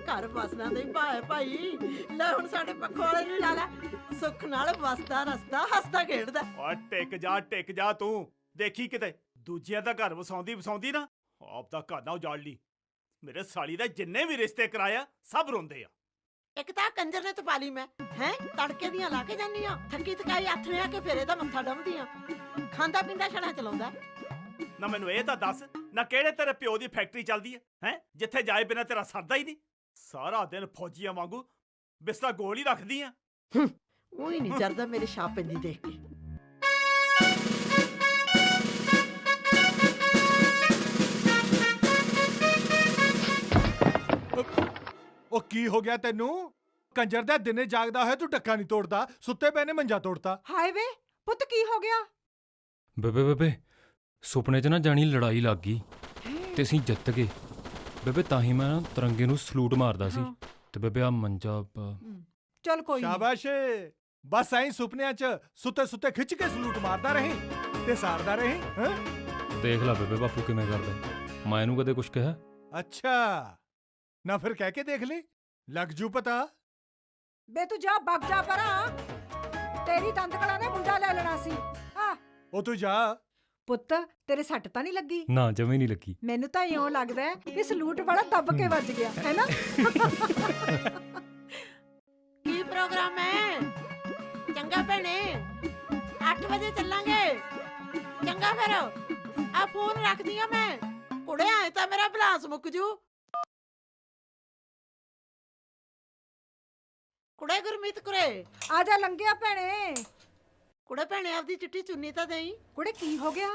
ਘਰ ਵਸਦਾ ਤੇ ਭਾਏ ਭਾਈ ਲੈ ਹੁਣ ਸਾਡੇ ਪੱਖੋਂ ਵਾਲੇ ਨੂੰ ਲਾ ਲੈ ਸੁੱਖ ਨਾਲ ਵਸਦਾ ਰਸਦਾ ਹੱਸਦਾ ਖੇਡਦਾ। ਓ ਟਿਕ ਜਾ ਤੂੰ। ਦੇਖੀ ਕਿਤੇ ਦੂਜਿਆਂ ਦਾ ਘਰ ਵਸਾਉਂਦੀ ਨਾ ਆਪ ਦਾ ਘਰ ਨਾ ਉਜਾੜ ਲਈ। ਮੇਰੇ ਸਾਲੀ ਦਾ ਜਿੰਨੇ ਵੀ ਰਿਸ਼ਤੇ ਕਰਾਇਆ ਸਭ ਰੋਂਦੇ ਆ। ਇੱਕ ਤਾਂ ਕੰਜਰ ਨੇ ਤਪਾ ਲਈ ਮੈਂ ਹੈ ਤੜਕੇ ਦੀਆਂ ਲਾ ਕੇ ਜਾਂਦੀ ਆ ਥੱਕੀ ਥਕਾਈ ਹੱਥ ਨੇ ਆ ਕੇ ਫੇਰੇ ਦਾ ਮੱਥਾ ਡੰਮਦੀ ਆ ਖਾਂਦਾ ਪੀਂਦਾ ਛੜਾ ਚਲਾਉਂਦਾ। ਨਾ ਮੈਨੂੰ ਇਹ ਤਾਂ ਦੱਸ ਨਾ ਕਿਹੜੇ ਤੇਰੇ ਪਿਓ ਦੀ ਫੈਕਟਰੀ ਚੱਲਦੀ ਹੈ ਜਿੱਥੇ ਜਾਏ ਬਿਨਾ ਤੇਰਾ ਸਰਦਾ ਹੀ ਨਹੀਂ। ਸਾਰਾ ਦਿਨ ਫੌਜੀਆਂ ਵਾਂਗੂ ਬਿਸਤਾ ਗੋਲ ਹੀ ਰੱਖਦੀ ਆ। ਉਹੀ ਨਹੀਂ ਚੜਦਾ ਮੇਰੇ ਛਾਪ ਪੈਂਦੀ ਦੇਖ ਕੇ। ਉਹ ਕੀ ਹੋ ਗਿਆ ਤੈਨੂੰ? ਕੰਜਰ ਦਾ ਦਿਨੇ ਜਾਗਦਾ ਹੋਇਆ ਤੂੰ ਡੱਕਾ ਨਹੀਂ ਤੋੜਦਾ, ਸੁੱਤੇ ਪਏ ਨੇ ਮੰਜਾ ਤੋੜਤਾ। ਹਾਏ ਵੇ ਪੁੱਤ ਕੀ ਹੋ ਗਿਆ? ਬੇਬੇ ਸੁਪਨੇ 'ਚ ਨਾ ਜਾਣੀ ਲੜਾਈ ਲੱਗ ਗਈ ਤੇ ਅਸੀਂ ਜਿੱਤ ਗਏ ਬੇਬੇ। ਤਾਂ ਹੀ ਮੈਂ ਨਾ ਤਿਰੰਗੇ ਨੂੰ ਸਲੂਟ ਮਾਰਦਾ ਸੀ ਤੇ ਬੇਬੇ ਆ ਮੰਜਾ ਚਲ ਕੋਈ ਨੀ। ਸ਼ਾਬਾਸ਼, ਬਸ ਐਂ ਸੁਪਨਿਆਂ 'ਚ ਸੁੱਤੇ ਸੁੱਤੇ ਖਿੱਚ ਕੇ ਸਲੂਟ ਮਾਰਦਾ ਰਹੀਂ ਤੇ ਸਾਰਦਾ ਰਹੀਂ। ਦੇਖ ਲੈ ਬੇਬੇ ਬਾਪੂ ਕਿਵੇਂ ਕਰਦਾ। ਮੈਂ ਇਹਨੂੰ ਕਦੇ ਕੁਛ ਕਿਹਾ? ਅੱਛਾ ਨਾ ਫਿਰ ਕਹਿ ਕੇ ਦੇਖ ਲਈ, ਲੱਗ ਜੂ ਪਤਾ। ਬੇ ਤੂੰ ਜਾ ਵਗ ਜਾ ਪਰਾਂ, ਤੇਰੀ ਦੰਦਕਲਾ ਨੇ ਮੁੰਡਾ ਲੈ ਲੈਣਾ ਸੀ। ਆ ਉਹ ਤੂੰ ਜਾ। ਪੁੱਤ ਤੇਰੇ ਸੱਟ ਤਾਂ ਨਹੀਂ ਲੱਗੀ? ਨਾ ਜਮੇ ਨਹੀਂ ਲੱਗੀ। ਮੈਨੂੰ ਤਾਂ ਇਉਂ ਲੱਗਦਾ ਹੈ ਕਿ ਸਲੂਟ ਵਾਲਾ ਦੱਬ ਕੇ ਵੱਜ ਗਿਆ ਹੈ ਨਾ। ਕੀ ਪ੍ਰੋਗਰਾਮ ਹੈ? ਚੰਗਾ ਭੈਣੇ 8 ਵਜੇ ਚੱਲਾਂਗੇ। ਚੰਗਾ ਫਿਰ ਆ ਫੋਨ ਰੱਖਦੀ ਆ ਮੈਂ। ਕੁੜੇ ਆਏ ਤਾਂ ਮੇਰਾ ਬਲਾਸ ਮੁੱਕ ਜੂ। ਕੁੜੇ ਗੁਰਮੀਤ ਕੁਰੇ ਆ ਜਾ ਲੰਘਿਆ ਭੈਣੇ। ਕੁੜੇ ਭੈਣੇ ਆਪਦੀ ਚਿੱਟੀ ਚੁੰਨੀ ਤਾਂ ਦੇਈ। ਕੁੜੇ ਕੀ ਹੋ ਗਿਆ?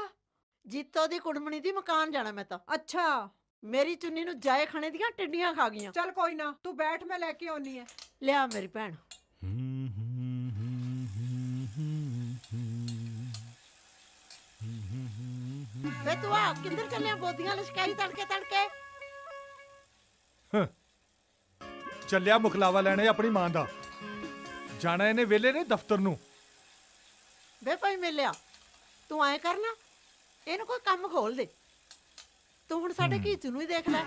ਜੀਤੋ ਦੀ ਕੁੜਮਣੀ ਦੀ ਮਕਾਨ ਜਾਣਾ ਮੈਂ ਤਾਂ। ਅੱਛਾ ਮੇਰੀ ਚੁੰਨੀ ਨੂੰ ਜਾਏ ਖਾਣੇ ਦੀਆਂ ਟਿੱਡੀਆਂ ਖਾ ਗਈਆਂ। ਚਲ ਕੋਈ ਨਾ ਤੂੰ ਬੈਠ, ਮੈਂ ਲੈ ਕੇ ਆਉਣੀ ਹੈ। ਲਿਆ ਮੇਰੀ ਭੈਣ। ਵੇ ਤੂੰ ਆ ਕਿੱਧਰ ਚੱਲਿਆ ਬੋਦੀਆਂ ਲਸ਼ਕਾਈ ਤੜਕੇ ਤੜਕੇ? ਚੱਲਿਆ ਮੁਖਲਾਵਾ ਲੈਣੇ ਆਪਣੀ ਮਾਂ ਦਾ। ਜਾਣਾ ਇਹਨੇ ਵੇਲੇ ਨੇ ਦਫ਼ਤਰ ਨੂੰ। ਵੇ ਭਾਈ ਮਿਲਿਆ ਤੂੰ ਐ ਕਰਨਾ ਇਹਨੂੰ ਕੋਈ ਕੰਮ ਖੋਲ ਦੇ। ਤੂੰ ਹੁਣ ਸਾਡੇ ਘੀਚੂ ਨੂੰ ਹੀ ਦੇਖ ਲੈ,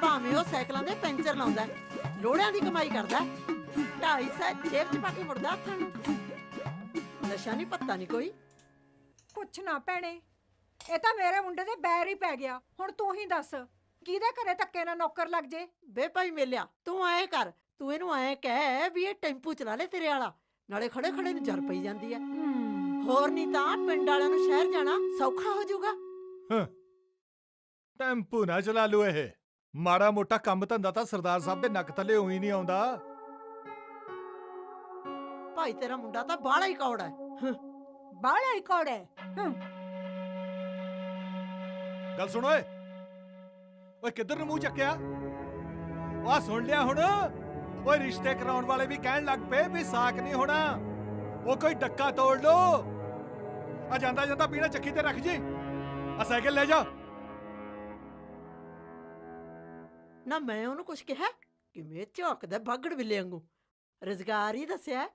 ਭਾਵੇਂ ਉਹ ਸਾਈਕਲਾਂ ਦੇ ਪੈਂਚਰ ਲਾਉਂਦਾ, ਲੋੜਿਆਂ ਦੀ ਕਮਾਈ ਕਰਦਾ, 250 ਜੇਬ 'ਚ ਪਾ ਕੇ ਮੁੜਦਾ ਹੱਥਾਂ ਨੂੰ। ਨਸ਼ਾ ਨਹੀਂ ਪੱਤਾ ਨਹੀਂ ਕੋਈ। ਕੁਛ ਨਾ ਭੈਣੇ, ਇਹ ਤਾਂ ਮੇਰੇ ਮੁੰਡੇ ਦੇ ਬੈਰ ਹੀ ਪੈ ਗਿਆ। ਹੁਣ ਤੂੰ ਹੀ ਦੱਸ ਕਿਹਦੇ ਘਰੇ ਧੱਕੇ ਨਾਲ ਨੌਕਰ ਲੱਗ ਜੇ? ਵੇ ਭਾਈ ਮਿਲਿਆ ਤੂੰ ਐ ਕਰ, ਤੂੰ ਇਹਨੂੰ ਐ ਕਹਿ ਵੀ ਇਹ ਟੈਂਪੂ ਚਲਾ ਲੈ ਤੇਰੇ ਵਾਲਾ, ਨਾਲੇ ਖੜੇ ਖੜੇ ਨੂੰ ਜਰ ਪਈ ਜਾਂਦੀ ਐ। ਹੋਰ ਨਹੀਂ ਤਾਂ ਪਿੰਡ ਵਾਲਿਆਂ ਨੂੰ ਸ਼ਹਿਰ ਜਾਣਾ ਸੌਖਾ ਹੋ ਜਾਊਗਾ। ਟੈਂਪੂ ਨਾ ਚਲਾ ਲੂ। ਇਹ ਮਾੜਾ ਮੋਟਾ ਕੰਮ ਧੰਦਾ ਤਾਂ ਸਰਦਾਰ ਸਾਹਿਬ ਦੇ ਨੱਕ ਥੱਲੇ ਹੋਈ ਨਹੀਂ ਆਉਂਦਾ। ਭਾਈ ਤੇਰਾ ਮੁੰਡਾ ਤਾਂ ਬਾਹਲਾ ਹੀ ਕੌੜਾ ਹੈ। ਬਾਹਲਾ ਹੀ ਕੌੜਾ। ਗੱਲ ਸੁਣ ਓਏ, ਓਏ ਕਿੱਧਰ ਨੂੰ ਮੂੰਹ ਚੱਕਿਆ? ਆਹ ਸੁਣ ਲਿਆ ਹੁਣ? ਓਏ ਰਿਸ਼ਤੇ ਕਰਾਉਣ ਵਾਲੇ ਵੀ ਕਹਿਣ ਲੱਗ ਪਏ ਵੀ ਸਾਕ ਨਹੀਂ ਹੋਣਾ, ਉਹ ਕੋਈ ਡੱਕਾ ਤੋੜ ਲੋ। ਆ ਜਾਂਦਾ ਜਾਂਦਾ ਪੀਣਾ ਚੱਕੀ ਤੇ ਰੱਖ ਜੀ, ਆ ਸਾਈਕਲ ਲੈ ਜਾ। ਨਾ ਮੈਂ ਉਹਨੂੰ ਕੁਛ ਕਿਹਾ? ਕਿਵੇਂ ਝੋਕਦਾ ਬਾਗੜ ਬਿੱਲੇ ਵਾਂਗੂ। ਰੁਜ਼ਗਾਰ ਹੀ ਦੱਸਿਆ।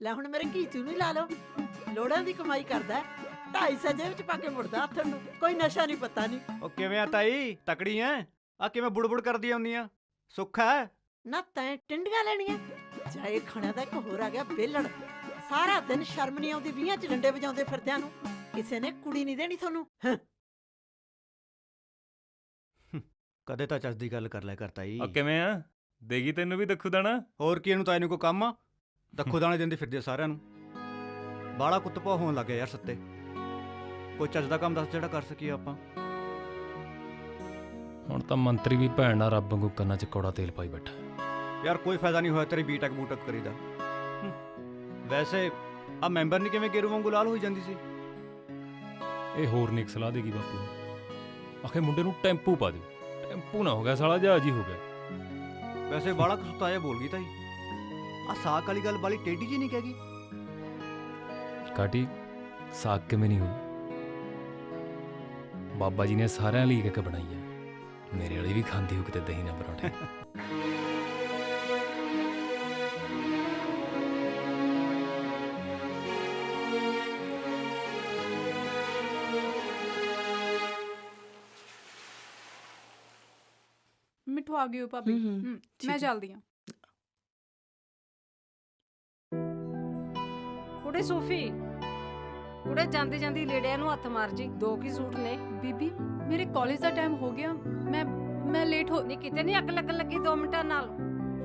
ਲੈ ਹੁਣ ਮੇਰੇ ਘੀਚੂ ਨੂੰ ਹੀ ਲਾ ਲਓ, ਲੋੜਾਂ ਦੀ ਕਮਾਈ ਕਰਦਾ, 250 ਜੇਬ 'ਚ ਪਾ ਕੇ ਮੁੜਦਾ ਹੱਥ ਨੂੰ। ਕੋਈ ਨਸ਼ਾ ਨਹੀਂ ਪਤਾ ਨਹੀਂ। ਉਹ ਕਿਵੇਂ ਆ ਤਾਈ, ਤਕੜੀ ਐ? ਆ ਕਿਵੇਂ ਬੁੜਬੁੜ ਕਰਦੀ ਆਉਂਦੀ ਆ? ਸੁੱਖ ਐ? ਨਾ ਤੈਂ ਟਿੰਡੀਆਂ ਲੈਣੀਆਂ? ਜਾਏ ਖਾਣਿਆਂ ਦਾ ਇੱਕ ਹੋਰ ਆ ਗਿਆ ਬੇਲੜ। ਸਾਰਾ ਦਿਨ ਸ਼ਰਮ ਨਹੀਂ ਆਉਂਦੀ 20 'ਚ ਡੰਡੇ ਵਜਾਉਂਦੇ ਫਿਰਦਿਆਂ ਨੂੰ। ਕਿਸੇ ਨੇ ਕੁੜੀ ਨਹੀਂ ਦੇਣੀ ਤੁਹਾਨੂੰ। ਕਦੇ ਤਾਂ ਚੱਜ ਦੀ ਗੱਲ ਕਰ ਲਿਆ ਕਰ ਤਾਈ। ਆ ਕਿਵੇਂ ਆ? ਦੇਗੀ ਤੈਨੂੰ ਵੀ ਦੱਖੂ ਦਾਣਾ? ਹੋਰ ਕੀ ਇਹਨੂੰ ਤਾਈ ਨੂੰ ਕੋਈ ਕੰਮ ਆ? ਦੱਖੋ ਦਾਣੇ ਦਿੰਦੇ ਫਿਰਦੇ ਸਾਰਿਆਂ ਨੂੰ। ਬਾਲਾ ਕੁੱਤਪਾ ਹੋਣ ਲੱਗੇ ਯਾਰ ਸੱਤੇ। ਕੋਈ ਚੱਜ ਦਾ ਕੰਮ ਦੱਸ ਜਿਹੜਾ ਕਰ ਸਕੀਏ ਆਪਾਂ। ਹੁਣ ਤਾਂ ਮੰਤਰੀ ਵੀ ਭੈਣ ਨਾਲ ਰੱਬ ਵਾਂਗੂ ਕੰਨਾਂ 'ਚ ਕੌੜਾ ਤੇਲ ਪਾਈ ਬੈਠਾ। ਯਾਰ ਕੋਈ ਫਾਇਦਾ ਨਹੀਂ ਹੋਇਆ ਤੇਰੀ ਬੀਟੈਕ ਬੂਟਕ ਕਰੀਦਾ। ਵੈਸੇ ਆ ਮੈਂਬਰ ਨਹੀਂ ਕਿਵੇਂ ਗੇਰੂ ਵਾਂਗੂ ਲਾਲ ਹੋਈ ਜਾਂਦੀ ਸੀ? ਇਹ ਹੋਰ ਨਹੀਂ ਸਲਾਹ ਦੇਗੀ ਬਾਪੂ। ਆਖੇ ਮੁੰਡੇ ਨੂੰ ਟੈਂਪੂ ਪਾ ਦਿਓ। ਟੈਂਪੂ ਨਾ ਹੋ ਗਿਆ ਸਾਲਾ, ਜਹਾਜ਼ ਹੀ ਹੋ ਗਿਆ। ਵੈਸੇ ਬਾਲਾ ਕਸੂਤਾ ਜਿਹਾ ਬੋਲ ਗਈ ਤਾਈ। ਆ ਸਾਕ ਵਾਲੀ ਗੱਲ ਬਾਲੀ ਟੇਢੀ ਜੀ ਨਹੀਂ ਕਹਿਗੀ? ਕਾਟੀ ਸਾਗ ਕਿਵੇਂ ਨਹੀਂ ਹੋਊ? ਬਾਬਾ ਜੀ ਨੇ ਸਾਰਿਆਂ ਲਈ ਇੱਕ ਬਣਾਈ ਹੈ। ਮੇਰੇ ਵਾਲੀ ਵੀ ਖਾਂਦੀ ਹੋ ਕਿਤੇ ਦਹੀਂ ਨਾ ਪਰੌਂਠੇ। ਉੱਠੋ ਆ ਗਈ ਹੋ ਭਾਬੀ ਠੀਕ ਮੈਂ ਹੈ। ਚੱਲਦੀ ਹਾਂ। ਕੁੜੇ ਸੂਫੀ, ਕੁੜੇ ਜਾਂਦੀ ਜਾਂਦੀ ਲੇੜਿਆਂ ਨੂੰ ਹੱਥ ਮਾਰ ਜੀ, 2 ਕੀ ਸੂਟ ਨੇ। ਬੀਬੀ ਮੇਰੇ ਕਾਲਜ ਦਾ ਟਾਈਮ ਹੋ ਗਿਆ, ਮੈਂ ਲੇਟ ਹੋ। ਨਹੀਂ ਕਿਤੇ ਨਹੀਂ ਅੱਗ ਲੱਗਣ ਲੱਗੀ 2 ਮਿੰਟਾਂ ਨਾਲ।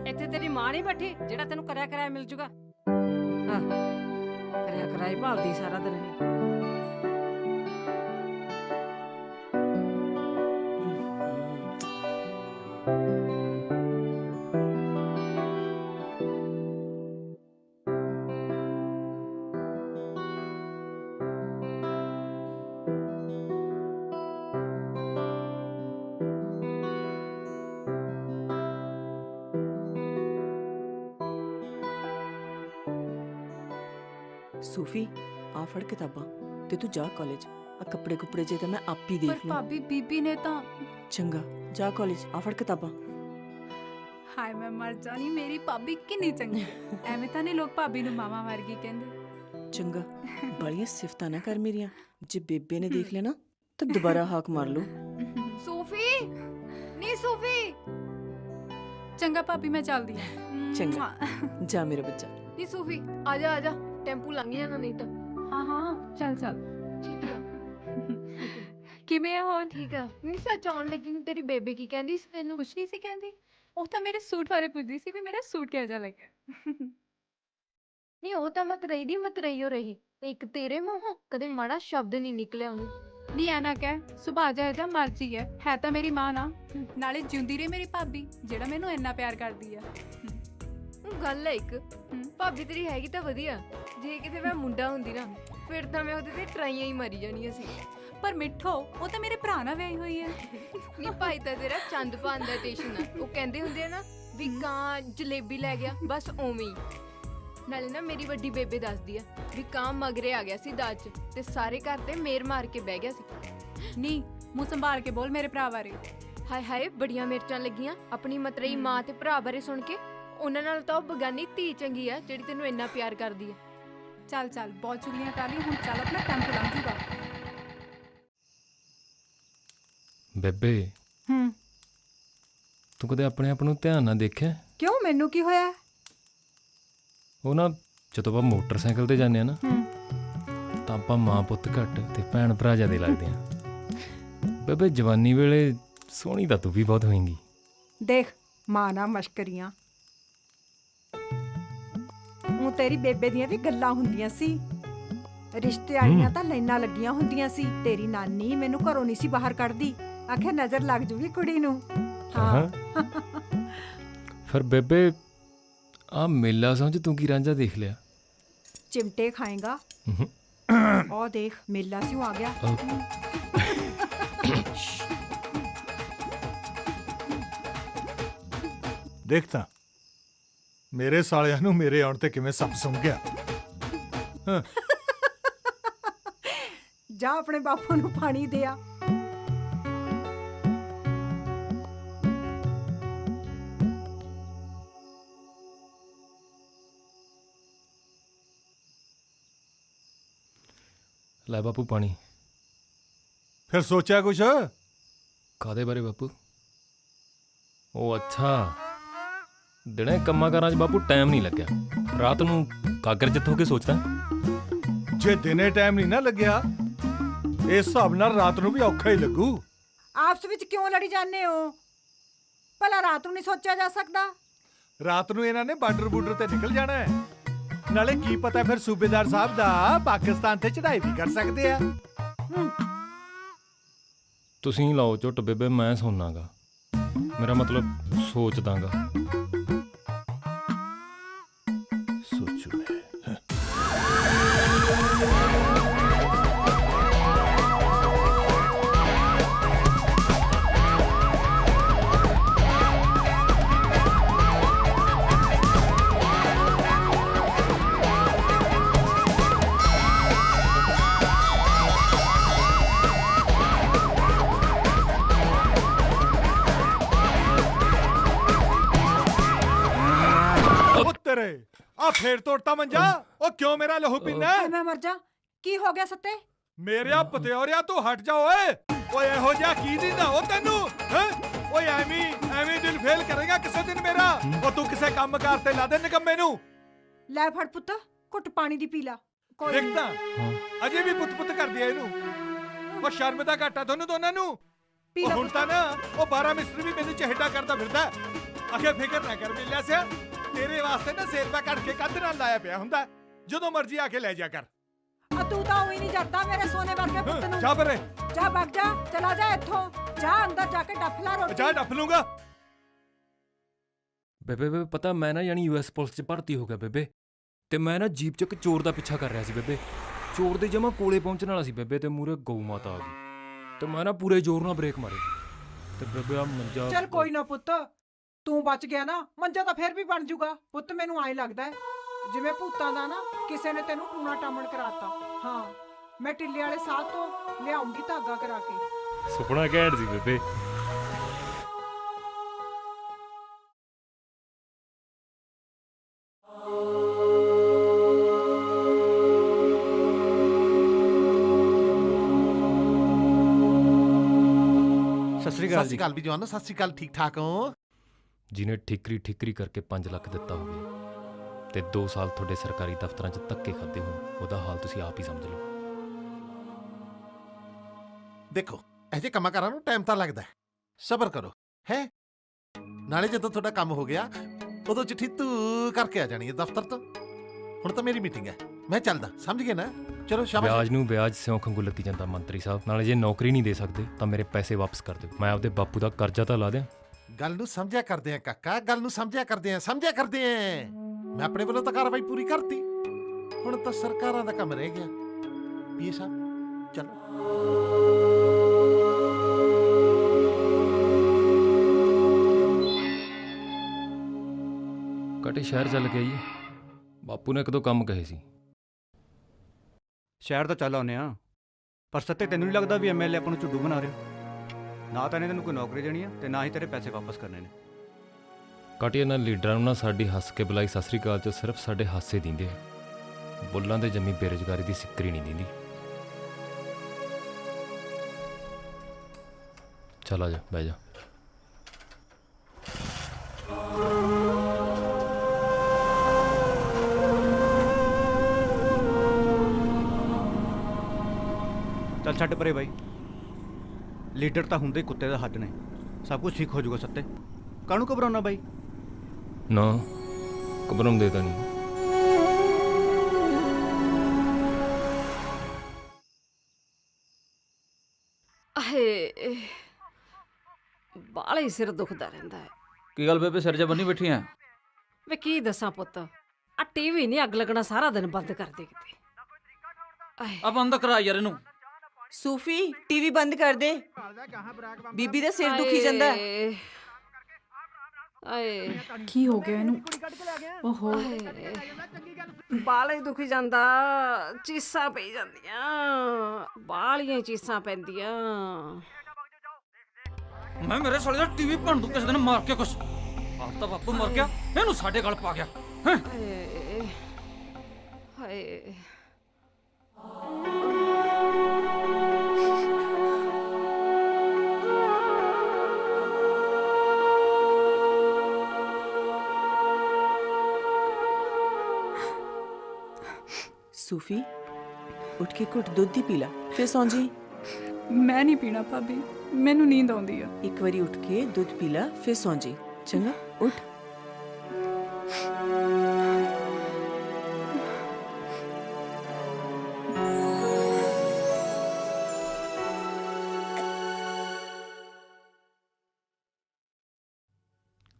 ਇੱਥੇ ਤੇਰੀ ਮਾਂ ਨਹੀਂ ਬੈਠੀ ਜਿਹੜਾ ਤੈਨੂੰ ਕਰਿਆ ਕਰਾਇਆ ਮਿਲ ਜੂਗਾ। ਹਾਂ, ਕਰਿਆ ਕਰਾਈ ਭਾਲਦੀ ਸਾਰਾ ਦਿਨ ਇਹ। ਸੂਫੀ ਆ ਫੜ ਕਿਤਾਬਾਂ ਤੇ ਤੂੰ ਜਾ ਕਾਲਜ। ਆ ਕੱਪੜੇ ਕੁਪੜੇ ਜੇ ਤਾਂ ਮੈਂ ਆਪ ਹੀ ਪਰ ਦੇਖ ਲੂੰ। ਭਾਬੀ ਬੀਬੀ ਨੇ ਤਾਂ ਚੰਗਾ ਜਾ ਕਾਲਜ, ਆ ਫੜ ਕਿਤਾਬਾਂ। ਹਾਏ ਮੈਂ ਮਰ ਜਾਣੀ, ਮੇਰੀ ਭਾਬੀ ਕਿੰਨੀ ਚੰਗੀ। ਐਵੇਂ ਤਾਂ ਨਹੀਂ ਲੋਕ ਭਾਬੀ ਨੂੰ ਮਾਮਾ ਵਰਗੀ ਕਹਿੰਦੇ। ਚੰਗਾ ਬੜੀਆਂ ਸਿਫਤਾਂ ਨਾ ਕਰ ਮੇਰੀਆਂ, ਜੇ ਬੇਬੇ ਨੇ ਦੇਖ ਲਿਆ ਨਾ ਤਾਂ ਦੁਬਾਰਾ ਹਾਕ ਮਾਰ ਲਓ। ਸੂਫੀ ਨਹੀਂ ਸੂਫੀ। ਚੰਗਾ ਭਾਬੀ ਮੈਂ ਚੱਲਦੀ ਹਾਂ। ਚੰਗਾ ਜਾ ਮੇਰਾ ਬੱਚਾ। ਨੀ ਸੂਫੀ ਆ ਜਾ ਟੈਂਪੂ ਲੰਘ ਜਾਣਾ ਨਹੀਂ ਤਾਂ। ਹਾਂ ਚੱਲ ਠੀਕ ਆ। ਕਿਵੇਂ ਆ ਹੁਣ? ਠੀਕ ਆ। ਨਹੀਂ ਸੱਚ ਆਉਣ ਲੱਗੀ ਨੂੰ ਤੇਰੀ ਬੇਬੇ ਕੀ ਕਹਿੰਦੀ ਸੀ ਤੈਨੂੰ? ਕੁਛ ਨਹੀਂ ਸੀ ਕਹਿੰਦੀ, ਉਹ ਤਾਂ ਮੇਰੇ ਸੂਟ ਬਾਰੇ ਪੁੱਛਦੀ ਸੀ ਵੀ ਮੇਰਾ ਸੂਟ ਕਿਹੋ ਜਿਹਾ ਲੱਗਿਆ। ਨਹੀਂ ਉਹ ਤਾਂ ਮਤਰਈ ਦੀ ਮਤਰਈ ਹੋ ਰਹੀ ਤੇ ਇੱਕ ਤੇਰੇ ਮੂੰਹੋਂ ਕਦੇ ਮਾੜਾ ਸ਼ਬਦ ਨਹੀਂ ਨਿਕਲਿਆ ਉਹਨੂੰ। ਨਹੀਂ ਐ ਨਾ ਕਹਿ, ਸੁਭਾਅ ਜਿਹਾ ਮਰਜ਼ੀ ਹੈ ਤਾਂ ਮੇਰੀ ਮਾਂ ਨਾ। ਨਾਲੇ ਜਿਉਂਦੀ ਰਹੇ ਮੇਰੀ ਭਾਬੀ ਜਿਹੜਾ ਮੈਨੂੰ ਇੰਨਾ ਪਿਆਰ ਕਰਦੀ ਆ। ਉਹ ਗੱਲ ਹੈ ਇੱਕ, ਭਾਬੀ ਤੇਰੀ ਹੈਗੀ ਤਾਂ ਵਧੀਆ। ਜੇ ਕਿਤੇ ਮੈਂ ਮੁੰਡਾ ਹੁੰਦੀ ਨਾ ਫਿਰ ਤਾਂ ਮੈਂ ਉਹਦੇ ਤੇ ਟਰਾਈਆਂ ਹੀ ਮਾਰੀ ਜਾਣੀਆਂ ਸੀ। ਪਰ ਮਿੱਠੋ ਉਹ ਤਾਂ ਮੇਰੇ ਭਰਾ ਨਾਲ ਵਿਆਹੀ ਹੋਈ ਹੈ। ਨਹੀਂ ਭਾਈ ਤਾਂ ਤੇਰਾ ਚੰਦ ਪਾਉਣ ਦਾ ਟੇਸ਼ਨ ਆ। ਉਹ ਕਹਿੰਦੇ ਹੁੰਦੇ ਆ ਨਾ ਵੀ ਕਾਂ ਜਲੇਬੀ ਲੈ ਗਿਆ, ਬਸ ਉਵੇਂ ਹੀ। ਨਾਲੇ ਨਾ ਮੇਰੀ ਵੱਡੀ ਬੇਬੇ ਦੱਸਦੀ ਆ ਵੀ ਕਾਂ ਮਗਰੇ ਆ ਗਿਆ ਸੀ ਦਾਜ 'ਚ ਤੇ ਸਾਰੇ ਘਰ ਤੇ ਮੇਰ ਮਾਰ ਕੇ ਬਹਿ ਗਿਆ ਸੀ। ਨਹੀਂ ਮੂੰਹ ਸੰਭਾਲ ਕੇ ਬੋਲ ਮੇਰੇ ਭਰਾ ਬਾਰੇ। ਹਾਏ ਹਾਏ ਬੜੀਆਂ ਮਿਰਚਾਂ ਲੱਗੀਆਂ ਆਪਣੀ ਮਤਰਈ ਮਾਂ ਤੇ ਭਰਾ ਬਾਰੇ ਸੁਣ ਕੇ। ਉਹਨਾਂ ਨਾਲ ਤਾਂ ਉਹ ਬਗਾਨੀ ਧੀ ਚੰਗੀ ਆ ਜਿਹੜੀ ਤੈਨੂੰ ਇੰਨਾ ਪਿਆਰ ਕਰਦੀ ਆ। ਚੱਲ ਬਹੁਤ ਚੁਗਲੀਆਂ ਕਰ ਲਈ, ਹੁਣ ਚੱਲ ਆਪਣਾ ਟੈਂਪੂ ਲੰਘ ਜੂਗਾ। ਬੇਬੇ ਤੂੰ ਕਦੇ ਆਪਣੇ ਆਪ ਨੂੰ ਧਿਆਨ ਨਾਲ ਦੇਖਿਆ? ਕਿਉਂ ਮੈਨੂੰ ਕੀ ਹੋਇਆ? ਉਹ ਨਾ ਜਦੋਂ ਆਪਾਂ ਮੋਟਰਸਾਈਕਲ ਤੇ ਜਾਂਦੇ ਆ ਨਾ ਤਾਂ ਆਪਾਂ ਮਾਂ ਪੁੱਤ ਘੱਟ ਤੇ ਭੈਣ ਭਰਾ ਜਿਆਦੇ ਲੱਗਦੇ ਆ। ਬੇਬੇ ਜਵਾਨੀ ਵੇਲੇ ਸੋਹਣੀ ਤਾਂ ਤੂੰ ਵੀ ਬਹੁਤ ਹੋਏਂਗੀ। ਦੇਖ ਮਾਂ ਨਾ ਮਸ਼ਕਰੀਆਂ, ਉਹ ਤੇਰੀ ਬੇਬੇ ਦੀਆਂ ਵੀ ਗੱਲਾਂ ਹੁੰਦੀਆਂ ਸੀ। ਰਿਸ਼ਤੇ ਵਾਲੀਆਂ ਤਾਂ ਲਾਈਨਾਂ ਲੱਗੀਆਂ ਹੁੰਦੀਆਂ ਸੀ। ਤੇਰੀ ਨਾਨੀ ਮੈਨੂੰ ਘਰੋਂ ਨਹੀਂ ਸੀ ਬਾਹਰ ਕੱਢਦੀ, ਆਖੇ ਨਜ਼ਰ ਲੱਗ ਜੂਗੀ ਕੁੜੀ ਨੂੰ। ਹਾਂ ਫਿਰ ਬੇਬੇ ਆ ਮੇਲਾ ਸਮਝ ਤੂੰ ਕੀ ਰਾਂਝਾ ਦੇਖ ਲਿਆ? ਚਿਮਟੇ ਖਾਏਗਾ। ਉਹ ਦੇਖ ਮੇਲਾ ਸੀ, ਉਹ ਆ ਗਿਆ। ਦੇਖ ਤਾਂ ਮੇਰੇ ਸਾਲਿਆਂ ਨੂੰ ਮੇਰੇ ਆਉਣ ਤੇ ਕਿਵੇਂ ਸੱਪ ਸੁੰਘ ਗਿਆ। ਜਾ ਆਪਣੇ ਬਾਪੂ ਨੂੰ ਪਾਣੀ ਦੇ ਆ। ਲੈ ਬਾਪੂ ਪਾਣੀ। ਫਿਰ ਸੋਚਿਆ ਕੁਛ? ਕਾਦੇ ਬਾਰੇ ਬਾਪੂ? ਉਹ ਅੱਛਾ, ਦਿਨੇ ਕੰਮਾਂ ਕਾਰਾਂ 'ਚ ਬਾਪੂ ਟਾਈਮ ਨਹੀਂ ਲੱਗਿਆ, ਰਾਤ ਨੂੰ ਕਾਗਰ ਜਿੱਤ ਹੋ ਕੇ ਸੋਚਦਾ। ਜੇ ਦਿਨੇ ਟਾਈਮ ਨਹੀਂ ਨਾ ਲੱਗਿਆ ਇਸ ਹਿਸਾਬ ਨਾਲ ਰਾਤ ਨੂੰ ਵੀ ਔਖਾ ਹੀ ਲੱਗੂ। ਆਪਸ ਵਿੱਚ ਕਿਉਂ ਲੜੀ ਜਾਂਦੇ ਹੋ? ਭਲਾ ਰਾਤ ਨੂੰ ਨਹੀਂ ਸੋਚਿਆ ਜਾ ਸਕਦਾ? ਰਾਤ ਨੂੰ ਇਹਨਾਂ ਨੇ ਬਾਰਡਰ ਤੇ ਨਿਕਲ ਜਾਣਾ ਹੈ। ਨਾਲੇ ਕੀ ਪਤਾ ਫਿਰ ਸੂਬੇਦਾਰ ਸਾਹਿਬ ਦਾ ਪਾਕਿਸਤਾਨ ਤੇ ਚੜ੍ਹਾਈ ਵੀ ਕਰ ਸਕਦੇ ਆ। ਤੁਸੀਂ ਲਾਓ ਝੁੱਟ ਬੇਬੇ, ਮੈਂ ਸੌਣਾਗਾ। ਮੇਰਾ ਮਤਲਬ ਸੋਚਦਾਗਾ। ਸੋਚੂ ਮੈਂ। ਆ ਫੇਰ ਤੋੜਤਾ ਮੰਜਾ। ਉਹ ਕਿਉਂ ਮੇਰਾ ਲਹੂ ਪੀਣਾ? ਮੈਂ ਮਰ ਜਾ। ਕੀ ਹੋ ਗਿਆ ਸੱਤੇ? ਮੇਰਿਆ ਪਤਿਓਰਿਆ ਤੂੰ ਹਟ ਜਾ ਓਏ। ਓਏ ਇਹੋ ਜਿਹਾ ਕੀ ਦਿੰਦਾ ਉਹ ਤੈਨੂੰ? ਹੈ ਓਏ ਐਵੇਂ ਦਿਲ ਫੇਲ ਕਰੇਗਾ ਕਿਸੇ ਦਿਨ ਮੇਰਾ। ਉਹ ਤੂੰ ਕਿਸੇ ਕੰਮਕਾਰ ਤੇ ਲਾ ਦੇ ਨਿਕੰਮੇ ਨੂੰ। ਲੈ ਫੜ ਪੁੱਤ, ਘੁੱਟ ਪਾਣੀ ਦੀ ਪੀ ਲਾ। ਕੋਈ ਨੀ। ਦੇਖਦਾ ਅਜੇ ਵੀ ਪੁੱਤ ਕਰਦੀ ਐ ਇਹਨੂੰ। ਉਹ ਸ਼ਰਮ ਦਾ ਘਾਟਾ ਤੁਹਾਨੂੰ ਦੋਨਾਂ ਨੂੰ। ਪੀ ਉਹ ਲਾ ਹੁਣ ਤਾਂ ਨਾ ਉਹ 12 ਮਿਸਤਰੀ ਵੀ ਮੈਨੂੰ ਚਿਹੜਾ ਕਰਦਾ ਫਿਰਦਾ। ਅਖੇ ਫਿਕਰ ਨਾ ਕਰ ਮਿਲਿਆ ਸਿਆ, ਤੇਰੇ ਵਾਸਤੇ ਨਾ ਸੇਰਪਾ ਕੱਢ ਕੇ ਕੰਧ ਨਾਲ ਲਾਇਆ ਪਿਆ ਹੁੰਦਾ। ਜਦੋਂ ਮਰਜ਼ੀ ਆ ਕੇ ਲੈ ਜਾ ਕਰ। ਆ ਤੂੰ ਤਾਂ ਉਹੀ ਨਹੀਂ ਜਰਦਾ ਮੇਰੇ ਸੋਨੇ ਵਰਗੇ ਪੁੱਤ ਨੂੰ। ਜਾ ਪਰੇ, ਜਾ ਭੱਗ ਜਾ, ਚਲਾ ਜਾ ਇੱਥੋਂ। ਜਾ ਅੰਦਰ ਜਾ ਕੇ ਡੱਫ ਲਾ ਰੋਟੀ। ਜਾ ਡੱਫ ਲੂੰਗਾ। ਬੇਬੇ ਪਤਾ ਮੈਂ ਨਾ ਯਾਨੀ ਯੂਐਸ ਪੁਲਿਸ 'ਚ ਭਰਤੀ ਹੋ ਗਿਆ ਬੇਬੇ। ਤੇ ਮੈਂ ਨਾ ਜੀਪ 'ਚ ਇੱਕ ਚੋਰ ਦਾ ਪਿੱਛਾ ਕਰ ਰਿਹਾ ਸੀ ਬੇਬੇ। ਚੋਰ ਦੇ ਜਮਾ ਕੋਲੇ ਪਹੁੰਚਣ ਵਾਲਾ ਸੀ ਬੇਬੇ, ਤੇ ਮੂਰੇ ਗਊ ਮਾਤਾ ਆ ਗਈ ਤੇ ਮੈਂ ਨਾ ਪੂਰੇ ਜ਼ੋਰ ਨਾਲ ਬ੍ਰੇਕ ਮਾਰੇ ਤੇ ਬੇਬੇ ਆ ਮੰਜਾ। ਚੱਲ ਕੋਈ ਨਾ ਪੁੱਤ, ਤੂੰ ਬਚ ਗਿਆ ਨਾ। ਮੰਜਾ ਤਾਂ ਫੇਰ ਵੀ ਬਣ ਜੂਗਾ ਪੁੱਤ। ਮੈਨੂੰ ਐਂ ਲੱਗਦਾ ਹੈ ਜਿਵੇਂ ਭੂਤਾਂ ਦਾ ਨਾ ਕਿਸੇ ਨੇ ਤੈਨੂੰ ਟੂਣਾ ਟਾਮਣ ਕਰਾਤਾ। ਹਾਂ, ਮੈਂ ਟਿੱਲੇ ਵਾਲੇ ਸਾਹ ਤੋਂ ਲਿਆਉਂਗੀ ਧਾਗਾ ਕਰਾ ਕੇ। ਸੁਪਨਾ ਘੈਂਟ ਸੀ ਬੇਬੇ। ਸਤਿ ਸ੍ਰੀ ਸਤਿ ਅਕਾਲ ਸ਼੍ਰੀ ਜੀ। ਅਕਾਲ ਵੀ ਜਵਾਨੋ, ਸਤਿ ਸ਼੍ਰੀ ਅਕਾਲ। ਠੀਕ ਠਾਕ ਹੋ? ਜਿਹਨੇ ਠਿਕਰੀ ਕਰਕੇ 5 ਲੱਖ ਦਿੱਤਾ ਹੋਵੇ ਤੇ 2 ਸਾਲ ਤੁਹਾਡੇ ਸਰਕਾਰੀ ਦਫ਼ਤਰਾਂ 'ਚ ਧੱਕੇ ਖਾਦੇ ਹੋਣ, ਉਹਦਾ ਹਾਲ ਤੁਸੀਂ ਆਪ ਹੀ ਸਮਝ ਲਓ। ਦੇਖੋ ਇਹ ਜੇ ਕੰਮਾਂ ਕਾਰਾਂ ਨੂੰ ਟਾਈਮ ਤਾਂ ਲੱਗਦਾ ਹੈ, ਸਬਰ ਕਰੋ ਹੈ। ਨਾਲੇ ਜਦੋਂ ਤੁਹਾਡਾ ਕੰਮ ਹੋ ਗਿਆ ਉਦੋਂ ਚਿੱਠੀ ਤੂੰ ਕਰਕੇ ਆ ਜਾਣੀ ਹੈ ਦਫ਼ਤਰ ਤੋਂ। ਹੁਣ ਤਾਂ ਮੇਰੀ ਮੀਟਿੰਗ ਹੈ, ਮੈਂ ਚੱਲਦਾ, ਸਮਝ ਗਏ ਨਾ? ਚਲੋ ਸ਼ਾਬਾਸ਼। ਵਿਆਜ ਨੂੰ ਵਿਆਜ ਸਿਉਂ ਖੰਗੂ ਲੱਗੀ ਜਾਂਦਾ ਮੰਤਰੀ ਸਾਹਿਬ। ਨਾਲੇ ਜੇ ਨੌਕਰੀ ਨਹੀਂ ਦੇ ਸਕਦੇ ਤਾਂ ਮੇਰੇ ਪੈਸੇ ਵਾਪਸ ਕਰ ਦਿਓ। ਮੈਂ ਆਪਦੇ ਬਾਪੂ ਦਾ ਕਰਜ਼ਾ ਤਾਂ ਲਾ ਦਿਆਂ। ਗੱਲ ਨੂੰ ਸਮਝਿਆ ਕਰਦੇ ਆ ਕਾਕਾ, ਗੱਲ ਨੂੰ ਸਮਝਿਆ ਕਰਦੇ ਆ। ਮੈਂ ਆਪਣੇ ਵੱਲੋਂ ਤਾਂ ਕਾਰਵਾਈ ਪੂਰੀ ਕਰਤੀ। ਹੁਣ ਤਾਂ ਸਰਕਾਰਾਂ ਦਾ ਕੰਮ ਰਹਿ ਗਿਆ। ਪੀਏ ਸਾਹਿਬ ਚਲੋ। ਕਟੇ ਸ਼ਹਿਰ ਚੱਲ ਕੇ ਆਈਏ। ਬਾਪੂ ਨੇ ਇੱਕ ਦੋ ਕੰਮ ਕਹੇ ਸੀ। ਸ਼ਹਿਰ ਤਾਂ ਚੱਲ ਆਉਂਦੇ ਆ, ਪਰ ਸੱਤੇ ਤੈਨੂੰ ਨਹੀਂ ਲੱਗਦਾ ਵੀ ਐਮਐਲਏ ਆਪਾਂ ਨੂੰ ਝੁੱਡੂ ਬਣਾ ਰਿਹਾ? ਨਾ ਤਾਂ ਇਹਨੇ ਤੈਨੂੰ ਕੋਈ ਨੌਕਰੀ ਦੇਣੀ ਆ ਤੇ ਨਾ ਹੀ ਤੇਰੇ ਪੈਸੇ ਵਾਪਸ ਕਰਨੇ ਨੇ। ਕਟੇ ਇਹਨਾਂ ਲੀਡਰਾਂ ਨੂੰ ਨਾ ਸਾਡੀ ਹੱਸ ਕੇ ਬੁਲਾਈ ਸਤਿ ਸ੍ਰੀ ਅਕਾਲ 'ਚ ਸਿਰਫ ਸਾਡੇ ਹਾਸੇ ਦਿੰਦੇ ਆ। ਬੁੱਲਾਂ ਦੇ ਜੰਮੀ ਬੇਰੁਜ਼ਗਾਰੀ ਦੀ ਸਿੱਕਰੀ ਨਹੀਂ ਦਿੰਦੀ। ਚੱਲ ਆ ਜਾ, ਬਹਿ ਜਾ। ਚੱਲ ਛੱਡ ਪਰੇ ਬਾਈ, ਲੀਡਰ ਤਾਂ ਹੁੰਦੇ ਹੀ ਕੁੱਤੇ ਦਾ ਹੱਡ ਨੇ। ਸਭ ਕੁਝ ਠੀਕ ਹੋ ਜਾਊਗਾ ਸੱਤੇ, ਕਾਹਨੂੰ ਘਬਰਾਉਣਾ ਬਾਈ? ਨਾ ਘਬਰਾਉਂਦੇ ਤਾਂ ਨਹੀਂ। ਆਹੇ, ਬਾਲਾ ਹੀ ਸਿਰ ਦੁਖਦਾ ਰਹਿੰਦਾ ਹੈ। ਕੀ ਗੱਲ ਬੇਬੇ, ਸਿਰ 'ਚ ਬੰਨੀ ਬੈਠੀ ਆ? ਵੇ ਕੀ ਦੱਸਾਂ ਪੁੱਤ, ਆ ਟੀਵੀ ਨਹੀਂ ਅੱਗ ਲੱਗਣਾ ਸਾਰਾ ਦਿਨ ਬੰਦ ਕਰਦੇ ਕਿਤੇ। ਆਏ ਆ ਬੰਦ ਕਰਾ ਯਾਰ ਇਹਨੂੰ। ਸੂਫੀ ਟੀਵੀ ਬੰਦ ਕਰ ਦੇ, ਬੀਬੀ ਦਾ ਸਿਰ ਦੁਖੀ ਜਾਂਦਾ। ਆਏ ਕੀ ਹੋ ਗਿਆ ਇਹਨੂੰ? ਓਹੋ, ਬਾਲਾ ਹੀ ਦੁਖੀ ਜਾਂਦਾ, ਚੀਸਾਂ ਪਈ ਜਾਂਦੀਆਂ, ਬਾਲੀਆਂ ਚੀਸਾਂ ਪੈਂਦੀਆਂ। ਮੈਂ ਮੇਰੇ ਸਾਲੇ ਦਾ ਟੀਵੀ ਭੰਨ ਦੂੰ ਕਿਸੇ ਦਿਨ ਮਾਰ ਕੇ ਕੁਛ। ਆਪ ਤਾਂ ਬਾਪੂ ਮਰ ਗਿਆ, ਇਹਨੂੰ ਸਾਡੇ ਗਲ ਪਾ ਗਿਆ। ਹਾਏ ਹਾਏ ਸੂਫੀ ਉੱਠ ਕੇ ਘੁੱਟ ਦੁੱਧ ਦੀ ਪੀ ਲਾ, ਫਿਰ ਸੌਂ ਜੀ। ਮੈਂ ਨਹੀਂ ਪੀਣਾ ਭਾਬੀ, ਮੈਨੂੰ ਨੀਂਦ ਆਉਂਦੀ ਆ। ਇੱਕ ਵਾਰੀ ਉੱਠ ਕੇ ਦੁੱਧ ਪੀ ਲਾ, ਫਿਰ ਸੌਂ ਜੀ। ਚੰਗਾ ਉੱਠ।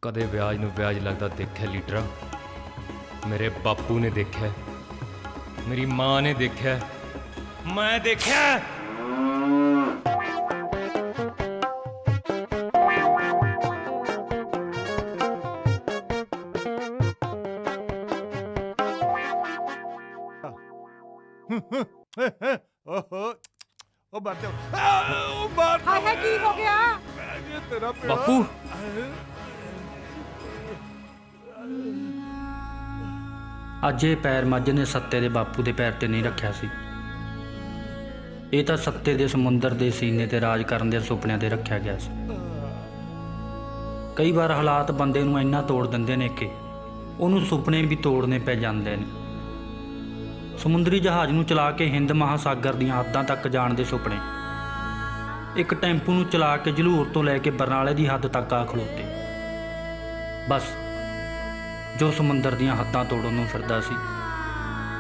ਕਦੇ ਵਿਆਜ ਨੂੰ ਵਿਆਜ ਲੱਗਦਾ ਦੇਖਿਆ ਲੀਡਰਾਂ? ਮੇਰੇ ਬਾਪੂ ਨੇ ਦੇਖਿਆ, ਮੇਰੀ ਮਾਂ ਨੇ ਦੇਖਿਆ, ਮੈਂ ਦੇਖਿਆ। ਓਹੋ ਉਹ ਮਰ ਜਾ, ਉਹ ਮਰ ਜਾ। ਹਾਏ ਹਾਏ ਕੀ ਹੋ ਗਿਆ? ਇਹ ਤੇਰਾ ਪਿਓ। ਬਾਪੂ ਅੱਜ ਇਹ ਪੈਰ ਮੱਝ ਨੇ ਸੱਤੇ ਦੇ ਬਾਪੂ ਦੇ ਪੈਰ ਤੇ ਨਹੀਂ ਰੱਖਿਆ ਸੀ। ਇਹ ਤਾਂ ਸੱਤੇ ਦੇ ਸਮੁੰਦਰ ਦੇ ਸੀਨੇ ਤੇ ਰਾਜ ਕਰਨ ਦੇ ਸੁਪਨਿਆਂ ਤੇ ਰੱਖਿਆ ਗਿਆ ਸੀ। ਕਈ ਵਾਰ ਹਾਲਾਤ ਬੰਦੇ ਨੂੰ ਇੰਨਾ ਤੋੜ ਦਿੰਦੇ ਨੇ ਕਿ ਉਹਨੂੰ ਸੁਪਨੇ ਵੀ ਤੋੜਨੇ ਪੈ ਜਾਂਦੇ ਨੇ। ਸਮੁੰਦਰੀ ਜਹਾਜ਼ ਨੂੰ ਚਲਾ ਕੇ ਹਿੰਦ ਮਹਾਸਾਗਰ ਦੀਆਂ ਹੱਦਾਂ ਤੱਕ ਜਾਣ ਦੇ ਸੁਪਨੇ, ਇੱਕ ਟੈਂਪੂ ਨੂੰ ਚਲਾ ਕੇ ਜਲੂਰ ਤੋਂ ਲੈ ਕੇ ਬਰਨਾਲੇ ਦੀ ਹੱਦ ਤੱਕ ਆ ਖਲੋਤੇ। ਬਸ ਜੋ ਸਮੁੰਦਰ ਦੀਆਂ ਹੱਦਾਂ ਤੋੜਨ ਨੂੰ ਫਿਰਦਾ ਸੀ,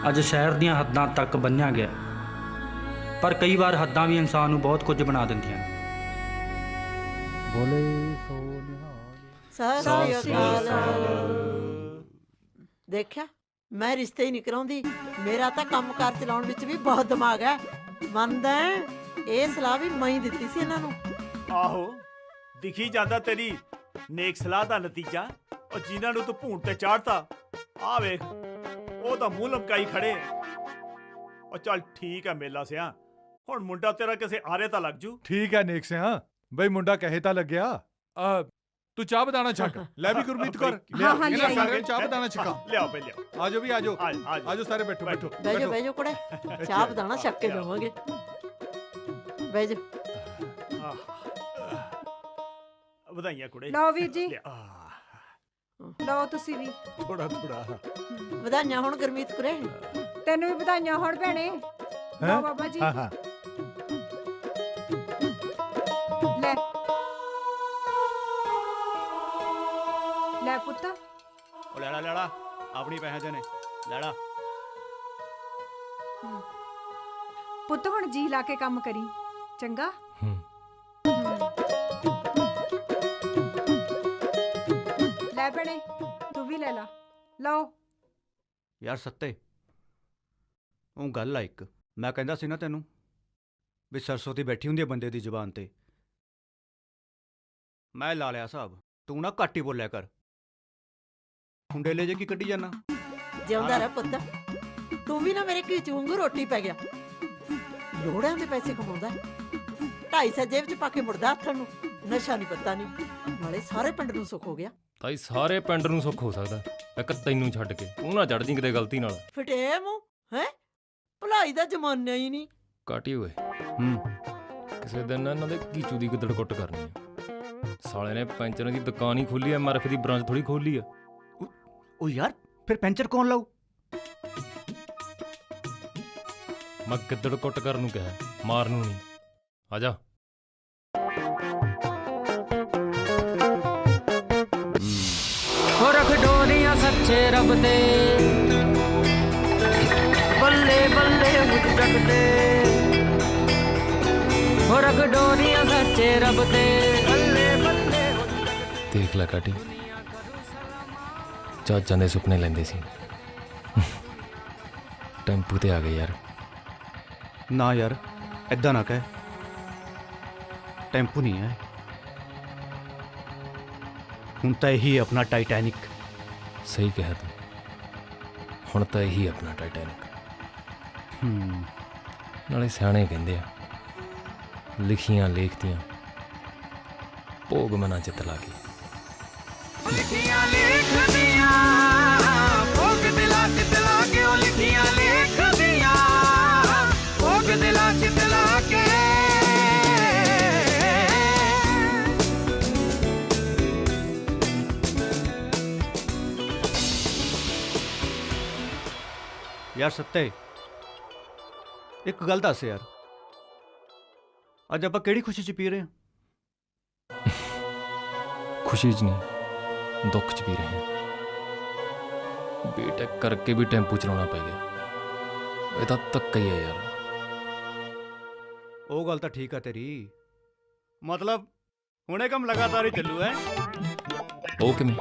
ਅੱਜ ਸ਼ਹਿਰ ਦੀਆਂ ਹੱਦਾਂ ਤੱਕ ਬੰਨ੍ਹਿਆ ਗਿਆ। ਪਰ ਕਈ ਵਾਰ ਹੱਦਾਂ ਵੀ ਇਨਸਾਨ ਨੂੰ ਬਹੁਤ ਕੁਝ ਬਣਾ ਦਿੰਦੀਆਂ ਨੇ। ਸਤਿ ਸ੍ਰੀ ਅਕਾਲ। ਦੇਖਿਆ, ਮੈਂ ਰਿਸ਼ਤੇ ਹੀ ਨਹੀਂ ਕਰਾਉਂਦੀ। ਮੇਰਾ ਤਾਂ ਕੰਮਕਾਰ ਚਲਾਉਣ ਵਿੱਚ ਵੀ ਬਹੁਤ ਦਿਮਾਗ ਹੈ। ਮੰਨਦਾ ਹੈ, ਇਹ ਸਲਾਹ ਵੀ ਮੈਂ ਹੀ ਦਿੱਤੀ ਸੀ ਇਹਨਾਂ ਨੂੰ। ਆਹੋ, ਦਿਖੀ ਜਾਂਦਾ ਤੇਰੀ ਨੇਕ ਸਲਾਹ ਦਾ ਨਤੀਜਾ। ਉਹ ਜਿਨ੍ਹਾਂ ਨੂੰ ਤੂੰ ਭੂਣ ਤੇ ਚਾੜਤਾ, ਆ ਵੇਖ ਉਹ ਤਾਂ ਮੂੰਹ ਲਮਕਾਈ ਖੜੇ। ਉਹ ਚੱਲ ਠੀਕ ਹੈ ਮੇਲਾ ਸਿਆ, ਹੁਣ ਮੁੰਡਾ ਤੇਰਾ ਕਿਸੇ ਆਰੇ ਤਾਂ ਲੱਗ ਜੂ। ਠੀਕ ਹੈ ਨੇਕ ਸਿਆ, ਬਈ ਮੁੰਡਾ ਕਹੇ ਤਾਂ ਲੱਗਿਆ। ਤੂੰ ਚਾਹ ਬਦਾਣਾ ਛੱਕ ਲੈ ਵੀ ਗੁਰਮੀਤ ਕੌਰ, ਹਾਂ, ਹਾਂ, ਇਹਨਾਂ ਲਿਆਈ। ਸਾਰਿਆਂ ਨੂੰ ਚਾਹ ਬਦਾਣਾ ਛਕਾ। ਲਿਆਓ ਬਈ ਲਿਆਓ। ਆਜੋ ਵੀ ਆਜੋ, ਆਜੋ। ਆਜੋ ਸਾਰੇ ਬੈਠੋ ਬੈਠੋ ਬਹਿ ਜਾ ਬਹਿ ਜਾ ਕੁੜੇ, ਚਾਹ ਬਦਾਣਾ ਛੱਕ ਕੇ ਜਾਵਾਂਗੇ। ਬਹਿ ਜਾ। ਵਧਾਈਆਂ ਕੁੜੇ। ਲਓ ਵੀਰ ਜੀ, ਆਹ, ਲਓ ਤੁਸੀਂ ਵੀ। ਥੋੜਾ ਥੋੜਾ। ਵਧਾਈਆਂ ਹੁਣ ਗੁਰਮੀਤ ਕੁਰੇ। ਤੈਨੂੰ ਵੀ ਵਧਾਈਆਂ ਹੋਣ ਭੈਣੇ। ਲਓ ਬਾਬਾ ਜੀ, ਹਾਂ ਹਾਂ ਲੈ ਲੈ ਪੁੱਤ। ਉਹ ਲੈਣਾ ਆਪਣੀ ਪੈਸੇ ਨੇ ਲੈਣਾ। ਪੁੱਤ ਹੁਣ ਜੀ ਲਾ ਕੇ ਕੰਮ ਕਰੀ, ਚੰਗਾ? ਲੈ ਭੈਣੇ, ਤੂੰ ਵੀ ਲੈ ਲਾ। ਲਓ। ਯਾਰ ਸੱਤੇ, ਉਹ ਗੱਲ ਆ ਇੱਕ, ਮੈਂ ਕਹਿੰਦਾ ਸੀ ਨਾ ਤੈਨੂੰ ਵੀ ਸਰਸਵਤੀ ਬੈਠੀ ਹੁੰਦੀ ਹੈ ਬੰਦੇ ਦੀ ਜ਼ੁਬਾਨ ਤੇ। ਮੈਂ ਲਾ ਲਿਆ ਹਿਸਾਬ, ਤੂੰ ਨਾ ਘੱਟ ਹੀ ਬੋਲਿਆ ਕਰ। ਹੁੰਡੇਲੇ ਜੇ ਕੀ ਕੱਢੀ ਜਾਣਾ। ਜਿਉਂਦਾ ਰਹਿ ਪੁੱਤ, ਤੂੰ ਵੀ ਨਾ ਮੇਰੇ ਘੀਚ ਵਾਂਗੂ ਰੋਟੀ ਪੈ ਗਿਆ। ਲੋੜਾਂ ਦੇ ਪੈਸੇ ਕਮਾਉਂਦਾ, 250 ਜੇਬ 'ਚ ਪਾ ਕੇ ਮੁੜਦਾ ਹੱਥਾਂ ਨੂੰ। ਨਸ਼ਾ ਨਹੀਂ ਪਤਾ ਨਹੀਂ, ਨਾਲੇ ਸਾਰੇ ਪਿੰਡ ਨੂੰ ਸੁੱਖ ਹੋ ਗਿਆ। ਤਾਈ ਸਾਰੇ ਪਿੰਡ ਨੂੰ ਸੁੱਖ ਹੋ ਸਕਦਾ, ਇੱਕ ਤੈਨੂੰ ਛੱਡ ਕੇ। ਤੂੰ ਨਾ ਚੜ ਜੀ ਕਿਤੇ ਗਲਤੀ ਨਾਲ। ਫਟੇ ਮੂੰਹ ਹੈ, ਭਲਾਈ ਦਾ ਜ਼ਮਾਨਾ ਹੀ ਨਹੀਂ। ਕਾਟੀ ਹੋਏ। ਕਿਸੇ ਦਿਨ ਨਾ ਇਹਨਾਂ ਦੇ ਕੀਚੂ ਦੀ ਗਿੱਦੜ ਕੁੱਟ ਕਰਨੀ ਆ। ਸਾਲੇ ਨੇ ਪੈਂਚਰਾਂ ਦੀ ਦੁਕਾਨ ਹੀ ਖੋਲੀ ਐ, ਐਮਆਰਐਫ ਦੀ ਬ੍ਰਾਂਚ ਥੋੜੀ ਖੋਲੀ ਆ। ਉਹ ਯਾਰ ਫਿਰ ਪੈਂਚਰ ਕੌਣ ਲਾਊ? ਮੈਂ ਗਿੱਦੜ ਕੁੱਟ ਕਰਨ ਨੂੰ ਕਿਹਾ, ਮਾਰਨ ਨੂੰ ਨਹੀਂ। ਆ ਜਾ। ਹੋ ਰੱਖ ਡੋਰੀਆਂ ਸੱਚੇ ਰੱਬ ਦੇ, ਬੱਲੇ ਬੱਲੇ ਮੁਝ ਜਗਦੇ। ਹੋ ਰੱਖ ਡੋਰੀਆਂ ਸੱਚੇ ਰੱਬ ਦੇ, ਬੱਲੇ ਬੱਲੇ। ਦੇਖ ਲੈ ਕਾਟੀ, ਚਾਚਾਂ ਦੇ ਸੁਪਨੇ ਲੈਂਦੇ ਸੀ, ਟੈਂਪੂ ਤੇ ਆ ਗਏ ਯਾਰ। ਨਾ ਯਾਰ, ਐਦਾਂ ਨਾ ਕਹਿ। ਟੈਂਪੂ ਨਹੀਂ ਹੈ, ਹੁਣ ਤਾਂ ਇਹੀ ਆਪਣਾ ਟਾਈਟੈਨਿਕ। ਸਹੀ ਕਿਹਾ ਤੂੰ, ਹੁਣ ਤਾਂ ਇਹੀ ਆਪਣਾ ਟਾਈਟੈਨਿਕ। ਨਾਲੇ ਸਿਆਣੇ ਕਹਿੰਦੇ ਆ, ਲਿਖੀਆਂ ਲੇਖਤੀਆਂ ਭੋਗ ਮਨਾ ਚਿੱਤ ਲਾ ਕੇ। ਲਿਖੀਆਂ ਲੇਖਦੀਆਂ ਭੋਗ ਦਿਲਾਂ ਚਿੱਤ ਲਾ ਕੇ, ਉਹ ਲਿਖੀਆਂ ਲੇਖਦੀਆਂ ਭੋਗ ਦਿਲਾਂ ਚਿੱਤ ਲਾ ਕੇ। ਯਾਰ ਸੱਤੇ, ਇੱਕ ਗੱਲ ਦੱਸ ਯਾਰ, ਅੱਜ ਆਪਾਂ ਕਿਹੜੀ ਖੁਸ਼ੀ 'ਚ ਪੀ ਰਹੇ ਹਾਂ? ਖੁਸ਼ੀ 'ਚ ਨਹੀਂ, ਦੁੱਖ 'ਚ ਵੀ ਰਹੇ ਹਾਂ। ਬੀਟੈਕ ਕਰਕੇ ਵੀ ਟੈਂਪੂ ਚਲਾਉਣਾ ਪੈ ਗਿਆ। ਇਹ ਤਾਂ ਧੱਕਾ ਹੀ ਹੈ ਯਾਰ। ਉਹ ਗੱਲ ਤਾਂ ਠੀਕ ਆ ਤੇਰੀ, ਮਤਲਬ ਹੁਣੇ ਕੰਮ ਲਗਾਤਾਰ ਹੀ ਚੱਲੂ ਹੈ। ਉਹ ਕਿਵੇਂ?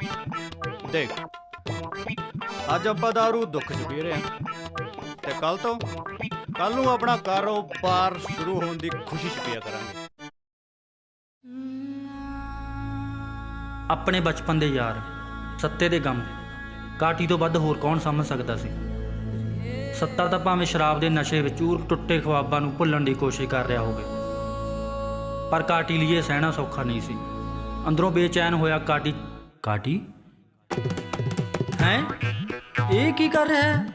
ਦੇਖ, ਅੱਜ ਆਪਾਂ ਦਾਰੂ ਦੁੱਖ 'ਚ ਪੀ ਰਹੇ ਹਾਂ, ਤੇ ਕੱਲ ਨੂੰ ਆਪਣਾ ਕਾਰੋਬਾਰ ਸ਼ੁਰੂ ਹੋਣ ਦੀ ਖੁਸ਼ੀ 'ਚ ਪੀਆ ਕਰਾਂਗੇ। ਆਪਣੇ ਬਚਪਨ ਦੇ ਯਾਰ, ਸੱਤੇ ਦੇ ਗਮ, ਕਾਟੀ ਤੋਂ ਵੱਧ ਹੋਰ ਕੌਣ ਸਮਝ ਸਕਦਾ ਸੀ? ਸੱਤਾ ਤਾਂ ਭਾਵੇਂ ਸ਼ਰਾਬ ਦੇ ਨਸ਼ੇ ਵਿੱਚ ਊਰ ਟੁੱਟੇ ਖੁਆਬਾਂ ਨੂੰ ਭੁੱਲਣ ਦੀ ਕੋਸ਼ਿਸ਼ ਕਰ ਰਿਹਾ ਹੋਵੇ, ਪਰ ਕਾਟੀ ਲਈ ਇਹ ਸਹਿਣਾ ਸੌਖਾ ਨਹੀਂ ਸੀ। ਅੰਦਰੋਂ ਬੇਚੈਨ ਹੋਇਆ ਕਾਟੀ ਹੈਂ, ਇਹ ਕੀ ਕਰ ਰਿਹਾ ਹੈ?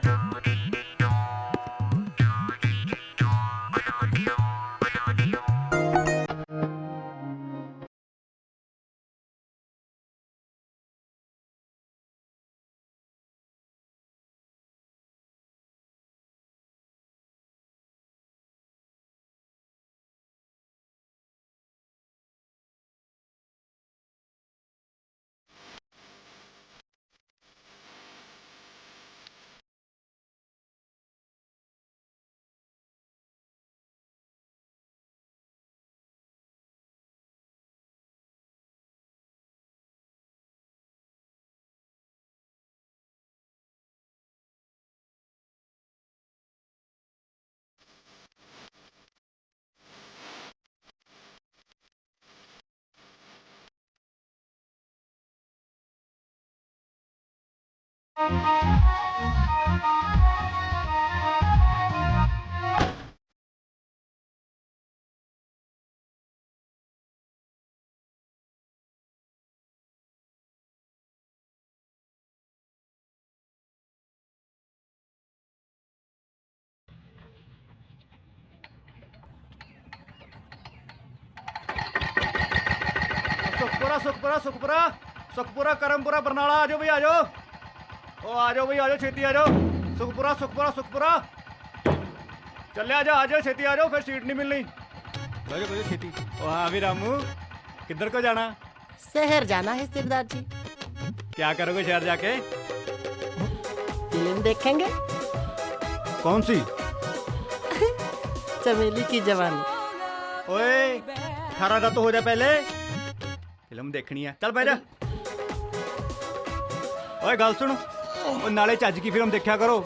ਸੁਖਪੁਰਾ ਕਰਮਪੁਰਾ ਬਰਨਾਲਾ ਆ ਜਾਓ ਬਈ ਆ ਜਾਓ। ਉਹ ਆ ਜਾਓ ਬਈ ਆ ਜਾਓ, ਛੇਤੀ ਆ ਜਾਓ। ਸੁਖਪੁਰਾ ਚੱਲਿਆ ਜਾ, ਆ ਜਾਓ ਛੇਤੀ ਆ ਜਾਓ, ਫਿਰ ਸੀਟ ਨਹੀਂ ਮਿਲਣੀ। ਬੈਜੋ ਛੇਤੀ। ਉਹ ਹਾਂ ਵੀ ਰਾਮੂ, ਕਿੱਧਰ को जाना? शहर जाना है सरदार जी। क्या करोगे शहर जाके? फिल्म देखेंगे। कौन सी? चमेली की जवानी। ओए 18 ਦਾ तो हो जा पहले, फिल्म देखनी है। चल बैठ जा। ओए गल सुन, ओ नाले ਚੱਜ की फिल्म देखा करो,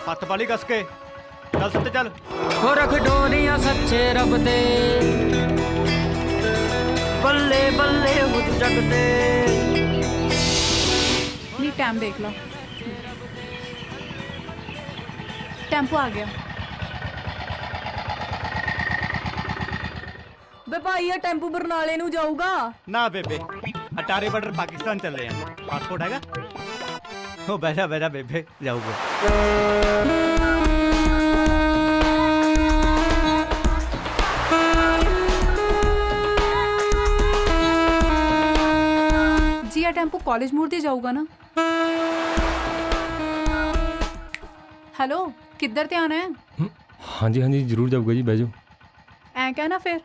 हथ पाली कस के। चल सत्ते चल। ਹੋ ਰਖ ਡੋਰੀਆਂ ਸੱਚੇ ਰੱਬ ਦੇ, ਬੱਲੇ ਬੱਲੇ ਹੋ ਜਗ ਤੇ। नहीं टाइम देख लो, टेम्पो आ गया। ਬੇ ਭਾਈ ਇਹ ਟੈਂਪੂ ਬਰਨਾਲੇ ਨੂੰ ਜਾਊਗਾ। ना बेबे, अटारी बॉर्डर पाकिस्तान चल रहे हैं। पासपोर्ट हैगा? ओ बैठा बेबे, जाऊंगा। जी आ टेम्पो कॉलेज मोड़ ते जाऊगा ना? हेलो, किधर ते आना है? ਹਾਂਜੀ ਹਾਂਜੀ ਜ਼ਰੂਰ ਜਾਊਗਾ ਜੀ, ਬਹਿ ਜਾਓ। ऐ कहना फिर।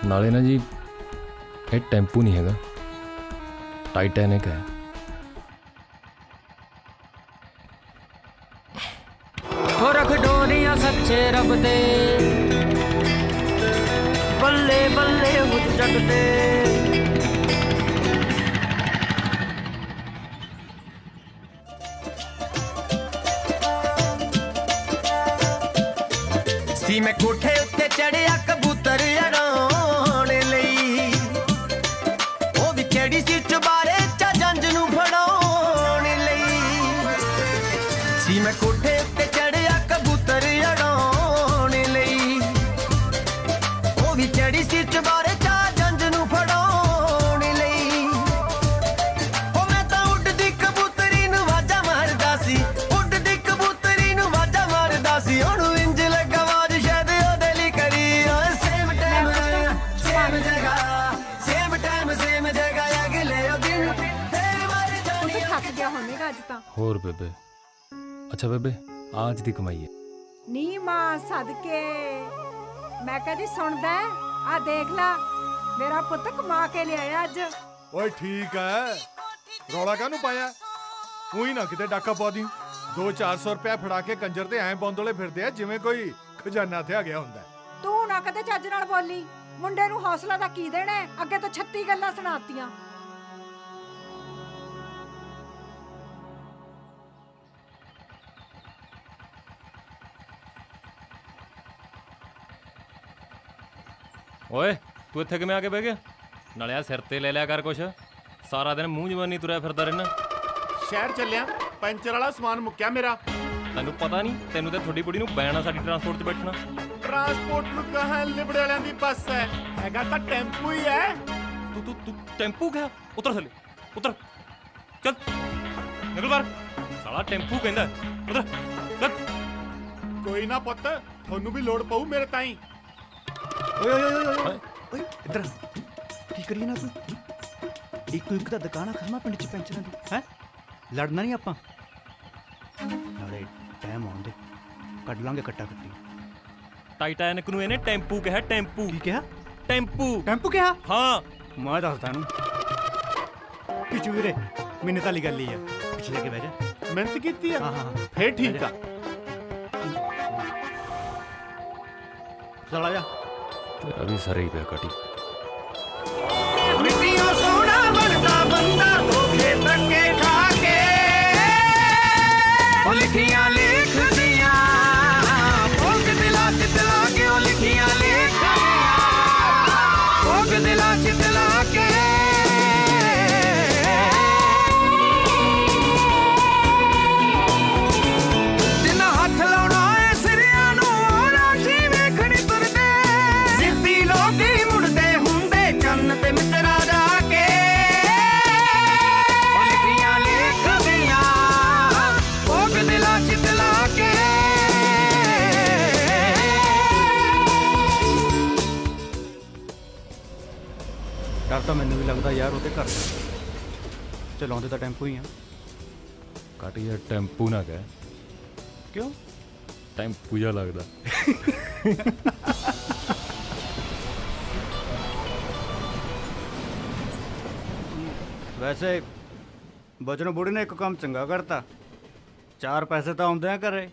ਨਾਲੇ ਨਾ ਜੀ ਇਹ ਟੈਂਪੂ ਨਹੀਂ ਹੈਗਾ, ਟਾਈਟੈਨਿਕ ਹੈ। ਹੋ ਰਖ ਡੋਰੀਆਂ ਸੱਚੇ ਰੱਬ ਦੇ, ਬੱਲੇ ਬੱਲੇ ਹੋ ਜਗ ਤੇ। ਸੀ ਮੈਂ ਕੋਠੇ ਉੱਤੇ ਚੜਿਆ ਕਬੂਤਰ ਉਡਾਉਣ ਲਈ, ਉਹ ਵੀ ਕਿਹੜੀ ਸੀ ਚੁਬਾਰੇ ਚਾ ਜੰਜ ਨੂੰ ਫੜਾਉਣ ਲਈ। ਸੀ ਮੈਂ ਕੋਠੇ ਉੱਤੇ ਚੜਿਆ ਕਬੂਤਰ ਉਡਾਉਣ ਲਈ, ਉਹ ਵੀ ਕਿਹੜੀ ਸੀ ਚੁਬਾਰੇ ਚਾ ਜੰਜ ਨੂੰ ਫੜਾਉਣ ਲਈ। ਉਹ ਮੈਂ ਤਾਂ ਉੱਡਦੀ ਕਬੂਤਰੀ ਨੂੰ ਵਾਜਾ ਮਾਰਦਾ ਸੀ, ਉੱਡਦੀ ਕਬੂਤਰੀ ਨੂੰ ਵਾਜਾ ਮਾਰਦਾ ਸੀ। ਉਹਨੂੰ ਇੰਜ ਲੱਗਾ ਅੱਜ ਤਾਂ। ਹੋਰ ਬੇਬੇ, ਅੱਛਾ ਬੇਬੇ ਆਜ ਦੀ ਕਮਾਈ ਹੈ। ਨੀ ਮਾਂ ਸਦਕੇ, ਮੈਂ ਕਦੀ ਸੁਣਦਾ ਆ ਦੇਖ ਲਾ, ਮੇਰਾ ਪੁੱਤ ਕਮਾ ਕੇ ਲਿਆਇਆ ਅੱਜ। ਓਏ ਠੀਕ ਹੈ, ਰੌਲਾ ਕਾਹਨੂੰ ਪਾਇਆ? ਉਹੀ ਨਾ ਕਿਤੇ ਡਾਕਾ ਪਾ ਦੀ। 200-400 ਰੁਪਇਆ ਫੜਾ ਕੇ ਕੰਜਰ ਤੇ ਐਂ ਬੌਂਦਲੇ ਫਿਰਦੇ ਆ ਜਿਵੇਂ ਕੋਈ ਖਜ਼ਾਨਾ ਤੇ ਆ ਗਿਆ ਹੁੰਦਾ। ਤੂੰ ਨਾ ਕਦੇ ਚੱਜ ਨਾਲ ਬੋਲੀ, ਮੁੰਡੇ ਨੂੰ ਹੌਸਲਾ ਦਾ ਕੀ ਦੇਣਾ? ਅੱਗੇ ਤੋਂ 36 ਗੱਲਾਂ ਸੁਣਾਤੀਆਂ। ਓਏ ਤੂੰ ਇੱਥੇ ਕਿਵੇਂ ਆ ਕੇ ਬਹਿ ਗਿਆ? ਨਾਲੇ ਆ ਸਿਰ ਤੇ ਲੈ ਲਿਆ ਕਰ ਕੁਛ, ਸਾਰਾ ਦਿਨ ਮੂੰਹ ਜਵਾਨੀ ਤੁਰਿਆ ਫਿਰਦਾ ਰਹਿਣਾ। ਸ਼ਹਿਰ ਚੱਲਿਆ, ਪੈਂਚਰ ਵਾਲਾ ਸਮਾਨ ਮੁੱਕਿਆ ਮੇਰਾ। ਤੈਨੂੰ ਪਤਾ ਨਹੀਂ, ਤੈਨੂੰ ਤੇ ਤੁਹਾਡੀ ਬੁੜੀ ਨੂੰ ਬੈਣਾ ਸਾਡੀ ਟਰਾਂਸਪੋਰਟ 'ਚ ਬੈਠਣਾ। ਟਰਾਂਸਪੋਰਟ ਨੂੰ ਕਹਾਂ ਲਿਬੜੇ ਵਾਲਿਆਂ ਦੀ ਬੱਸ ਹੈ, ਹੈਗਾ ਤਾਂ ਟੈਂਪੂ ਹੀ ਹੈ। ਤੂੰ ਟੈਂਪੂ ਕਿਹਾ? ਉਤਰ ਥੱਲੇ, ਉਤਰ, ਚੱਲ ਨਿਕਲ ਬਾਹਰ। ਸਾਲਾ ਟੈਂਪੂ ਕਹਿੰਦਾ, ਉਤਰ ਚੱਲ। ਕੋਈ ਨਾ ਪੁੱਤ, ਤੁਹਾਨੂੰ ਵੀ ਲੋੜ ਪਊ ਮੇਰੇ ਤਾਈਂ। ਓਏ ਓਏ ਓਏ ਓਏ ਓਏ ਇੱਧਰ ਕੀ ਕਰੀਏ ਨਾ ਤੂੰ? ਇੱਕ ਤਾਂ ਦੁਕਾਨ ਆ ਖਸਮਾ ਪਿੰਡ ਚ ਪੈਂਚਰਾਂ ਦੀ ਹੈ। ਲੜਨਾ ਨਹੀਂ ਆਪਾਂ, ਨਾਲੇ ਟਾਈਮ ਆਉਣ ਦੇ, ਕੱਢ ਲਾਂਗੇ ਕੱਟਾ ਕੱਟੀ। ਟਾਈਟੈਨਿਕ ਨੂੰ ਇਹਨੇ ਟੈਂਪੂ ਕਿਹਾ। ਟੈਂਪੂ ਕੀ ਕਿਹਾ? ਟੈਂਪੂ ਕਿਹਾ? ਹਾਂ ਮੈਂ ਦੱਸਦਾ ਇਹਨੂੰ। ਪਿੱਛੇ ਵੀਰੇ ਮਿੰਨਤ ਵਾਲੀ ਗੱਲ ਹੀ ਆ, ਪਿੱਛੇ ਜਾ ਕੇ ਬਹਿ ਜਾ। ਮਿਹਨਤ ਕੀਤੀ ਆ? ਹਾਂ ਫੇਰ ਠੀਕ ਆ। ਚਲ ਆ ਜਾ। ਤੇਰਾ ਵੀ ਸਾਰੇ ਹੀ ਪਿਆ ਕਟੀ। ਮਿੱਟੀਆਂ ਸੋਹਣਾ ਬਣਦਾ ਬੰਦਾ ਧੋਖੇ ਧੱਕੇ ਖਾ ਕੇ, ਉਹ ਲਿਖੀਆਂ ਲਿਖਦੀਆਂ ਬੋਲ ਕੇ ਦਿਲਾਂ 'ਚ ਦਿਲਾਂ ਕੇ, ਉਹ ਲਿਖੀਆਂ ਲਿਖਦੀਆਂ ਤਾਂ ਮੈਨੂੰ ਵੀ ਲੱਗਦਾ ਯਾਰ ਉਹਦੇ ਘਰ ਚਲਾਉਂਦੇ ਤਾਂ ਟੈਂਪੂ ਹੀ ਆ। ਕੱਟ ਯਾਰ ਟੈਂਪੂ ਨਾ ਕਹਿ, ਕਿਉਂ? ਟੈਂਪੂ ਜਿਹਾ ਲੱਗਦਾ। ਵੈਸੇ ਬਚਨੋਂ ਬੁੜੀ ਨੇ ਇੱਕ ਕੰਮ ਚੰਗਾ ਕਰਤਾ, 4 ਪੈਸੇ ਤਾਂ ਆਉਂਦੇ ਆ ਘਰੇ,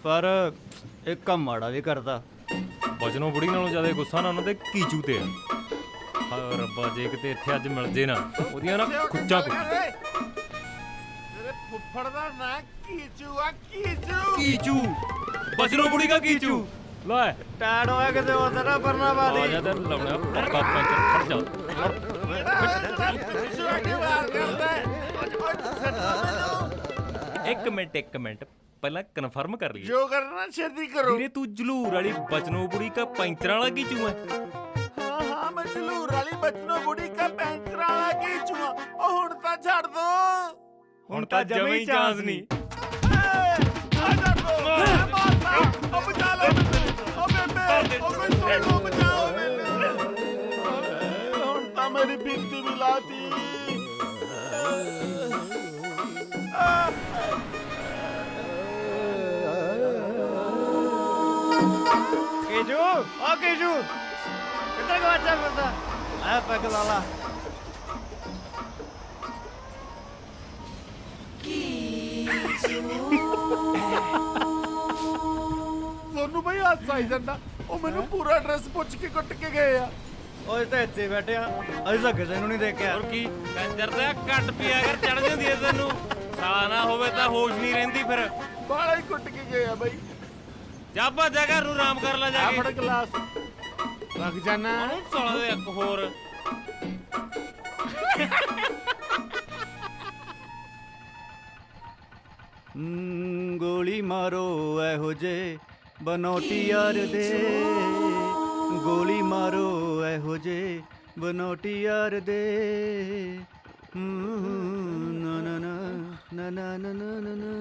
ਪਰ ਇੱਕ ਕੰਮ ਮਾੜਾ ਵੀ ਕਰਤਾ। ਬਚਨੋਂ ਬੁੜੀ ਨਾਲੋਂ ਜ਼ਿਆਦਾ ਗੁੱਸਾ ਨਾ ਉਹਨਾਂ ਦੇ ਕੀਚੂ ਤੇ ਆ। ਹਾਏ ਰੱਬਾ, ਜੇ ਕਿਤੇ ਇੱਥੇ ਅੱਜ ਮਿਲ ਜੇ ਨਾ ਉਹਦੀਆਂ ਨਾ ਖੁੱਚਾਂ ਕੁ ਤੇਰੇ ਫੁੱਫੜ ਦਾ ਨਾਂ ਕੀਚੂ ਆ, ਕੀਚੂ। ਕੀਚੂ, ਬਚਨੋਂ ਬੁੜੀ ਦਾ ਕੀਚੂ। ਲੈ ਟੈਡ ਹੋਇਆ ਕਿਤੇ ਹੋਰ ਨਾ ਪਰਨਾ ਆ ਬਾਦੀ। ਜਾ ਤੇ ਲਾਉਣਾ ਪੱਕਾ ਪੰਚ ਖੜ ਜਾ। ਇੱਕ ਮਿੰਟ ਪਹਿਲਾਂ ਕਨਫਰਮ ਕਰ ਲਈਏ। ਜੋ ਕਰਨਾ ਛੇਤੀ ਕਰੋ। ਵੀਰੇ ਤੂੰ ਜਲੂਰ ਵਾਲੀ ਬਚਨੋਂ ਬੁੜੀ ਕਾ ਪੈਂਚਰਾਂ ਵਾਲਾ ਕੀਚੂ ਹੈ? ਹਾਂ ਹਾਂ, ਮੈਂ ਜ਼ਲੂਰ ਵਾਲੀ ਬਚਨੋਂ ਬੁੜੀ ਕਾ ਪੈਂਚਰ ਵਾਲਾ ਕੀਚੂ ਆ। ਉਹ ਹੁਣ ਤਾਂ ਛੱਡ ਦੋ। ਹੁਣ ਤਾਂ ਜਮੇ ਹੀ ਚਾਂਸ ਨਹੀਂ। ਆ ਛੱਡ ਦੋ। ਮੈਂ ਮਾਰਤਾ। ਉਹ ਬਚਾ ਲਓ ਮੈਨੂੰ। ਉਹ ਬੇਬੇ, ਉਹ ਕੋਈ ਸੁਣ ਲਓ, ਬਚਾਓ ਮੈਨੂੰ। ਹੁਣ ਤਾਂ ਮੇਰੀ ਬਿੰਦੀ ਵੀ ਲਾਤੀ। ਕੀਜੂ, ਆ ਕੀਜੂ ਕਿੱਧਰ ਗਵਾਚਾ ਫਿਰਦਾ? ਆ ਪੈਗ ਲਾ ਲਾ। ਤੁਹਾਨੂੰ ਬਈ ਹਾਸਾ ਆਈ ਜਾਂਦਾ। ਉਹ ਮੈਨੂੰ ਪੂਰਾ ਐਡਰੈਸ ਪੁੱਛ ਕੇ ਕੁੱਟ ਕੇ ਗਏ ਆ। ਓਏ ਤਾਂ ਇੱਥੇ ਬੈਠੇ ਆ, ਅਸੀਂ ਤਾਂ ਕਿਸੇ ਨੂੰ ਨਹੀਂ ਦੇਖਿਆ। ਹੋਰ ਕੀ ਕੰਜਰ ਦਾ ਘੱਟ ਪੀਆ ਕਰ ਚੜ ਜਾਂਦੀ ਐ ਤੈਨੂੰ। ਸਾਹ ਨਾ ਹੋਵੇ ਤਾਂ ਹੋਸ਼ ਨਹੀਂ ਰਹਿੰਦੀ ਫਿਰ। ਬਾਲਾ ਹੀ ਕੁੱਟ ਕੇ ਗਏ ਆ ਬਈ। ਜਾਬਾ ਜਗ੍ਹਾ ਨੂੰ ਆਰਾਮ ਕਰ ਲੈ ਜਾ ਆ ਕੇ। ਫੜ ਗਲਾਸ ਰੱਖ ਜਾਣਾ। ਉਹਨੂੰ ਸਾਲਾ ਦੇ ਇੱਕ ਹੋਰ। ਗੋਲੀ ਮਾਰੋ ਇਹੋ ਜੇ ਬਨੋਟੀ ਯਾਰ ਦੇ, ਗੋਲੀ ਮਾਰੋ ਇਹੋ ਜੇ ਬਨੋਟੀ ਯਾਰ ਦੇ। ਨਾ ਨਾ ਨਾ ਨਾ ਨਾ ਨਾ ਨਾ ਨਾ।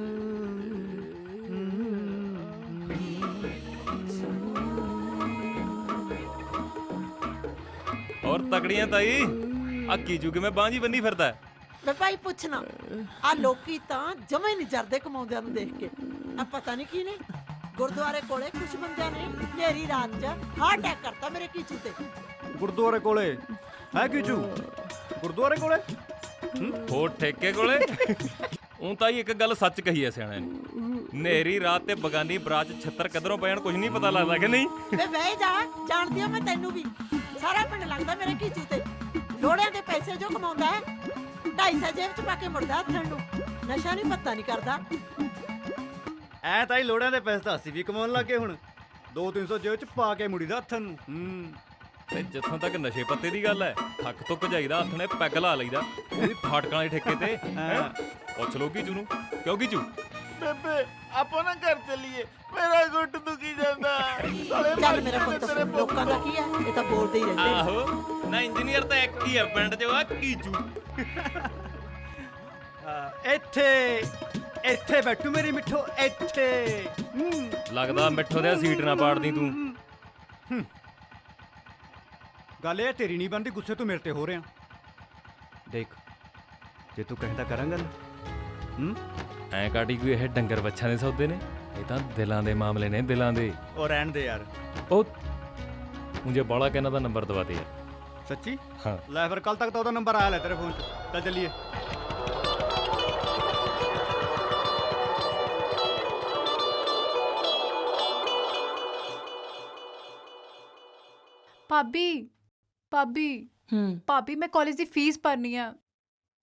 ਔਰ ਤਕੜੀਆਂ ਤਾਈ, ਆ ਕੀਚੂ ਕਿਵੇਂ ਬਾਂਝੀ ਬੰਨੀ ਫਿਰਦਾ? ਵੇ ਭਾਈ ਪੁੱਛਣਾ, ਆ ਲੋਕੀ ਤਾਂ ਜਮੇ ਨਹੀਂ ਜਰਦੇ ਕਮਾਉਂਦਿਆਂ ਨੂੰ ਦੇਖ ਕੇ। ਆ ਪਤਾ ਨਹੀਂ ਕੀ ਨੇ ਗੁਰਦੁਆਰੇ ਕੋਲੇ ਕੁਝ ਬੰਦਿਆਂ ਨੇ ਨੇਰੀ ਰਾਤ 'ਚ ਹਾਰਟ ਅਟੈਕ ਕਰਤਾ ਮੇਰੇ ਕੀਚੂ ਤੇ। ਗੁਰਦੁਆਰੇ ਕੋਲੇ ਹੈ ਕੀਚੂ? ਗੁਰਦੁਆਰੇ ਕੋਲੇ? ਹੋਰ ਠੇਕੇ ਕੋਲੇ? ਉਹ ਤਾਂ ਹੀ ਇੱਕ ਗੱਲ ਸੱਚ ਕਹੀ ਐ ਸਿਆਣਿਆਂ ਨੇ, ਨੇਰੀ ਰਾਤ ਤੇ ਬਗਾਨੀ ਬਰਾਤ 'ਚ ਛੱਤਰ ਕਿੱਧਰੋਂ ਪੈਣ ਕੁਝ ਨਹੀਂ ਪਤਾ ਲੱਗਦਾ ਕਿ ਨਹੀਂ? ਵੇ ਵਹਿ ਜਾ, ਜਾਣਦੀ ਆ ਮੈਂ ਤੈਨੂੰ ਵੀ। ਸਾਰਾ ਪਿੰਡ ਲੱਗਦਾ ਮੇਰੇ ਕੀਚੂ ਤੇ। ਲੋੜਿਆਂ ਦੇ ਪੈਸੇ ਜੋ ਕਮਾਉਂਦਾ ਹੈ 250 ਜੇਬ 'ਚ ਪਾ ਕੇ ਮੁੜਦਾ ਹੱਥਣ ਨੂੰ। ਨਸ਼ਾ ਨਹੀਂ ਪਤਾ ਨਹੀਂ ਕਰਦਾ। ਐ ਤਾਂ ਹੀ ਲੋੜਾਂ ਦੇ ਪੈਸੇ ਤਾਂ ਅਸੀਂ ਵੀ ਕਮਾਉਣ ਲੱਗੇ ਹੁਣ। 2-300 ਜੇਬ ਚ ਪਾ ਕੇ ਮੁੜੀ ਦਾ ਹੱਥਾਂ ਨੂੰ। ਤੇ ਜਿੱਥੋਂ ਤੱਕ ਨਸ਼ੇ ਪੱਤੇ ਦੀ ਗੱਲ ਐ, ਥੱਕ ਤੁੱਕ ਜਾਈਦਾ ਹੱਥ ਨੇ ਪੈਗ ਲਾ ਲਈਦਾ ਉਹਦੀ ਫਾਟਕਾਂ ਵਾਲੇ ਠੇਕੇ ਤੇ। ਪੁੱਛ ਲੋ ਕੀਚੂ ਨੂੰ, ਕਿਉਂ ਕੀਚੂ? ਬੇਬੇ ਆਪਾਂ ਨਾ ਘਰ ਚੱਲੀਏ, ਮੇਰਾ ਗੁੱਟ ਦੁਖੀ ਜਾਂਦਾ। ਸਾਲੇ ਚੱਲ ਮੇਰਾ ਪੁੱਤ, ਲੋਕਾਂ ਦਾ ਕੀ ਹੈ, ਇਹ ਤਾਂ ਬੋਲਦੇ ਹੀ ਰਹਿੰਦੇ ਨੇ। ਆਹੋ ਨਾ, ਇੰਜੀਨੀਅਰ ਤਾਂ ਇੱਕ ਹੀ ਆ ਪਿੰਡ 'ਚ, ਆ ਕੀਚੂ। ਇੱਥੇ ਬੈਠੂ ਮੇਰੀ ਮਿੱਠੋ, ਇੱਥੇ। ਲੱਗਦਾ ਮਿੱਠੋ ਦੇ ਸੀਟ ਨਾ ਪਾੜਦੀ ਤੂੰ। ਗੱਲ ਇਹ ਤੇਰੀ ਨਹੀਂ ਬਣਦੀ, ਗੁੱਸੇ ਤੂੰ ਮੇਰੇ ਤੇ ਹੋ ਰਿਹਾ। ਦੇਖ ਜੇ ਤੂੰ ਕਹਿੰਦਾ ਕਰਾਂਗਾ ਐ ਕਾਟੀ ਕੋਈ ਇਹ ਡੰਗਰ ਬੱਛਾਂ ਦੇ ਸੌਦੇ ਨੇ? ਇਹ ਤਾਂ ਦਿਲਾਂ ਦੇ ਮਾਮਲੇ ਨੇ, ਦਿਲਾਂ ਦੇ। ਉਹ ਰਹਿਣ ਦੇ ਯਾਰ। ਉਹ ਮੁੰਜੇ ਬਾਲਾ ਕਹਿਣਾ ਦਾ ਨੰਬਰ ਦਵਾ ਦੇ ਯਾਰ। ਸੱਚੀ? ਹਾਂ ਲੈ ਫਿਰ ਕੱਲ ਤੱਕ ਤਾਂ ਉਹਦਾ ਨੰਬਰ ਆਇਆ ਲੈ ਤੇਰੇ ਫੋਨ 'ਚ। ਚੱਲ ਚੱਲੀਏ। ਭਾਬੀ ਭਾਬੀ ਮੈਂ ਕਾਲਜ ਦੀ ਫੀਸ ਭਰਨੀ ਆ।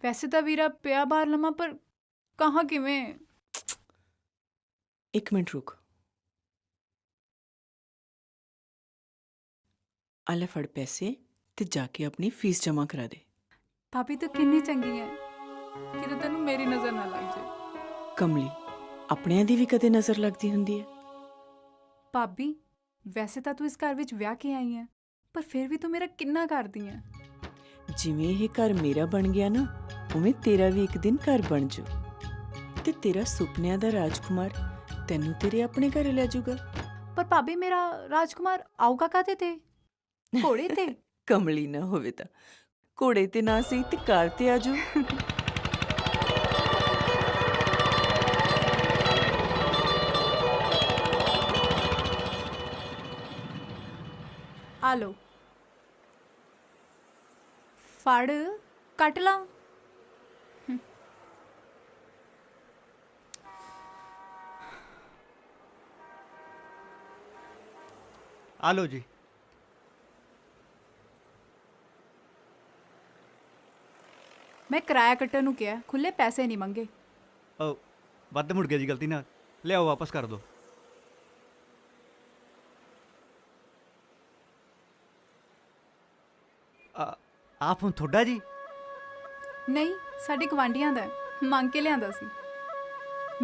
ਵੈਸੇ ਤਾਂ ਵੀਰਾ ਪਿਆ ਬਾਹਰ ਲਮਾ, ਪਰ ਕਹਾਂ ਕਿਵੇਂ? ਇੱਕ ਮਿੰਟ ਰੁਕ। ਆ ਲੈ ਫੜ ਪੈਸੇ ਤੇ ਜਾ ਕੇ ਆਪਣੀ ਫੀਸ ਜਮ੍ਹਾਂ ਕਰਾ ਦੇ। ਭਾਬੀ ਤੂੰ ਕਿੰਨੀ ਚੰਗੀ ਹੈ, ਕਿਤੇ ਤੈਨੂੰ ਮੇਰੀ ਨਜ਼ਰ ਨਾ ਲੱਗ ਜਾਏ। ਕਮਲੀ, ਆਪਣਿਆਂ ਦੀ ਵੀ ਕਦੇ ਨਜ਼ਰ ਲੱਗਦੀ ਹੁੰਦੀ ਹੈ। ਭਾਬੀ ਵੈਸੇ ਤਾਂ ਤੂੰ ਇਸ ਘਰ ਵਿੱਚ ਵਿਆਹ ਕੇ ਆਈ ਹੈ, ਪਰ ਫਿਰ ਵੀ ਤੂੰ ਮੇਰਾ ਕਿੰਨਾ ਕਰਦੀ ਹੈ। ਜਿਵੇਂ ਇਹ ਘਰ ਮੇਰਾ ਬਣ ਗਿਆ ਨਾ, ਉਵੇਂ ਤੇਰਾ ਵੀ ਇੱਕ ਦਿਨ ਘਰ ਬਣ ਜੂ ਤੇ ਤੇਰਾ ਸੁਪਨਿਆਂ ਦਾ ਰਾਜਕੁਮਾਰ ਤੈਨੂੰ ਤੇਰੇ ਆਪਣੇ ਘਰੇ ਲੈ ਜਾਊਗਾ। ਪਰ ਭਾਬੀ ਮੇਰਾ ਰਾਜਕੁਮਾਰ ਆਊਗਾ ਕਾਹਦੇ ਤੇ? ਘੋੜੇ ਤੇ? ਕਮਲੀ ਨਾ ਹੋਵੇ ਤਾਂ ਘੋੜੇ ਤੇ ਨਾ ਸਹੀ ਤੇ ਕਾਰ ਤੇ ਆਜੋ। ਆ ਲੋ ਫੜ ਕੱਟ ਲਾ। ਆ ਲਓ ਜੀ। ਮੈਂ ਕਿਰਾਇਆ ਕੱਟਣ ਨੂੰ ਕਿਹਾ, ਖੁੱਲੇ ਪੈਸੇ ਨਹੀਂ ਮੰਗੇ। ਉਹ ਵੱਧ ਮੁੜ ਗਿਆ ਜੀ ਗਲਤੀ ਨਾਲ, ਲਿਆਓ ਵਾਪਸ ਕਰ ਦਿਓ। ਆ ਫੋਨ ਤੁਹਾਡਾ ਜੀ? ਨਹੀਂ, ਸਾਡੇ ਗਵਾਂਢੀਆਂ ਦਾ ਹੈ, ਮੰਗ ਕੇ ਲਿਆਂਦਾ ਸੀ।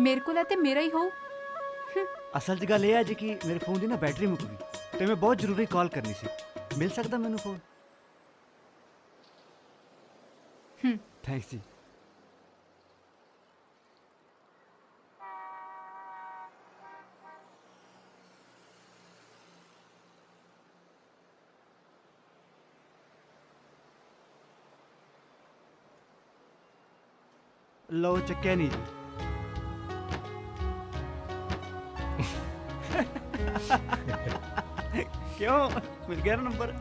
ਮੇਰੇ ਕੋਲ ਹੈ ਤੇ ਮੇਰਾ ਹੀ ਹੋਊ। ਅਸਲ 'ਚ ਗੱਲ ਇਹ ਹੈ ਜੀ ਕਿ ਮੇਰੇ ਫੋਨ ਦੀ ਨਾ ਬੈਟਰੀ ਮੁੱਕ ਗਈ ਤੇ ਮੈਂ ਬਹੁਤ ਜ਼ਰੂਰੀ ਕਾਲ ਕਰਨੀ ਸੀ। ਮਿਲ ਸਕਦਾ ਮੈਨੂੰ ਫੋਨ? ਥੈਂਕਸ ਜੀ। ਲਓ ਚੱਕਿਆ ਨਹੀਂ ਜੀ। ਕਿਉਂ ਮਿਲ ਗਿਆ ਨਾ ਨੰਬਰ?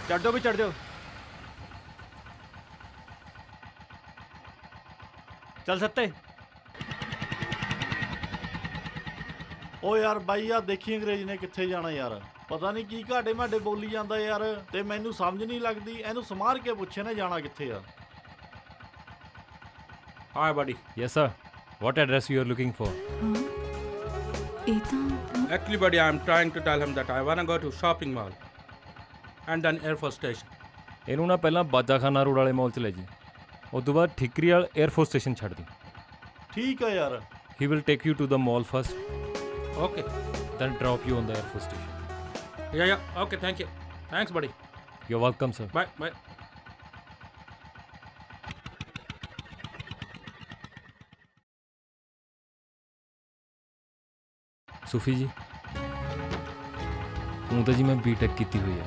चढ़ जाओ भी चढ़ जाओ। चल सकते। ਓ ਯਾਰ ਬਾਈ ਆ ਦੇਖੀ ਅੰਗਰੇਜ਼ ਨੇ ਕਿੱਥੇ ਜਾਣਾ ਯਾਰ, ਪਤਾ ਨਹੀਂ ਕੀ ਘਾਟੇ ਮਾਡੇ ਬੋਲੀ ਜਾਂਦਾ ਯਾਰ, ਤੇ ਮੈਨੂੰ ਸਮਝ ਨਹੀਂ ਲੱਗਦੀ ਇਹਨੂੰ ਸਮਾਰ ਕੇ ਪੁੱਛੇ ਨਾ ਜਾਣਾ ਕਿੱਥੇ ਆ। Hi buddy. Yes sir. What address you are looking for? ਇਹ ਤਾਂ Actually, buddy, I'm trying to tell him that I wanna go to shopping mall and then Air Force Station. ਇਹਨੂੰ ਨਾ ਪਹਿਲਾਂ ਬਾਜਾਖਾਨਾ ਰੋਡ ਵਾਲੇ ਮਾਲ 'ਚ ਲੈ ਜੀ, ਉਸ ਤੋਂ ਬਾਅਦ ਠਿਕਰੀਵਾਲ 에ਅਰਫੋਰਸ ਸਟੇਸ਼ਨ ਛੱਡ ਦੀ। ਠੀਕ ਆ ਯਾਰ। He will take you to the mall first, Okay. then drop you on the airforce station. Yeah. Okay, thank you. Thanks, buddy. You're welcome sir. Bye. ਸੂਫੀ ਜੀ, ਹੁਣ ਤਾਂ ਜੀ ਮੈਂ ਬੀਟੈਕ ਕੀਤੀ ਹੋਈ ਹੈ,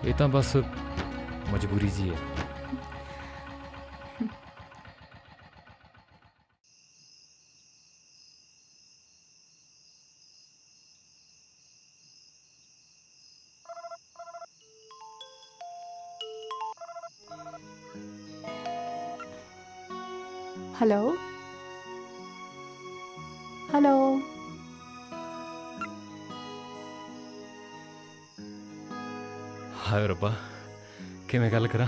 ਇਹ ਤਾਂ ਬਸ ਮਜਬੂਰੀ ਜੀ ਹੈ। हेलो हेलो ਹਾਏ ਰੱਬਾ, ਕਿਵੇਂ ਗੱਲ ਕਰਾਂ?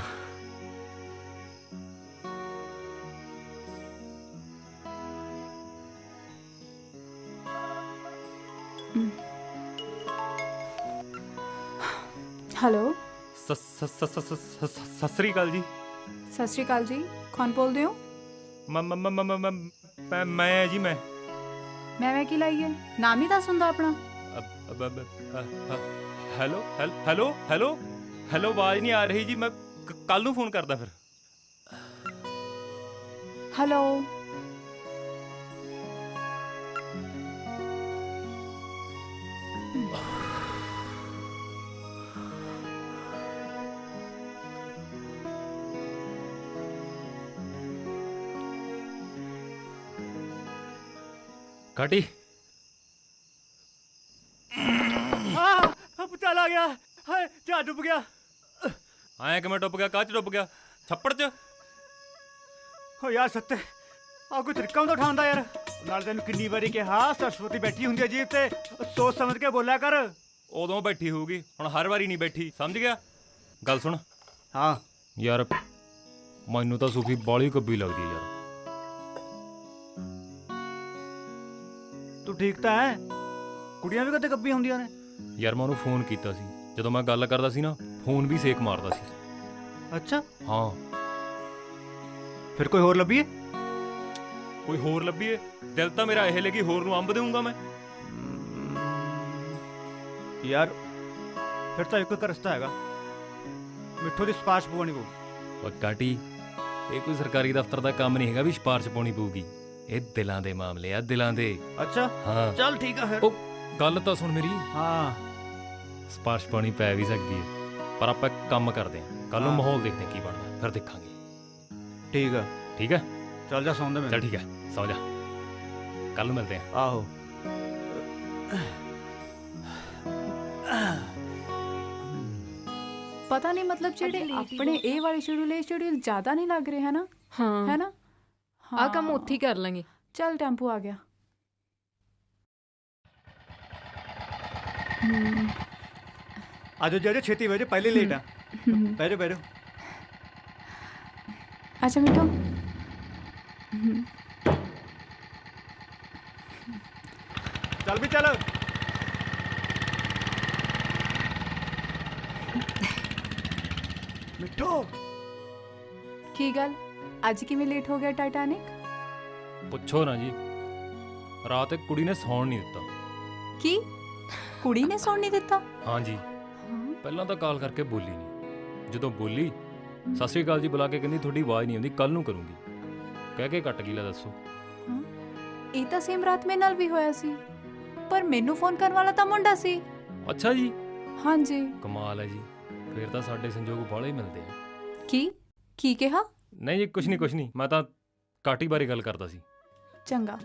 हेलो ਸਤਿ ਸ੍ਰੀ ਅਕਾਲ ਜੀ। सत श्री अकाल जी, कौन बोलते हो? ਮੈਂ ਜੀ ਮੈਂ ਕੀ ਲਾਈ ਹੈ? ਨਾਮ ਹੀ ਦੱਸ ਹੁੰਦਾ ਆਪਣਾ। ਹੈਲੋ ਹੈਲੋ ਹੈਲੋ ਹੈਲੋ, ਆਵਾਜ਼ ਨਹੀਂ ਆ ਰਹੀ ਜੀ, ਮੈਂ ਕੱਲ ਨੂੰ ਫੋਨ ਕਰਦਾ ਫਿਰ। हेलो ਕਾਟੀ ਚੱਲ ਆ ਗਿਆ। ਹਾਏ ਜਹਾਜ਼ ਡੁੱਬ ਗਿਆ। ਆਇਆ ਕਿਵੇਂ ਡੁੱਬ ਗਿਆ? ਕਾਹ 'ਚ ਡੁੱਬ ਗਿਆ? ਛੱਪੜ 'ਚ? ਹੋ ਯਾਰ ਸੱਤੇ, ਆ ਕੋਈ ਤਰੀਕਾ ਹੁੰਦਾ ਉਠਾਉਣ ਦਾ ਯਾਰ। ਨਾਲ ਤੈਨੂੰ ਕਿੰਨੀ ਵਾਰੀ ਕਿਹਾ ਸਰਸਵਤੀ ਬੈਠੀ ਹੁੰਦੀ ਹੈ ਜੀਬ ਤੇ, ਸੋਚ ਸਮਝ ਕੇ ਬੋਲਿਆ ਕਰ। ਉਦੋਂ ਬੈਠੀ ਹੋਊਗੀ, ਹੁਣ ਹਰ ਵਾਰੀ ਨਹੀਂ ਬੈਠੀ, ਸਮਝ ਗਿਆ? ਗੱਲ ਸੁਣ। ਹਾਂ ਯਾਰ ਮੈਨੂੰ ਤਾਂ ਸੂਫੀ ਬਾਲੀ ਕੱਬੀ ਲੱਗਦੀ ਹੈ ਯਾਰ। ਤੂੰ ਠੀਕ ਤਾਂ ਹੈ? ਕੁੜੀਆਂ ਵੀ ਕਦੇ ਗੱਬੀਆਂ ਹੁੰਦੀਆਂ ਨੇ? ਯਾਰ ਮੈਂ ਉਹਨੂੰ ਫੋਨ ਕੀਤਾ ਸੀ, ਜਦੋਂ ਮੈਂ ਗੱਲ ਕਰਦਾ ਸੀ ਨਾ ਫੋਨ ਵੀ ਸੇਕ ਮਾਰਦਾ ਸੀ। ਅੱਛਾ, ਹਾਂ। ਫਿਰ ਕੋਈ ਹੋਰ ਲੱਭੀਏ? ਕੋਈ ਹੋਰ ਲੱਭੀਏ? ਦਿਲ ਤਾਂ ਮੇਰਾ ਇਹ ਲੱਗੀ ਹੋਰ ਨੂੰ ਅੰਬ ਦੇਊਂਗਾ ਮੈਂ। ਯਾਰ ਫਿਰ ਤਾਂ ਇੱਕੋ ਇੱਕ ਰਸਤਾ ਹੈਗਾ, ਮਿੱਠੂ ਦੀ ਸਿਫਾਰਿਸ਼ ਪਵਾਉਣੀ ਪਊ। ਉਹ ਕਾਟੀ, ਇਹ ਕੋਈ ਸਰਕਾਰੀ ਦਫ਼ਤਰ ਦਾ ਕੰਮ ਨਹੀਂ ਹੈਗਾ ਵੀ ਸਿਫਾਰਿਸ਼ ਪਾਉਣੀ ਪਊਗੀ। ਇਹ ਦਿਲਾਂ ਦੇ ਮਾਮਲੇ ਆ, ਦਿਲਾਂ ਦੇ। ਅੱਛਾ, ਹਾਂ ਚੱਲ ਠੀਕ ਆ ਫਿਰ। ਉਹ ਗੱਲ ਤਾਂ ਸੁਣ ਮੇਰੀ। ਹਾਂ, ਸਿਫਾਰਿਸ਼ ਪਾਉਣੀ ਪੈ ਵੀ ਸਕਦੀ ਹੈ, ਪਰ ਆਪਾਂ ਇੱਕ ਕੰਮ ਕਰਦੇ ਹਾਂ, ਕੱਲ ਨੂੰ ਹਾਂ। ਮਾਹੌਲ ਦੇਖਦੇ ਹਾਂ ਕੀ ਬਣਦਾ, ਫਿਰ ਦੇਖਾਂਗੇ। ਠੀਕ ਆ, ਠੀਕ ਹੈ, ਚੱਲ ਜਾ ਸੌਂਦੇ ਮੈਂ। ਚੱਲ ਠੀਕ ਹੈ, ਸੌਂ ਜਾ, ਕੱਲ ਨੂੰ ਮਿਲਦੇ ਹਾਂ। ਆਹੋ। ਪਤਾ ਨਹੀਂ ਮਤਲਬ ਜਿਹੜੇ ਆਪਣੇ ਇਹ ਵਾਲੇ ਸ਼ਡਿਊਲ ਜ਼ਿਆਦਾ ਨਹੀਂ ਲੱਗ ਰਹੇ ਹਨਾ? ਹਾਂ, ਹੈ ਨਾ? ਆ ਕੰਮ ਉੱਥੇ ਹੀ ਕਰ ਲਾਂਗੇ। ਚੱਲ ਟੈਂਪੂ ਆ ਗਿਆ। ਆਜੋ ਜੀ, ਛੇਤੀ ਬਹਿ ਜਾਓ, ਪਹਿਲੇ ਲੇਟ ਆ। ਬਹਿ ਜਾਓ, ਬਹਿ ਜਾਓ। ਅੱਛਾ ਮਿੱਠੂ, ਚੱਲ ਵੀ ਚੱਲ। ਮਿੱਠੂ, ਕੀ ਗੱਲ ਅੱਜ ਕਿਵੇਂ ਲੇਟ ਹੋ ਗਿਆ ਟਾਈਟੈਨਿਕ? ਪੁੱਛੋ ਨਾ ਜੀ, ਰਾਤ ਇੱਕ ਕੁੜੀ ਨੇ ਸੌਣ ਨਹੀਂ ਦਿੱਤਾ। ਕੀ ਕੁੜੀ ਨੇ ਸੌਣ ਨਹੀਂ ਦਿੱਤਾ? ਹਾਂ ਜੀ, ਪਹਿਲਾਂ ਤਾਂ ਕਾਲ ਕਰਕੇ ਬੋਲੀ ਨਹੀਂ, ਜਦੋਂ ਬੋਲੀ ਸਤਿ ਸ਼੍ਰੀ ਅਕਾਲ ਜੀ ਬੁਲਾ ਕੇ ਕਹਿੰਦੀ ਤੁਹਾਡੀ ਆਵਾਜ਼ ਨਹੀਂ ਆਉਂਦੀ, ਕੱਲ ਨੂੰ ਕਰੂੰਗੀ, ਕਹਿ ਕੇ ਕੱਟ ਗਈ। ਲੈ ਦੱਸੋ। ਇਹ ਤਾਂ ਸੇਮ ਰਾਤ ਮੇਰੇ ਨਾਲ ਵੀ ਹੋਇਆ ਸੀ, ਪਰ ਮੈਨੂੰ ਫੋਨ ਕਰਨ ਵਾਲਾ ਤਾਂ ਮੁੰਡਾ ਸੀ। ਅੱਛਾ ਜੀ, ਹਾਂਜੀ। ਕਮਾਲ ਹੈ ਜੀ, ਫਿਰ ਤਾਂ ਸਾਡੇ ਸੰਜੋਗ ਬਾਹਲੇ ਹੀ ਮਿਲਦੇ ਆ। ਕੀ ਕਿਹਾ? ਨਹੀਂ ਜੀ, ਕੁਛ ਨਹੀਂ, ਮੈਂ ਤਾਂ ਕਾਟੀ ਬਾਰੇ ਗੱਲ ਕਰਦਾ ਸੀ। ਚੰਗਾ।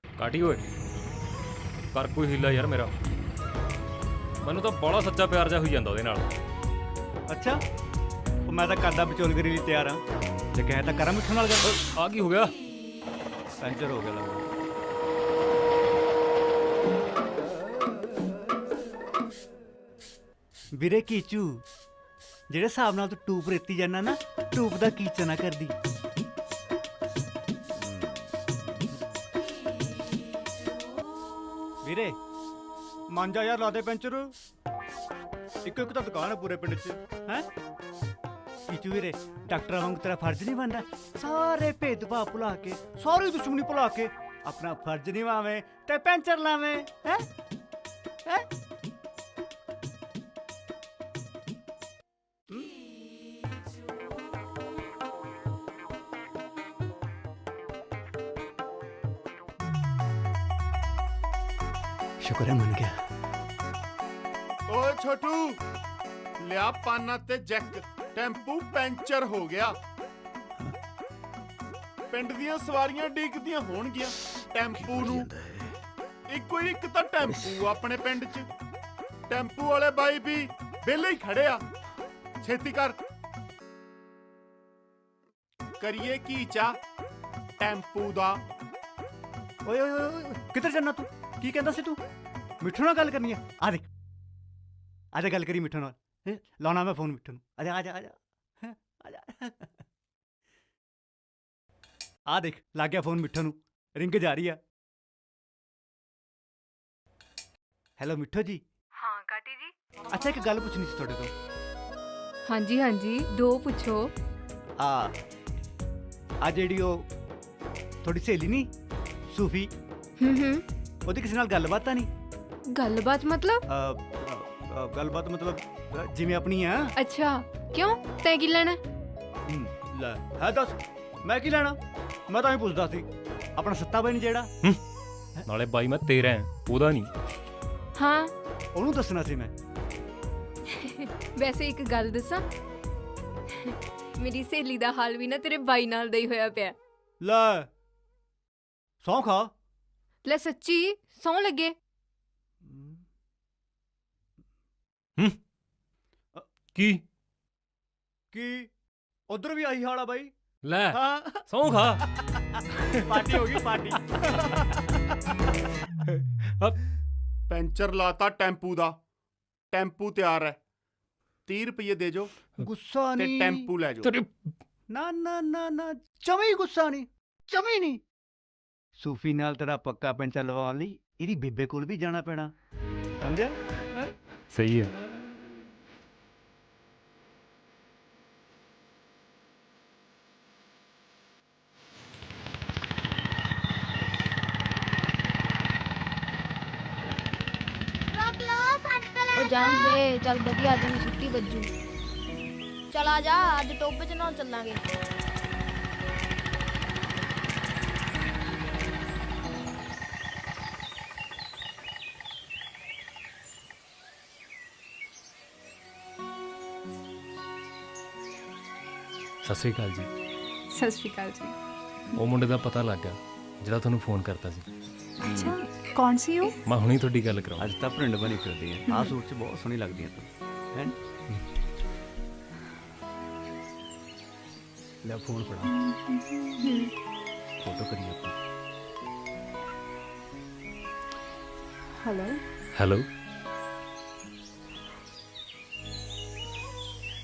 ਕਾਟੀ ਓਏ, ਕਰ ਕੋਈ ਹੀਲਾ ਯਾਰ ਮੇਰਾ, ਮੈਨੂੰ ਤਾਂ ਬੜਾ ਸੱਚਾ ਪਿਆਰ ਜਿਹਾ ਹੋਈ ਜਾਂਦਾ ਉਹਦੇ ਨਾਲ। ਅੱਛਾ, ਉਹ ਮੈਂ ਤਾਂ ਕਰਦਾ ਵਿਚੋਲਗਰੀ ਲਈ ਤਿਆਰ ਆ, ਜੇ ਕਹੇ ਤਾਂ ਕਰਾਂ ਮਿੱਠੂ ਨਾਲ ਗੱਲ। ਆ ਕੀ ਹੋ ਗਿਆ? ਪੈਂਚਰ ਹੋ ਗਿਆ ਲੱਗਦਾ। ਵੀਰੇ ਕੀਚੂ, ਜਿਹੜੇ ਹਿਸਾਬ ਨਾਲ ਤੂੰ ਟੂਪ ਰੇਤੀ ਜਾਂਦਾ ਨਾ, ਟੂਪ ਦਾ ਕੀਚਾ ਨਾ ਕਰਦੀ। ਵੀਰੇ ਮੰਨ ਜਾ ਯਾਰ, ਲਾ ਦੇ ਪੈਂਚਰ। ਇੱਕ ਤਾਂ ਦੁਕਾਨ ਹੈ ਪੂਰੇ ਪਿੰਡ 'ਚ, ਹੈ ਕੀਚੂ ਵੀਰੇ। ਡਾਕਟਰਾਂ ਵਾਂਗ ਤੇਰਾ ਫਰਜ਼ ਨਹੀਂ ਬਣਦਾ ਸਾਰੇ ਭੇਦਭਾਵ ਭੁਲਾ ਕੇ, ਸਾਰੀ ਦੁਸ਼ਮਣੀ ਭੁਲਾ ਕੇ ਆਪਣਾ ਫਰਜ਼ ਨਿਭਾਵੇਂ ਤੇ ਪੈਂਚਰ ਲਾਵੇਂ? ਹੈ ਸ਼ੁਕਰ ਹੈ ਮੰਨ ਗਿਆ। ਓਏ ਛੋਟੂ, ਲਿਆ ਪਾਨਾ ਤੇ ਜੈਕ, ਟੈਂਪੂ ਪੈਂਚਰ ਹੋ ਗਿਆ। ਪਿੰਡ ਦੀਆਂ ਸਵਾਰੀਆਂ ਡੀਕਦੀਆਂ ਹੋਣਗੀਆਂ ਟੈਂਪੂ ਨੂੰ। ਇੱਕੋ ਇੱਕ ਤਾਂ ਟੈਂਪੂ ਆਪਣੇ ਪਿੰਡ 'ਚ, ਟੈਂਪੂ ਵਾਲੇ ਬਾਈ ਵੀ ਵਿਹਲੇ ਹੀ ਖੜੇ ਆ। ਛੇਤੀ ਕਰ, ਕਰੀਏ ਕੀ ਚਾ ਟੈਂਪੂ ਦਾ। ਓਏ ਓਏ ਓਏ, ਕਿੱਧਰ ਜਾਣਾ ਤੂੰ? ਕੀ ਕਹਿੰਦਾ ਸੀ ਤੂੰ? ਮਿੱਠੂ ਨਾਲ ਗੱਲ ਕਰਨੀ ਆ? ਆ ਦੇਖ, ਆ ਜਾ ਗੱਲ ਕਰੀ ਮਿੱਠੂ ਨਾਲ। ਲਾਉਣਾ ਮੈਂ ਫੋਨ ਮਿੱਠੂ ਨੂੰ। ਆ ਜਾ ਆ ਜਾ ਆ ਜਾ ਆ ਜਾ। ਆ ਦੇਖ, ਲੱਗ ਗਿਆ ਫੋਨ ਮਿੱਠੂ ਨੂੰ, ਰਿੰਗ ਜਾ ਰਹੀ ਆ। ਹੈਲੋ ਮਿੱਠੂ ਜੀ। ਹਾਂ ਕਾਟੀ ਜੀ। ਅੱਛਾ, ਇੱਕ ਗੱਲ ਪੁੱਛਣੀ ਸੀ ਤੁਹਾਡੇ ਤੋਂ। ਹਾਂਜੀ ਹਾਂਜੀ, ਦੋ ਪੁੱਛੋ। ਆ ਜਿਹੜੀ ਉਹ ਤੁਹਾਡੀ ਸਹੇਲੀ ਨਹੀਂ ਸੂਫੀ, ਉਹਦੀ ਕਿਸੇ ਨਾਲ ਗੱਲਬਾਤ ਤਾਂ ਨਹੀਂ? ਗੱਲਬਾਤ ਮਤਲਬ? ਗੱਲਬਾਤ ਮਤਲਬ ਜਿਵੇਂ ਆਪਣੀ ਆ। ਅੱਛਾ, ਕਿਉਂ ਤੈਂ ਕੀ ਲੈਣਾ? ਲੈ ਹੈ ਦੱਸ, ਮੈਂ ਕੀ ਲੈਣਾ? ਮੈਂ ਤਾਂ ਹੀ ਪੁੱਛਦਾ ਸੀ, ਆਪਣਾ ਸੱਤਾ ਬਾਈ ਨਹੀਂ ਜਿਹੜਾ। ਨਾਲੇ ਬਾਈ ਮੈਂ ਤੇਰਾ ਹਾਂ, ਉਹਦਾ ਨਹੀਂ। ਹਾਂ, ਉਹਨੂੰ ਦੱਸਣਾ ਸੀ ਮੈਂ। ਵੈਸੇ ਇੱਕ ਗੱਲ ਦੱਸਾਂ, ਮੇਰੀ ਸਹੇਲੀ ਦਾ ਹਾਲ ਵੀ ਨਾ ਤੇਰੇ ਬਾਈ ਨਾਲ ਦਾ ਹੀ ਹੋਇਆ ਪਿਆ। ਲੈ ਸੌਂ ਖਾ। ਲੈ ਸੱਚੀ ਸੌਂ ਲੱਗੇ। ਕੀ ਉਧਰ ਵੀ ਆਹੀ ਹਾਲ ਆ ਬਾਈ? ਲੈ ਹਾਂ, ਸੌਂ ਖਾ। ਪਾਰਟੀ ਹੋ ਗਈ ਪਾਰਟੀ। ਪੈਂਚਰ ਲਾਤਾ ਟੈਂਪੂ ਦਾ, ਟੈਂਪੂ ਤਿਆਰ ਹੈ। 30 ਰੁਪਏ ਦੇ ਜੋ ਗੁੱਸਾ ਤੇ ਨਹੀਂ ਟੈਂਪੂ ਲੈ ਜਾਓ। ਨਾ ਨਾ ਨਾ ਨਾ ਜਮੀ ਗੁੱਸਾ ਨਹੀਂ, ਜਮੀ ਨਹੀਂ। ਸੂਫੀ ਨਾਲ ਤੇਰਾ ਪੱਕਾ ਪੈਂਚਰ ਲਵਾਉਣ ਲਈ ਇਹਦੀ ਬੇਬੇ ਕੋਲ ਵੀ ਜਾਣਾ ਪੈਣਾ, ਸਮਝਿਆ? ਸਹੀ ਹੈ। ਉਹ ਜਾਂਦੇ ਚੱਲ ਵਧੀਆ, ਅੱਜ ਨੂੰ ਛੁੱਟੀ ਵੱਜੂ। ਚਲ ਆ ਜਾ, ਅੱਜ ਟੋਬੇ ਚ ਨਾ ਚੱਲਾਂਗੇ। ਸਤਿ ਸ੍ਰੀ ਅਕਾਲ ਜੀ। ਸਤਿ ਸ਼੍ਰੀ ਅਕਾਲ ਜੀ। ਉਹ ਮੁੰਡੇ ਦਾ ਪਤਾ ਲੱਗ ਗਿਆ ਜਿਹੜਾ ਤੁਹਾਨੂੰ ਫੋਨ ਕਰਤਾ ਸੀ। ਅੱਛਾ, ਕੌਣ ਸੀ ਉਹ? ਮੈਂ ਹੁਣੀ ਤੁਹਾਡੀ ਗੱਲ ਕਰਾਉਂ। ਅੱਜ ਤਾਂ ਭਰਿੰਡ ਬਣੀ ਫਿਰਦੀ ਹੈ, ਆਹ ਸੂਟ 'ਚ ਬਹੁਤ ਸੋਹਣੀ ਲੱਗਦੀ ਹੈ ਤੂੰ, ਹੈ? ਲੈ ਫੋਨ ਫੜਾ, ਫੋਟੋ ਕਰੀਏ ਆਪਾਂ। ਹੈਲੋ ਹੈਲੋ,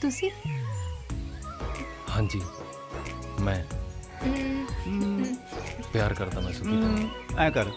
ਤੁਸੀਂ? ਹਾਂਜੀ ਮੈਂ ਪਿਆਰ ਕਰਦਾ ਮੈਂ ਸੁਖੀ ਤੋਂ। ਐ ਕਰ,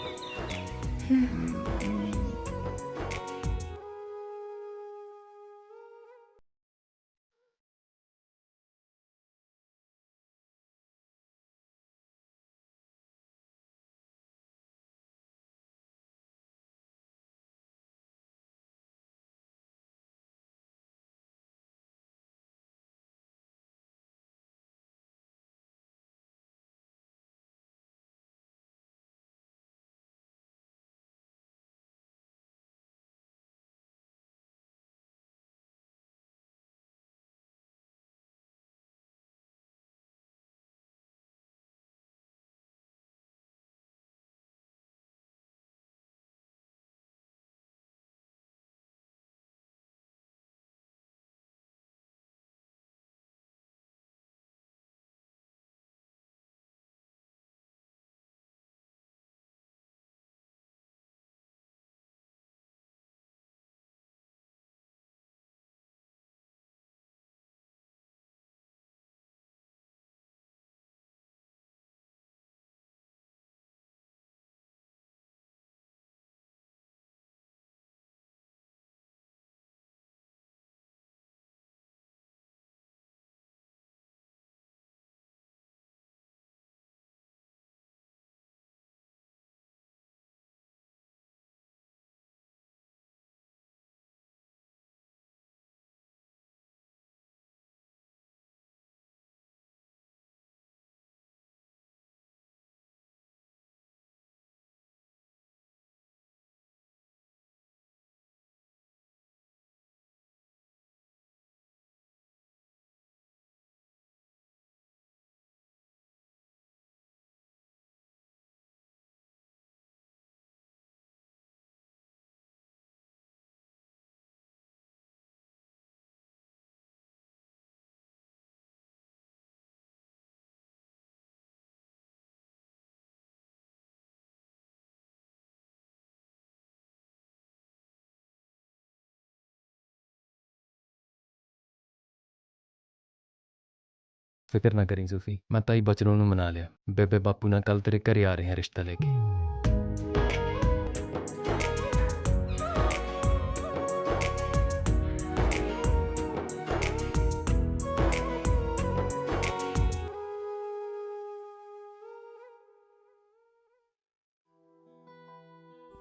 ਫਿਕਰ ਨਾ ਕਰੀ ਸੂਫੀ, ਮੈਂ ਤਾਈ ਬਚਨੋਂ ਨੂੰ ਮਨਾ ਲਿਆ। ਬੇਬੇ ਬਾਪੂ ਨਾਲ ਕੱਲ ਤੇਰੇ ਘਰੇ ਆ ਰਹੇ ਹਾਂ ਰਿਸ਼ਤਾ ਲੈ ਕੇ।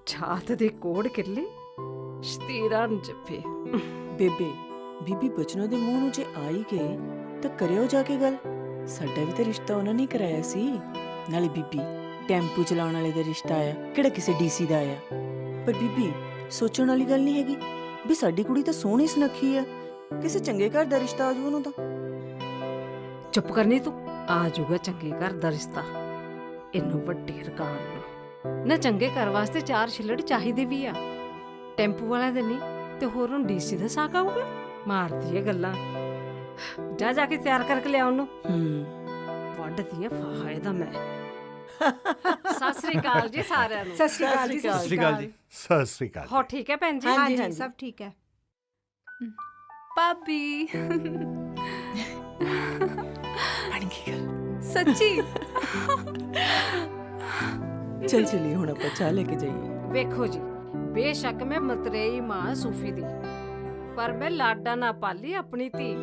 ਛਾਤ ਦੇ ਕੋੜ ਕਿੱਲੇ ਸ਼ਤੀਰਾਂ ਨੂੰ ਜੱਫੇ। ਬੇਬੇ ਬੀਬੀ ਬਚਨੋ ਦੇ ਮੂੰਹ ਨੂੰ ਜੇ ਆ ਹੀ ਗਏ ਤਾਂ ਕਰਿਓ ਜਾ ਕੇ ਗੱਲ। ਸਾਡਾ ਵੀ ਤਾਂ ਰਿਸ਼ਤਾ ਉਹਨਾਂ ਨੇ ਕਰਾਇਆ ਸੀ। ਨਾਲੇ ਬੀਬੀ ਟੈਂਪੂ ਚਲਾਉਣ ਵਾਲੇ ਦਾ ਰਿਸ਼ਤਾ ਆਇਆ, ਕਿਹੜਾ ਕਿਸੇ ਡੀਸੀ ਦਾ ਆਇਆ। ਪਰ ਬੀਬੀ ਸੋਚਣ ਵਾਲੀ ਗੱਲ ਨਹੀਂ ਹੈਗੀ ਵੀ ਸਾਡੀ ਕੁੜੀ ਤਾਂ ਸੋਹਣੀ ਸੁਨੱਖੀ ਆ, ਕਿਸੇ ਚੰਗੇ ਘਰ ਦਾ ਰਿਸ਼ਤਾ ਆ ਜੂ ਉਹਨੂੰ ਤਾਂ। ਚੁੱਪ ਕਰਨੀ ਤੂੰ, ਆ ਜਾਊਗਾ ਚੰਗੇ ਘਰ ਦਾ ਰਿਸ਼ਤਾ। ਇਹਨੂੰ ਵੱਡੇ ਰਕਾਨ ਨੂੰ ਨਾ ਚੰਗੇ ਘਰ ਵਾਸਤੇ 4 ਛਿੱਲੜ ਚਾਹੀਦੇ ਵੀ ਆ। ਟੈਂਪੂ ਵਾਲਾ ਦੇ ਨਹੀਂ ਤੇ ਹੋਰ ਨੂੰ ਡੀਸੀ ਦਾ ਸਾਕ ਆਊਗਾ। ਮਾਰਦੀ ਏ ਗੱਲਾਂ। ਜਾ ਕੇ ਤਿਆਰ ਕਰਕੇ ਲਿਆ ਉਹਨੂੰ। ਵੱਢਦੀ ਆ ਫਾਹਾ ਇਹਦਾ ਮੈਂ। ਸਤਿ ਸ੍ਰੀ ਅਕਾਲ ਜੀ ਸਾਰਿਆਂ ਨੂੰ। ਸਤਿ ਸ਼੍ਰੀ ਅਕਾਲ ਜੀ। ਸਤਿ ਸ਼੍ਰੀ ਅਕਾਲ ਜੀ। ਸਤਿ ਸ੍ਰੀ ਅਕਾਲ। ਹੋ ਠੀਕ ਹੈ ਭੈਣ ਜੀ? ਹਾਂਜੀ ਸਭ ਠੀਕ ਹੈ। ਭਾਬੀ ਬਣ ਗਈ ਗੱਲ। ਸੱਚੀ ਚਲ ਚਲੀ ਹੁਣ ਆਪਾਂ ਚਾਹ ਲੈ ਕੇ ਜਾਈਏ। ਵੇਖੋ ਜੀ, ਬੇਸ਼ੱਕ ਮੈਂ ਮਤਰੇਈ ਮਾਂ ਸੂਫੀ ਦੀ, ਪਰ ਮੈਂ ਲਾਡਾ ਨਾ ਪਾਲੀ ਆਪਣੀ ਧੀ।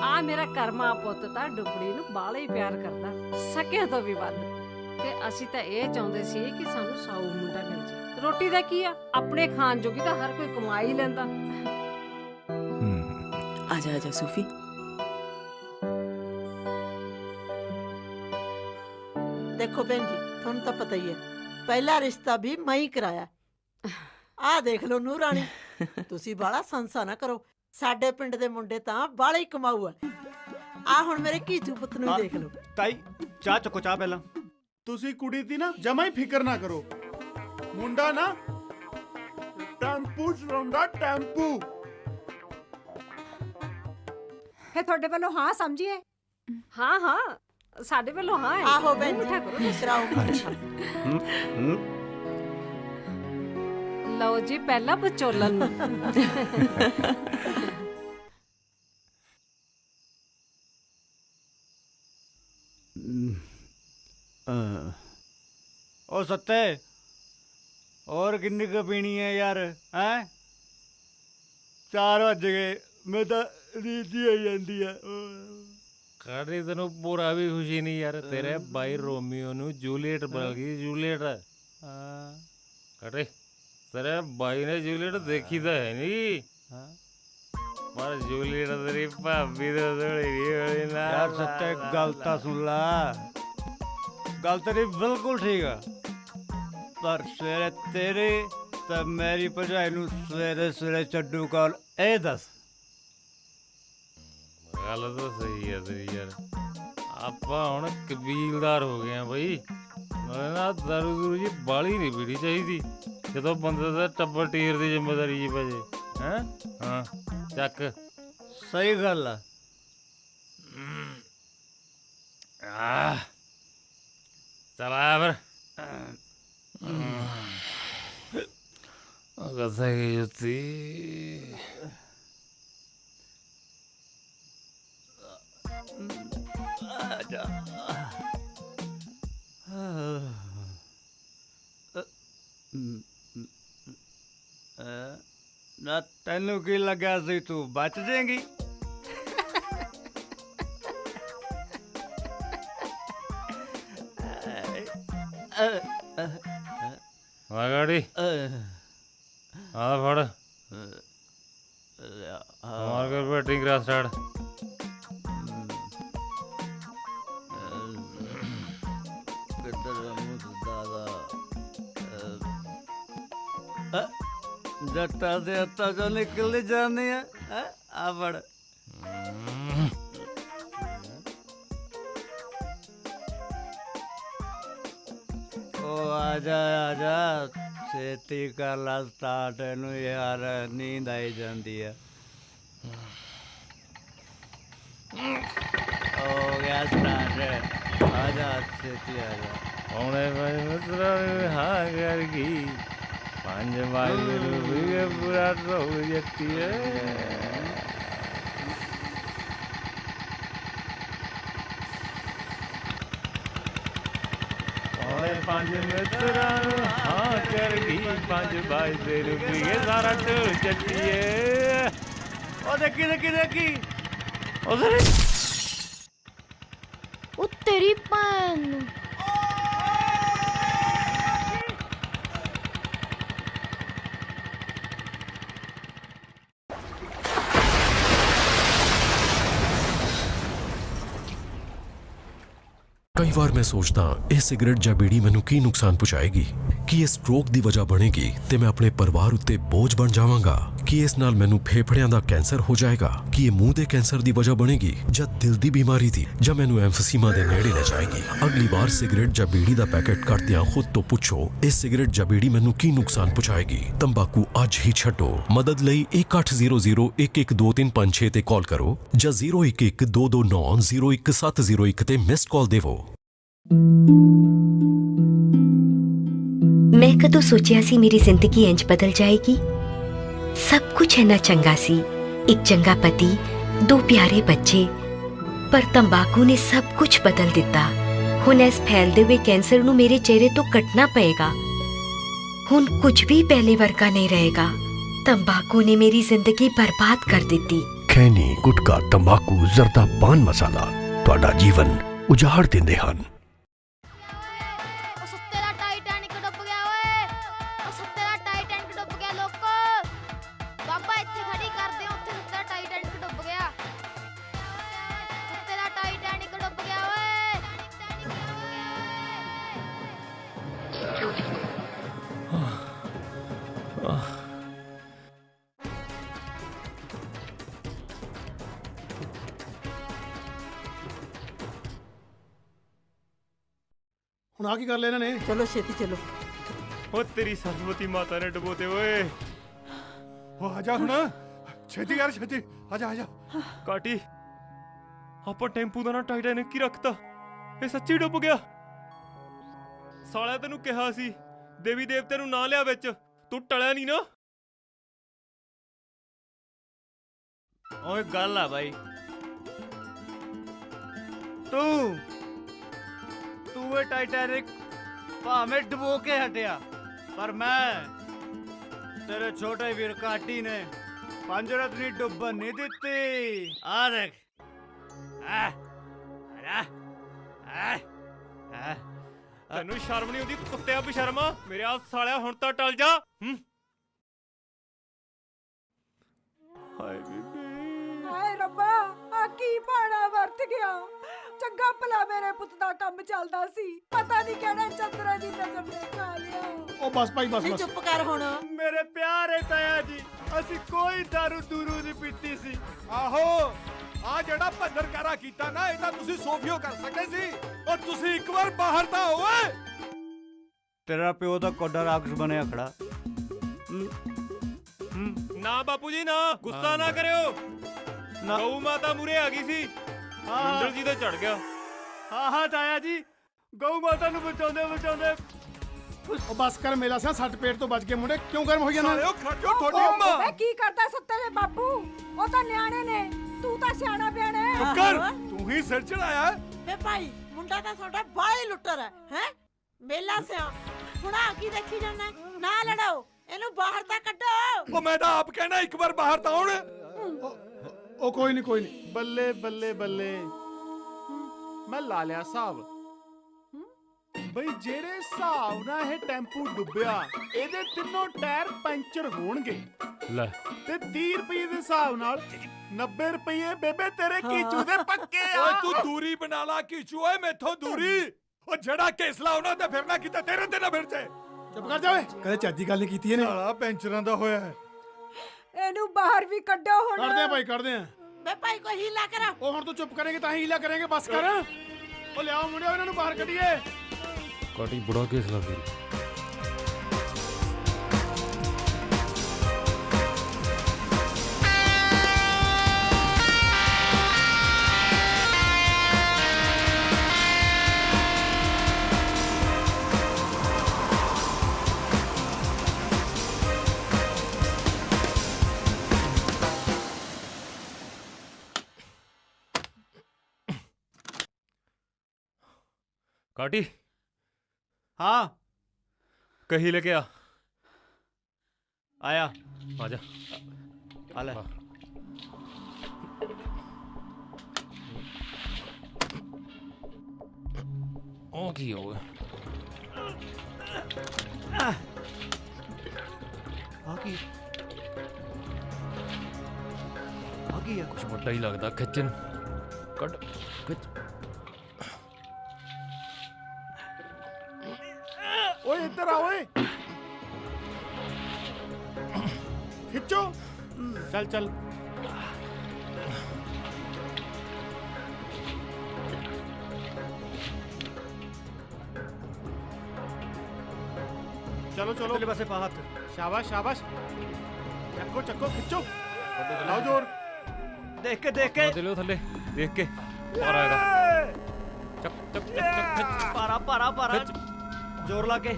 ਆ ਮੇਰਾ ਕਰਮਾ ਪੁੱਤ ਤਾਂ ਡੁੱਬੜੀ ਨੂੰ ਬਾਹਲਾ ਹੀ ਪਿਆਰ ਕਰਦਾ, ਸਕਿਆ ਤੋਂ ਵੀ ਵੱਧ। ਤੇ ਅਸੀਂ ਤਾਂ ਇਹ ਚਾਹੁੰਦੇ ਸੀ ਕਿ ਸਾਨੂੰ ਸਾਊ ਮੁੰਡਾ ਮਿਲ ਜੇ। ਰੋਟੀ ਦਾ ਕੀ ਆ, ਆਪਣੇ ਖਾਣ ਜੋਗੀ ਤਾਂ ਹਰ ਕੋਈ ਕਮਾ ਹੀ ਲੈਂਦਾ। ਆ ਜਾ ਸੂਫੀ। ਦੇਖੋ ਭੈਣ ਜੀ, ਤੁਹਾਨੂੰ ਤਾਂ ਪਤਾ ਹੀ ਹੈ, ਪਹਿਲਾ ਰਿਸ਼ਤਾ ਵੀ ਮੈਂ ਹੀ ਕਰਾਇਆ। ਆਹ ਦੇਖ ਲਓ ਨੂਰ ਰਾਣੀ, ਤੁਸੀਂ ਬਾਹਲਾ ਸੰਸਾ ਨਾ ਕਰੋ। ਸਾਡੇ ਪਿੰਡ ਦੇ ਮੁੰਡੇ ਤਾਂ ਬਾਹਲੇ ਹੀ ਕਮਾਊ ਆ। ਆ ਹੁਣ ਮੇਰੇ ਕੀਚੂ ਪੁੱਤ ਨੂੰ ਹੀ ਦੇਖ ਲਓ। ਤਾਈ ਚਾਹ ਚੱਕੋ, ਚਾਹ ਪਹਿਲਾਂ। ਤੁਸੀਂ ਕੁੜੀ ਦੀ ਨਾ ਜਮਾ ਹੀ ਫਿਕਰ ਨਾ ਕਰੋ। ਮੁੰਡਾ ਨਾ ਟੈਂਪੂ ਚਲਾਉਂਦਾ, ਟੈਂਪੂ। ਫੇ ਤੁਹਾਡੇ ਵੱਲੋਂ ਹਾਂ ਸਮਝੀਏ? ਹਾਂ ਸਾਡੇ ਵੱਲੋਂ ਹਾਂ ਹੈ। ਆਹੋ ਭੈਣ ਮਿੱਠਾ ਜੀ, ਕਰੋ। ਕਰਾਓ ਮਿੱਠਾ। ਲਓ ਜੀ ਪਹਿਲਾ ਵਿਚੋਲਨ ਨੂੰ। ਉਹ ਸੱਤੇ, ਹੋਰ ਕਿੰਨੀ ਕੁ ਪੀਣੀ ਹੈ ਯਾਰ? ਹੈਂ 4 ਵੱਜ ਗਏ, ਮੈਂ ਤਾਂ ਨੀਂਦ ਹੀ ਆਈ ਜਾਂਦੀ ਆ। ਕਾਹਦੀ ਤੈਨੂੰ ਪੂਰਾ ਵੀ ਖੁਸ਼ੀ ਨਹੀਂ ਯਾਰ, ਤੇਰੇ ਬਾਈ ਰੋਮੀਓ ਨੂੰ ਜੂਲੀਅਟ ਬਣ ਗਈ। ਜੂਲੀਅਟ ਕਰੇ ਤੇਰੇ ਬਾਈ ਨੇ ਜੂਲੀਅਟ ਦੇਖੀ ਤਾਂ ਹੈ ਨਹੀਂ, ਪਰ ਜੂਲੀਅਟ ਤੇਰੀ ਭਾਬੀ ਦੇ ਥੋੜੀ ਨਹੀਂ ਹੋਣੀ ਨਾ। ਯਾਰ ਸੱਤੇ ਗੱਲ ਤਾਂ ਸੁਣ ਲਾ, ਗੱਲ ਤੇਰੀ ਬਿਲਕੁਲ ਠੀਕ ਆ, ਪਰ ਸਵੇਰੇ ਤੇਰੇ ਤਾਂ ਮੇਰੀ ਭਰਜਾਈ ਨੂੰ ਸਵੇਰੇ ਸਵੇਰੇ ਛੱਡੂ ਕਾਲ, ਇਹ ਦੱਸ। ਗੱਲ ਤਾਂ ਸਹੀ ਹੈ ਤੇਰੀ ਯਾਰ, ਆਪਾਂ ਹੁਣ ਕਬੀਲਦਾਰ ਹੋ ਗਏ ਆ ਬਈ। ਨਾਲੇ ਨਾ ਦਾਰੂ ਦੂਰੂ ਜੀ ਬਾਲੀ ਨਹੀਂ ਪੀਣੀ ਚਾਹੀਦੀ ਜਦੋਂ ਬੰਦੇ ਦਾ ਟੱਬਰ ਟੀਰ ਦੀ ਜ਼ਿੰਮੇਵਾਰੀ ਜੀ ਪੈ ਜੇ। ਹਾਂ ਚੱਕ। ਸਹੀ ਗੱਲ ਆ। ਚਲ ਆ ਫਿਰ। ਕਿੱਥੇ ਗਈ ਜੁੱਤੀ? ਨਾ ਤੈਨੂੰ ਕੀ ਲੱਗਿਆ ਸੀ ਤੂੰ ਬਚ ਜਾਏਂਗੀ? ਆ ਗਾੜੀ ਆ ਫੜ, ਮਾਰ ਕੇ ਬੈਟਿੰਗ ਕਰਾ ਸਟਾਰਟ। ਜੱਟਾਂ ਦੇ ਹੱਥਾਂ ਚੋਂ ਨਿਕਲਦੇ ਜਾਂਦੇ ਆ। ਆ ਫੜ। ਉਹ ਆ ਜਾ ਛੇਤੀ ਕਰ ਲਾ ਸਟਾਰਟ ਇਹਨੂੰ ਯਾਰ, ਨੀਂਦ ਆਈ ਜਾਂਦੀ ਆ। ਹੋ ਗਿਆ ਸਟਾਰਟ, ਆ ਜਾ ਛੇਤੀ ਆ ਜਾ। ਹੁਣੇ ਮੈਂ ਮਿੱਤਰਾਂ ਨੂੰ ਹਾਂ ਕਰ ਗਈ, 5 ਵਜੇ ਨੂੰ ਵੀ ਪੂਰਾ ਢੋਲ ਜੱਤੀ ਹੈ। ਹੁਣੇ 5 ਮਿੱਤਰਾਂ ਨੂੰ ਹਾਂ ਕਰ ਗਈ, 5 ਵਜੇ ਨੂੰ ਵੀ ਸਾਰਾ ਢੋਲ ਜੱਤੀ ਹੈ। ਉਹ ਦੇਖੀ ਉਧਰ ਉਹ ਤੇਰੀ ਭੈਣ ਨੂੰ। ਕਈ ਵਾਰ ਮੈਂ ਸੋਚਦਾ ਇਹ ਸਿਗਰਟ ਜਾਂ ਬੀੜੀ ਮੈਨੂੰ ਕੀ ਨੁਕਸਾਨ ਪਹੁੰਚਾਏਗੀ। ਕੀ ਇਹ ਸਟ੍ਰੋਕ ਦੀ ਵਜ੍ਹਾ ਬਣੇਗੀ ਤੇ ਮੈਂ ਆਪਣੇ ਪਰਿਵਾਰ ਉੱਤੇ ਬੋਝ ਬਣ ਜਾਵਾਂਗਾ? ਕੀ ਇਸ ਨਾਲ ਮੈਨੂੰ ਫੇਫੜਿਆਂ ਦਾ ਕੈਂਸਰ ਹੋ ਜਾਏਗਾ? ਕੀ ਇਹ ਮੂੰਹ ਦੇ ਕੈਂਸਰ ਦੀ ਵਜ੍ਹਾ ਬਣੇਗੀ ਜਾਂ ਦਿਲ ਦੀ ਬਿਮਾਰੀ ਦੀ, ਜਾਂ ਮੈਨੂੰ ਐਮਫੀਸੀਮਾ ਦੇ ਨੇੜੇ ਲੈ ਜਾਏਗੀ? ਅਗਲੀ ਵਾਰ ਸਿਗਰਟ ਜਾਂ ਬੀੜੀ ਦਾ ਪੈਕੇਟ ਕੱਟਦਿਆਂ ਖੁਦ ਤੋਂ ਪੁੱਛੋ, ਇਹ ਸਿਗਰਟ ਜਾਂ ਬੀੜੀ ਮੈਨੂੰ ਕੀ ਨੁਕਸਾਨ ਪਹੁੰਚਾਏਗੀ? ਤੰਬਾਕੂ ਅੱਜ ਹੀ ਛੱਡੋ। ਮਦਦ ਲਈ 1800112356 ਤੇ ਕਾਲ ਕਰੋ ਜਾਂ 011229010701 ਤੇ ਮਿਸਡ ਕਾਲ ਦੇਵੋ। ਮੈਂ ਕਦੋਂ ਸੋਚਿਆ ਸੀ ਮੇਰੀ ਜ਼ਿੰਦਗੀ ਇੰਜ ਬਦਲ ਜਾਏਗੀ। ਸਭ ਕੁਝ ਇੰਨਾ ਚੰਗਾ ਸੀ, एक चंगा पति, 2 प्यारे बच्चे, पर तंबाकू ने सब कुछ बदल दिता। हुण इस फैलदे हुए कैंसर नूं मेरे चेहरे तो कटना पएगा। हुण कुछ भी पहले वर्गा नहीं रहेगा। तंबाकू ने मेरी जिंदगी बर्बाद कर दी। खैनी, गुटका, तंबाकू, जर्दा, पान मसाला ਤੁਹਾਡਾ ਜੀਵਨ ਉਜਾੜ ਦਿੰਦੇ ਹਨ। ਹੁਣ ਆ ਕੀ ਕਰ ਲਿਆ ਇਹਨਾਂ ਨੇ? ਚਲੋ ਛੇਤੀ ਚਲੋ। ਉਹ ਤੇਰੀ ਸਰਸਵਤੀ ਮਾਤਾ ਨੇ ਡਬੋਤੇ ਓਏ। ਉਹ ਆ ਜਾ ਹੁਣ, ਛੇਤੀ ਕਰ ਛੇਤੀ, ਆ ਜਾ ਆ ਜਾ। ਕਾਟੀ, ਆਪਾਂ ਟੈਂਪੂ ਦਾ ਨਾ ਟਾਈਟੈਨਿਕ ਹੀ ਰੱਖਤਾ। ਇਹ ਸੱਚੀ ਡੁੱਬ ਗਿਆ। ਸਾਲਿਆ ਤੈਨੂੰ ਕਿਹਾ ਸੀ ਦੇਵੀ ਦੇਵਤੇ ਨੂੰ ਨਾ ਲਿਆ ਵਿੱਚ, ਤੂੰ ਟਲਿਆ ਨਹੀਂ ਨਾ। ਓਏ ਗੱਲ ਆ ਬਾਈ, ਤੂੰ ਇਹ ਟਾਈਟੈਨਿਕ ਭਾਵੇਂ ਡੁਬੋ ਕੇ ਹਟਿਆ, ਪਰ ਮੈਂ ਤੇਰੇ ਛੋਟੇ ਵੀਰ ਕਾਟੀ ਨੇ ਪੰਜਰਤ ਨਹੀਂ ਡੁੱਬਣ ਨਹੀਂ ਦਿੱਤੀ। ਆ ਦੇਖ, ਤੈਨੂੰ ਸ਼ਰਮ ਨਹੀਂ ਆਉਂਦੀ ਕੁੱਤਿਆ ਬਸ਼ਰਮਾ? ਮੇਰੇ ਆ ਸਾਲਿਆ ਹੁਣ ਤਾਂ ਟਲ ਜਾ। ਹਾਏ ਬੀਬੀ, ਹਾਏ ਰੱਬਾ, ਆ ਕੀ ਬਾੜਾ ਵਰਤ ਗਿਆ। ਚੰਗਾ ਭਲਾ ਮੇਰੇ ਪੁੱਤ ਦਾ ਕੰਮ ਚੱਲਦਾ ਸੀ, ਪਤਾ ਨਹੀਂ ਕਿਹੜੇ ਚੰਦਰੇ ਦੀ ਨਜ਼ਰ ਨੇ ਖਾ ਲਿਆ। ਉਹ ਬਸ ਭਾਈ ਬਸ ਨਹੀਂ ਬਸ। ਚੁੱਪ ਕਰ ਹੁਣ। ਮੇਰੇ ਪਿਆਰੇ ਤਾਇਆ ਜੀ, ਅਸੀਂ ਕੋਈ ਦਾਰੂ ਦੂਰੂ ਨਹੀਂ ਪੀਤੀ ਸੀ। ਆਹੋ, ਆ ਜਿਹੜਾ ਭੱਦਰਕਾਰਾ ਕੀਤਾ ਨਾ, ਇਹ ਤਾਂ ਤੁਸੀਂ ਸੋਫੀਓ ਕਰ ਸਕਦੇ ਸੀ। ਉਹ ਤੁਸੀਂ ਇੱਕ ਵਾਰ ਬਾਹਰ ਤਾਂ ਓਏ। ਤੇਰਾ ਪਿਓ ਤਾਂ ਕੋਡਾ ਰਾਖਸ਼ ਬਣਿਆ ਖੜਾ। ਨਾ ਬਾਪੂ ਜੀ ਨਾ, ਗੁੱਸਾ ਨਾ ਕਰਿਓ। ਗਊ ਮਾਤਾ ਮੂਰੇ ਆ ਗਈ ਸੀ, ਮੰਡਲ ਜੀ ਤੇ ਚੜ ਗਿਆ। ਹਾਂ ਤਾਇਆ ਜੀ, ਗਊ ਮਾਤਾ ਨੂੰ ਬਚਾਉਂਦੇ ਬਚਾਉਂਦੇ। ਉਹ ਬਸ ਕਰ ਮੇਲਾ ਸਿਆ, ਸੱਟ ਪੇਟ ਤੋਂ ਬਚ ਕੇ ਮੁੰਡੇ ਕਿਉਂ ਗਰਮ ਹੋਈ ਜਾਂਦੇ? ਸਾਲਿਓ ਖੜ ਜਾਓ, ਤੁਹਾਡੀ ਅੰਮਾ। ਮੈਂ ਕੀ ਕਰਦਾ ਸੱਤੇ ਦੇ ਬਾਪੂ, ਉਹ ਤਾਂ ਨਿਆਣੇ ਨੇ, ਤੂੰ ਤਾਂ ਸਿਆਣਾ ਬਿਆਣਾ ਹੈ। ਚੁੱਪ ਕਰ, ਤੂੰ ਹੀ ਸਿਰ ਚੜਾਇਆ। ਵੇ ਭਾਈ, ਮੁੰਡਾ ਤਾਂ ਤੁਹਾਡਾ ਬਾਹਲੀ ਲੁੱਟਰ ਹੈ। ਮੇਲਾ ਸਿਆ, ਹੁਣ ਆ ਕੀ ਦੇਖੀ ਜਾਂਦਾ? ਨਾ ਲੜੋ, ਇਹਨੂੰ ਬਾਹਰ ਤਾਂ ਕੱਢੋ। ਉਹ ਮੈਂ ਤਾਂ ਆਪ ਕਹਿਣਾ ਇੱਕ ਵਾਰ ਬਾਹਰ ਤਾਂ ਆਉਣ। ਉਹ ਕੋਈ ਨਹੀਂ ਕੋਈ ਨਹੀਂ। ਬੱਲੇ ਬੱਲੇ ਬੱਲੇ, ਮੈਂ ਲਾ ਲਿਆ ਹਿਸਾਬ। ਬਈ ਜਿਹੜੇ ਹਿਸਾਬ ਨਾਲ ਇਹ ਟੈਂਪੂ ਡੁੱਬਿਆ, ਇਹਦੇ ਤਿੰਨੋਂ ਟਾਇਰ ਪੈਂਚਰ ਹੋਣਗੇ। ਲੈ, ਤੇ 30 ਰੁਪਏ ਦੇ ਹਿਸਾਬ ਨਾਲ 90 ਰੁਪਏ ਬੇਬੇ ਤੇਰੇ ਕੀਚੂ ਦੇ ਪੱਕੇ ਆ। ਓਏ ਤੂੰ ਦੂਰੀ ਬਣਾ ਲਾ ਕੀਚੂ, ਓਏ ਮੈਥੋਂ ਦੂਰੀ। ਉਹ ਜਿਹੜਾ ਕੇਸਲਾ ਉਹਨਾਂ ਤੇ ਫਿਰਨਾ ਕੀਤਾ, ਤੇਰੇ ਤੇ ਨਾ ਫਿਰ ਜੇ। ਚੁੱਪ ਕਰ ਜਾ ਓਏ, ਕਦੇ ਚੱਜੀ ਗੱਲ ਨਹੀਂ ਕੀਤੀ ਇਹਨੇ। ਸਾਲਾ ਪੈਂਚਰਾਂ ਦਾ ਹੋਇਆ ਹੈ। ਇਹਨੂੰ ਬਾਹਰ ਵੀ ਕੱਢੋ ਹੁਣ। ਕੱਢਦੇ ਆ ਭਾਈ, ਕੱਢਦੇ ਆ। ਵੇ ਭਾਈ ਕੋਈ ਹੀਲਾ ਕਰ। ਉਹ ਹੁਣ ਤੂੰ ਚੁੱਪ ਕਰੇਂਗੇ ਤਾਂ ਹੀ ਹੀਲਾ ਕਰਾਂਗੇ, ਬਸ ਕਰ। ਉਹ ਲਿਆਓ ਮੁੰਡਿਓ, ਇਹਨਾਂ ਨੂੰ ਬਾਹਰ ਕੱਢੀਏ। ਕਾਟੀ ਬੜਾ ਕੇਸ ਲਾ ਫਿਰ। काटी, हाँ कहीं लेके आ। आया, आजा, आ ले। ओ की हो गया? आ गई कुछ मोटा ही लगता। खिचन कट खिच। ਓਏ ਇੱਧਰ ਆ ਓਏ, ਖਿੱਚੋ। ਚੱਲ ਚੱਲ। ਚਲੋ ਚਲੋ, अगले पासे पा हाथ। ਸ਼ਾਬਾਸ਼ ਸ਼ਾਬਾਸ਼, ਚੱਕੋ ਚੱਕੋ, ਖਿੱਚੋ, ਲਾਓ ਜ਼ੋਰ। देख के दिलो थले देख के और आएगा। चप चप चप चप खिच। पारा पारा पारा, जोर ला के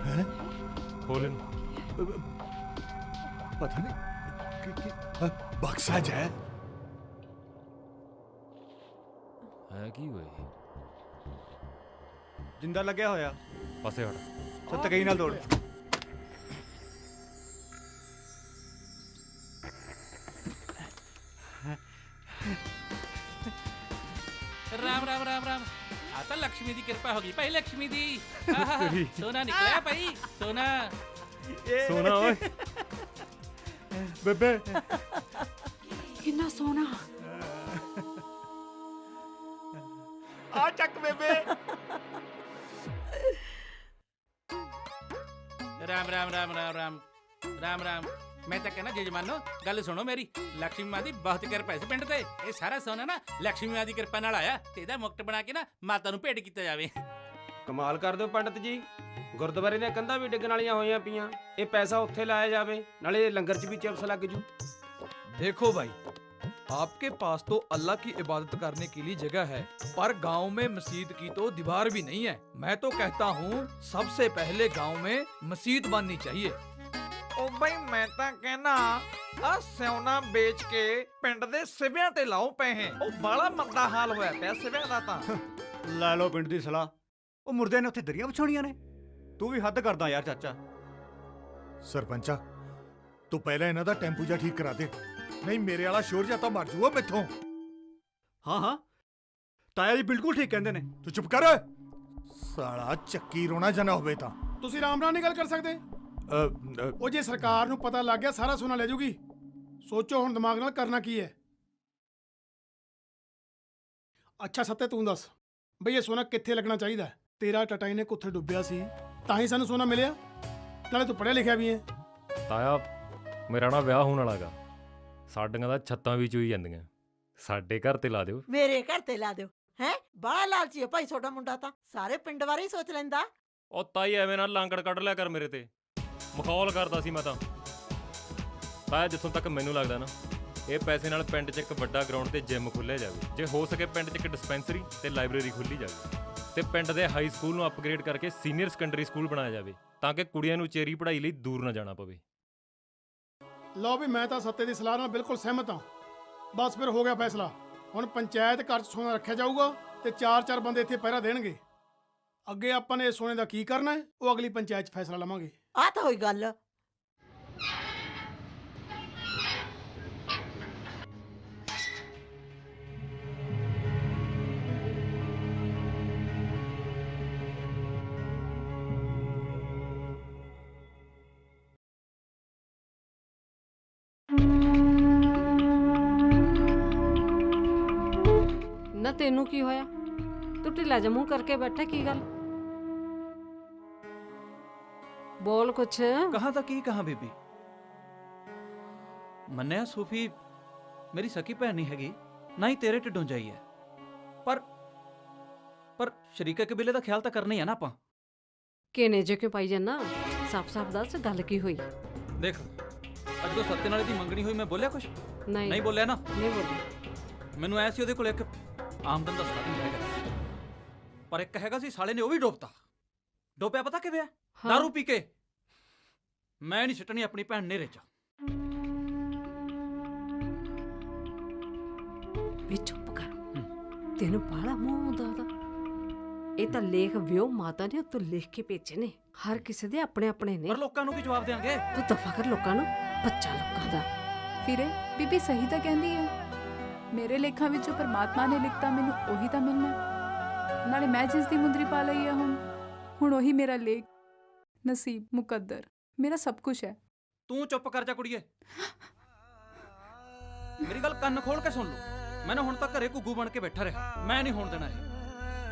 खोल इन। पता नहीं बक्सा है। ਹੈ ਕੀ ਓਏ? ਜਿੰਦਾ ਲੱਗਿਆ ਹੋਇਆ। ਪਾਸੇ ਹਟ। ਚੱਲ ਤਕਈ ਨਾਲ ਤੋੜ। ਰਾਮ ਰਾਮ ਰਾਮ ਰਾਮ। ਆ ਤਾਂ ਲక్ష్ਮੀ ਦੀ ਕਿਰਪਾ ਹੋ ਗਈ ਭਾਈ, ਲక్ష్ਮੀ ਦੀ। ਆਹਾ, ਸੋਨਾ ਨਿਕਲਿਆ ਭਾਈ, ਸੋਨਾ। ਸੋਨਾ ਓਏ। ਬੇਬੇ ਕਿੰਨਾ ਸੋਹਣਾ। ਆ ਚੱਕ ਬੇਬੇ। ਰਾਮ ਰਾਮ ਰਾਮ ਰਾਮ ਰਾਮ ਰਾਮ ਰਾਮ। ਮੈਂ ਤਾਂ ਕਹਿੰਦਾ ਜਜਮਾਨੋ ਗੱਲ ਸੁਣੋ ਮੇਰੀ। ਲక్ష్ਮੀ ਮਾਂ ਦੀ ਬਹੁਤ ਕਿਰਪਾ ਇਸ ਪਿੰਡ ਤੇ। ਇਹ ਸਾਰਾ ਸੋਨਾ ਨਾ ਲక్ష్ਮੀ ਮਾਂ ਦੀ ਕਿਰਪਾ ਨਾਲ ਆਇਆ ਤੇ ਇਹਦਾ ਮੁਕਟ ਬਣਾ ਕੇ ਨਾ ਮਾਤਾ ਨੂੰ ਭੇਟ ਕੀਤਾ ਜਾਵੇ। ਕਮਾਲ ਕਰ ਦਿਓ ਪੰਡਤ ਜੀ, ਗੁਰਦੁਆਰੇ ਦੀਆਂ ਕੰਧਾਂ ਵੀ ਡਿੱਗਣ ਵਾਲੀਆਂ ਹੋਈਆਂ ਪਈਆਂ। ਇਹ ਪੈਸਾ ਉੱਥੇ ਲਾਇਆ ਜਾਵੇ, ਨਾਲੇ ਲੰਗਰ 'ਚ ਵੀ चिप्स लग जू। देखो भाई, आपके पास तो अल्लाह की इबादत करने के लिए जगह है, पर गांव में मस्जिद की तो दीवार भी नहीं है। मैं तो कहता हूँ सबसे पहले गांव में मस्जिद बननी चाहिए। ओ भाई मैं ਤਾਂ ਕਹਿਣਾ ਆ ਸਿਉਣਾ ਵੇਚ ਕੇ ਪਿੰਡ ਦੇ ਸਿਵਿਆਂ ਤੇ ਲਾਓ ਪੈਸੇ। ਉਹ ਬਾਲਾ ਮੰਦਾ ਹਾਲ ਹੋਇਆ ਪਿਆ ਸਿਵਿਆਂ ਦਾ ਤਾਂ। ਲੈ ਲਓ ਪਿੰਡ ਦੀ ਸਲਾਹ। ਉਹ ਮੁਰਦੇ ਨੇ ਉੱਥੇ ਦਰੀਆਂ ਵਿਛਾਉਣੀਆਂ ਨੇ। ਤੂੰ ਵੀ ਹੱਦ ਕਰਦਾ ਯਾਰ ਚਾਚਾ। ਸਰਪੰਚਾ ਤੂੰ ਪਹਿਲਾਂ ਇਹਨਾਂ ਦਾ ਟੈਂਪੂ ਜਾ ਠੀਕ ਕਰਾ ਦੇ, ਨਹੀਂ ਮੇਰੇ ਵਾਲਾ ਸ਼ੋਰ ਜਾਂ ਤਾਂ ਮਰ ਜੂਗਾ ਮੈਥੋਂ। ਹਾਂ ਹਾਂ ਤਾਇਆ ਜੀ ਬਿਲਕੁਲ ਠੀਕ ਕਹਿੰਦੇ ਨੇ। ਤੂੰ ਚੁੱਪ ਕਰ ਸਾਲਾ, ਚੱਕੀ ਰੋਣਾ ਜਨਾ ਹੋਵੇ ਤਾਂ। ਤੁਸੀਂ ਆਰਾਮ ਨਾਲ ਨਹੀਂ ਗੱਲ ਕਰ ਸਕਦੇ? ਉਹ ਜੇ ਸਰਕਾਰ ਨੂੰ ਪਤਾ ਲੱਗ ਗਿਆ ਸਾਰਾ ਸੋਨਾ ਲੈ ਜੂਗੀ। ਸੋਚੋ ਹੁਣ ਦਿਮਾਗ ਨਾਲ ਕਰਨਾ ਕੀ ਹੈ। ਅੱਛਾ ਸੱਤੇ ਤੂੰ ਦੱਸ ਬਈ ਇਹ ਸੋਨਾ ਕਿੱਥੇ ਲੱਗਣਾ ਚਾਹੀਦਾ? ਤੇਰਾ ਟਟਾਈਨਿਕ ਉੱਥੇ ਡੁੱਬਿਆ ਸੀ ਤਾਂ ਹੀ ਸਾਨੂੰ ਸੋਨਾ ਮਿਲਿਆ, ਨਾਲੇ ਤੂੰ ਪੜ੍ਹਿਆ ਲਿਖਿਆ ਵੀ ਹੈ। ਤਾਇਆ ਮੇਰਾ ਨਾ ਵਿਆਹ ਹੋਣ ਵਾਲਾਗਾ, ਸਾਡੀਆਂ ਦਾ ਛੱਤਾਂ ਵੀ ਚੋਈ ਜਾਂਦੀਆਂ, ਸਾਡੇ ਘਰ ਤੇ ਲਾ ਦਿਓ। ਮੇਰੇ ਘਰ ਤੇ ਲਾ ਦਿਓ। ਹੈ ਬੜਾ ਲਾਲਚੀ ਹੈ ਭਾਈ ਤੁਹਾਡਾ ਮੁੰਡਾ, ਤਾਂ ਸਾਰੇ ਪਿੰਡ ਬਾਰੇ ਹੀ ਸੋਚ ਲੈਂਦਾ। ਉਹ ਤਾਈ ਐਵੇਂ ਨਾਲ ਲਾਂਗੜ ਕੱਢ ਲਿਆ ਕਰ ਮੇਰੇ ਤੇ, ਮਖੌਲ ਕਰਦਾ ਸੀ ਮੈਂ ਤਾਂ। ਤਾਇਆ ਜਿੱਥੋਂ ਤੱਕ ਮੈਨੂੰ ਲੱਗਦਾ ਨਾ, ਇਹ ਪੈਸੇ ਨਾਲ ਪਿੰਡ 'ਚ ਇੱਕ ਵੱਡਾ ਗਰਾਊਂਡ ਤੇ ਜਿਮ ਖੋਲ੍ਹਿਆ ਜਾਵੇ। ਜੇ ਹੋ ਸਕੇ ਪਿੰਡ 'ਚ ਇੱਕ ਡਿਸਪੈਂਸਰੀ ਤੇ ਲਾਇਬ੍ਰੇਰੀ ਖੋਲ੍ਹੀ ਜਾਵੇ, ਤੇ ਪਿੰਡ ਦੇ ਹਾਈ ਸਕੂਲ ਨੂੰ ਅਪਗ੍ਰੇਡ ਕਰਕੇ ਸੀਨੀਅਰ ਸੈਕੰਡਰੀ ਸਕੂਲ ਬਣਾਇਆ ਜਾਵੇ, ਤਾਂ ਕਿ ਕੁੜੀਆਂ ਨੂੰ ਉਚੇਰੀ ਪੜ੍ਹਾਈ ਲਈ ਦੂਰ ਨਾ ਜਾਣਾ ਪਵੇ। ਲਓ ਵੀ ਮੈਂ ਤਾਂ ਸੱਤੇ ਦੀ ਸਲਾਹ ਨਾਲ ਬਿਲਕੁਲ ਸਹਿਮਤ ਹਾਂ। ਬਸ ਫਿਰ ਹੋ ਗਿਆ ਫੈਸਲਾ। ਹੁਣ ਪੰਚਾਇਤ ਘਰ 'ਚ ਸੋਨਾ ਰੱਖਿਆ ਜਾਊਗਾ ਤੇ 4-4 ਬੰਦੇ ਇੱਥੇ ਪਹਿਰਾ ਦੇਣਗੇ। ਅੱਗੇ ਆਪਾਂ ਨੇ ਇਸ ਸੋਨੇ ਦਾ ਕੀ ਕਰਨਾ ਹੈ ਉਹ ਅਗਲੀ ਪੰਚਾਇਤ 'ਚ ਫੈਸਲਾ ਲਵਾਂਗੇ। ਆਹ ਤਾਂ ਹੋਈ ਗੱਲ। ਨਾ ਤੈਨੂੰ ਕੀ ਹੋਇਆ? ਤੂੰ ਢਿੱਲਾ ਜਿਹਾ ਮੂੰਹ ਕਰਕੇ ਬੈਠਾ, ਕੀ ਗੱਲ? ਬੋਲ ਕੁਛ। ਕਹਾਂ ਤਾਂ ਕੀ ਕਹਾਂ ਬੀਬੀ। ਮੰਨਿਆ ਸੂਫੀ ਮੇਰੀ ਸਕੀ ਭੈਣ ਨਹੀਂ ਹੈਗੀ, ਨਾ ਹੀ ਤੇਰੇ ਢਿੱਡੋਂ ਜਾਈ ਹੈ, ਪਰ ਸ਼ਰੀਕੇ ਕਬੀਲੇ ਦਾ ਖਿਆਲ ਤਾਂ ਕਰਨਾ ਹੀ ਆ ਨਾ ਆਪਾਂ। ਕਿਨੇ ਜੇ ਕਿਉਂ ਪਾਈ ਜਾਂਦਾ? ਸਾਫ਼-ਸਾਫ਼ ਦੱਸ ਗੱਲ ਕੀ ਹੋਈ? ਦੇਖ ਅੱਜ ਤੋਂ ਸੱਤੇ ਨਾਲੇ ਦੀ ਮੰਗਣੀ ਹੋਈ, ਮੈਂ ਬੋਲਿਆ ਕੁਛ? ਨਹੀਂ ਬੋਲਿਆ ਨਾ। ਨਹੀਂ ਬੋਲਿਆ। ਮੈਨੂੰ ਐ ਸੀ ਉਹਦੇ ਕੋਲ ਇੱਕ ਆਮਦਨ ਦਾ ਸਾਧਨ ਹੈਗਾ, ਪਰ ਇੱਕ ਹੈਗਾ ਸੀ ਸਾਲੇ ਨੇ ਉਹ ਵੀ ਡੋਬਤਾ। ਡੋਬਿਆ ਪਤਾ ਕਿਵੇਂ? ਦਾਰੂ ਪੀ ਕੇ। ਮੈਂ ਨਹੀਂ ਸਿੱਟਣੀ ਆਪਣੀ ਭੈਣ ਨੇਰੇ 'ਚ। ਵੀ ਚੁੱਪ ਕਰ, ਤੈਨੂੰ ਬਾਹਲਾ ਮੂੰਹ ਆਉਂਦਾ ਉਹਦਾ। ਇਹ ਤਾਂ ਲੇਖ ਵਿਓ ਮਾਤਾ ਨੇ ਉੱਤੋਂ ਲਿਖ ਕੇ ਭੇਜੇ ਨੇ। ਹਰ ਕਿਸੇ ਦੇ ਆਪਣੇ ਆਪਣੇ ਨੇ। ਪਰ ਲੋਕਾਂ ਨੂੰ ਕੀ ਜਵਾਬ ਦੇਣਗੇ? ਤੂੰ ਦਫਾ ਕਰ ਲੋਕਾਂ ਨੂੰ, ਬੱਚਾ ਲੋਕਾਂ ਦਾ। ਫਿਰੇ ਬੀਬੀ ਸਹੀ ਤਾਂ ਕਹਿੰਦੀ ਹੈ। ਮੇਰੇ ਲੇਖਾਂ ਵਿੱਚੋਂ ਪਰਮਾਤਮਾ ਨੇ ਲਿਖਤਾ, ਮੈਨੂੰ ਉਹੀ ਤਾਂ ਮਿਲਣਾ। ਨਾਲੇ ਮੈਂ ਜਿਸ ਦੀ ਮੁੰਦਰੀ ਪਾ ਲਈ ਆ ਹੁਣ ਉਹੀ ਮੇਰਾ ਲੇਖ, ਨਸੀਬ, ਮੁਕੱਦਰ, ਮੇਰਾ ਸਭ ਕੁਝ ਹੈ। ਤੂੰ ਚੁੱਪ ਕਰ ਜਾ ਕੁੜੀਏ। ਮੇਰੀ ਗੱਲ ਕੰਨ ਖੋਲ ਕੇ ਸੁਣ ਲਓ। ਮੈਂ ਨਾ ਹੁਣ ਤੱਕ ਘਰੇ ਘੁੱਗੂ ਬਣ ਕੇ ਬੈਠਾ ਰਿਹਾ, ਮੈਂ ਨਹੀਂ ਹੋਣ ਦੇਣਾ ਇਹ।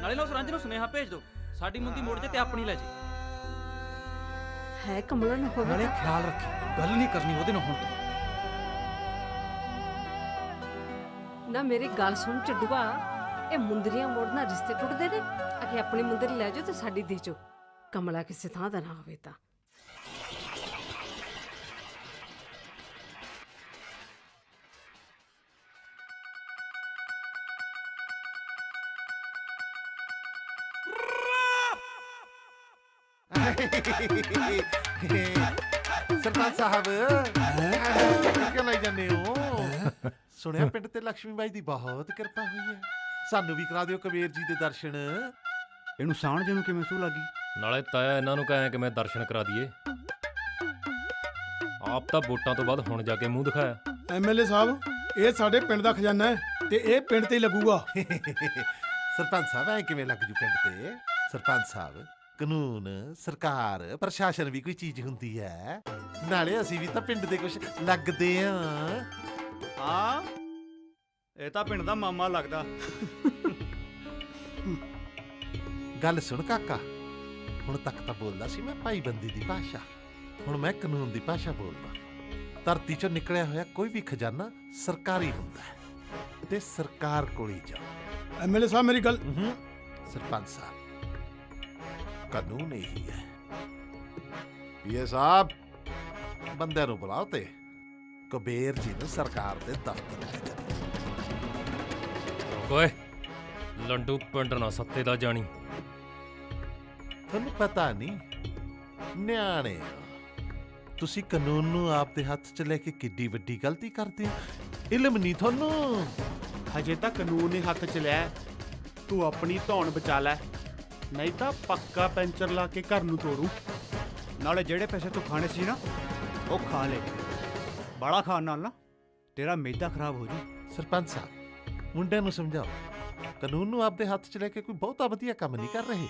ਨਾਲੇ ਨਾ ਉਸ ਰੰਜ ਨੂੰ ਸੁਨੇਹਾ ਭੇਜ ਦਿਓ, ਸਾਡੀ ਮੁੰਦੀ ਮੋੜ ਜੇ ਤੇ ਆਪਣੀ ਲੈ ਜੇ। ਹੈ ਕਮਲਾ ਨਾ ਹੋਵੇ। ਨਾਲੇ ਖਿਆਲ ਰੱਖੀ, ਗੱਲ ਨਹੀਂ ਕਰਨੀ ਉਹਦੇ ਨਾਲ ਹੁਣ ਤੋਂ। ਨਾ ਮੇਰੀ ਗੱਲ ਸੁਣ ਚੱਡੂਆ, ਇਹ ਮੁੰਦਰੀਆਂ ਮੋੜਨਾ ਰਿਸ਼ਤੇ ਟੁੱਟਦੇ ਨੇ। ਅਖੇ ਆਪਣੀ ਮੁੰਦਰੀ ਲੈ ਜਾਓ ਤੇ ਸਾਡੀ ਦੇ ਜਾਓ, ਕਮਲਾ ਕਿਸੇ ਥਾਂ ਦਾ ਨਾ ਹੋਵੇ ਤਾਂ। ਸਰਪੰਚ ਸਾਹਿਬ ਕਿਉਂ ਲਈ ਜਾਂਦੇ ਹੋ? ਸੁਣਿਆ ਪਿੰਡ ਤੇ ਲక్ష్ਮੀ ਬਾਈ ਦੀ ਬਹੁਤ ਕਿਰਪਾ ਹੋਈ ਹੈ। ਸਾਨੂੰ ਵੀ ਕਰਾ ਦਿਓ ਕਬੀਰ ਜੀ ਦੇ ਦਰਸ਼ਨ। ਇਹਨੂੰ ਸਾਣ ਜੇ ਨੂੰ ਕਿਵੇਂ ਸੂ ਲੱਗੀ? ਨਾਲੇ ਤਾਇਆ ਇਹਨਾਂ ਨੂੰ ਕਹਾਂ ਕਿ ਮੈਂ ਦਰਸ਼ਨ ਕਰਾ ਦਈਏ। ਆਪ ਤਾਂ ਵੋਟਾਂ ਤੋਂ ਬਾਅਦ ਹੁਣ ਜਾ ਕੇ ਮੂੰਹ ਦਿਖਾਇਆ। ਐਮਐਲਏ ਸਾਹਿਬ, ਇਹ ਸਾਡੇ ਪਿੰਡ ਦਾ ਖਜ਼ਾਨਾ ਹੈ ਤੇ ਇਹ ਪਿੰਡ ਤੇ ਹੀ ਲੱਗੂਗਾ। ਸਰਪੰਚ ਸਾਹਿਬ, ਐ ਕਿਵੇਂ ਲੱਗ ਜੂ ਪਿੰਡ ਤੇ? ਸਰਪੰਚ ਸਾਹਿਬ, ਕਾਨੂੰਨ, ਸਰਕਾਰ, ਪ੍ਰਸ਼ਾਸਨ ਵੀ ਕੋਈ ਚੀਜ਼ ਹੁੰਦੀ ਹੈ। ਨਾਲੇ ਅਸੀਂ ਵੀ ਤਾਂ ਪਿੰਡ ਦੇ ਕੁਝ ਲੱਗਦੇ ਆ। ਹਾਂ, ਇਹ ਤਾਂ ਪਿੰਡ ਦਾ ਮਾਮਾ ਲੱਗਦਾ। ਗੱਲ ਸੁਣ ਕਾਕਾ, ਹੁਣ ਤੱਕ ਤਾਂ ਬੋਲਦਾ ਸੀ ਮੈਂ ਭਾਈਬੰਦੀ ਦੀ ਭਾਸ਼ਾ, ਹੁਣ ਮੈਂ ਕਾਨੂੰਨ ਦੀ ਭਾਸ਼ਾ ਬੋਲਦਾ। ਧਰਤੀ ਚੋਂ ਨਿਕਲਿਆ ਹੋਇਆ ਕੋਈ ਵੀ ਖਜ਼ਾਨਾ ਸਰਕਾਰੀ ਹੁੰਦਾ ਹੈ ਤੇ ਸਰਕਾਰ ਕੋਲ ਹੀ ਜਾਓ। ਐਮਐਲਏ ਸਾਹਿਬ ਮੇਰੀ ਗੱਲ। ਸਰਪੰਚ ਸਾਹਿਬ, ਕਾਨੂੰਨ ਇਹੀ ਹੈ। ਪੀਏ ਸਾਹਿਬ, ਬੰਦਿਆਂ ਨੂੰ ਬੁਲਾਓ ਤੇ ਕਬੀਰ ਜੀ ਨੂੰ ਸਰਕਾਰ ਦੇ ਦਫ਼ਤਰ ਲੈ ਜਾਓ। ਓਏ ਲੰਡੂ ਪਿੰਡ ਨਾ ਸੱਤੇ ਦਾ ਜਾਣੀ। ਤੁਹਾਨੂੰ ਪਤਾ ਨਹੀਂ, ਨਿਆਣੇ ਆ। ਤੁਸੀਂ ਕਾਨੂੰਨ ਨੂੰ ਆਪ ਦੇ ਹੱਥ 'ਚ ਲੈ ਕੇ ਕਿੱਡੀ ਵੱਡੀ ਗਲਤੀ ਕਰਦੇ ਹੋ। ਇਲਮ ਨਹੀਂ ਤੁਹਾਨੂੰ। ਹਜੇ ਤਾਂ ਕਾਨੂੰਨ ਨੇ ਹੱਥ 'ਚ ਲਿਆ। ਤੂੰ ਆਪਣੀ ਧੌਣ ਬਚਾ ਲੈ, ਨਹੀਂ ਤਾਂ ਪੱਕਾ ਪੈਂਚਰ ਲਾ ਕੇ ਘਰ ਨੂੰ ਤੋੜੂ। ਨਾਲੇ ਜਿਹੜੇ ਪੈਸੇ ਤੂੰ ਖਾਣੇ ਸੀ ਨਾ, ਉਹ ਖਾ ਲੈ। ਬੜਾ ਖਾਣ ਨਾਲ ਨਾ ਤੇਰਾ ਮਿਹਦਾ ਖਰਾਬ ਹੋ ਜੂ। ਸਰਪੰਚ ਸਾਹਿਬ, ਮੁੰਡਿਆਂ ਨੂੰ ਸਮਝਾਓ, ਕਾਨੂੰਨ ਨੂੰ ਆਪਦੇ ਹੱਥ 'ਚ ਲੈ ਕੇ ਕੋਈ ਬਹੁਤਾ ਵਧੀਆ ਕੰਮ ਨਹੀਂ ਕਰ ਰਹੇ।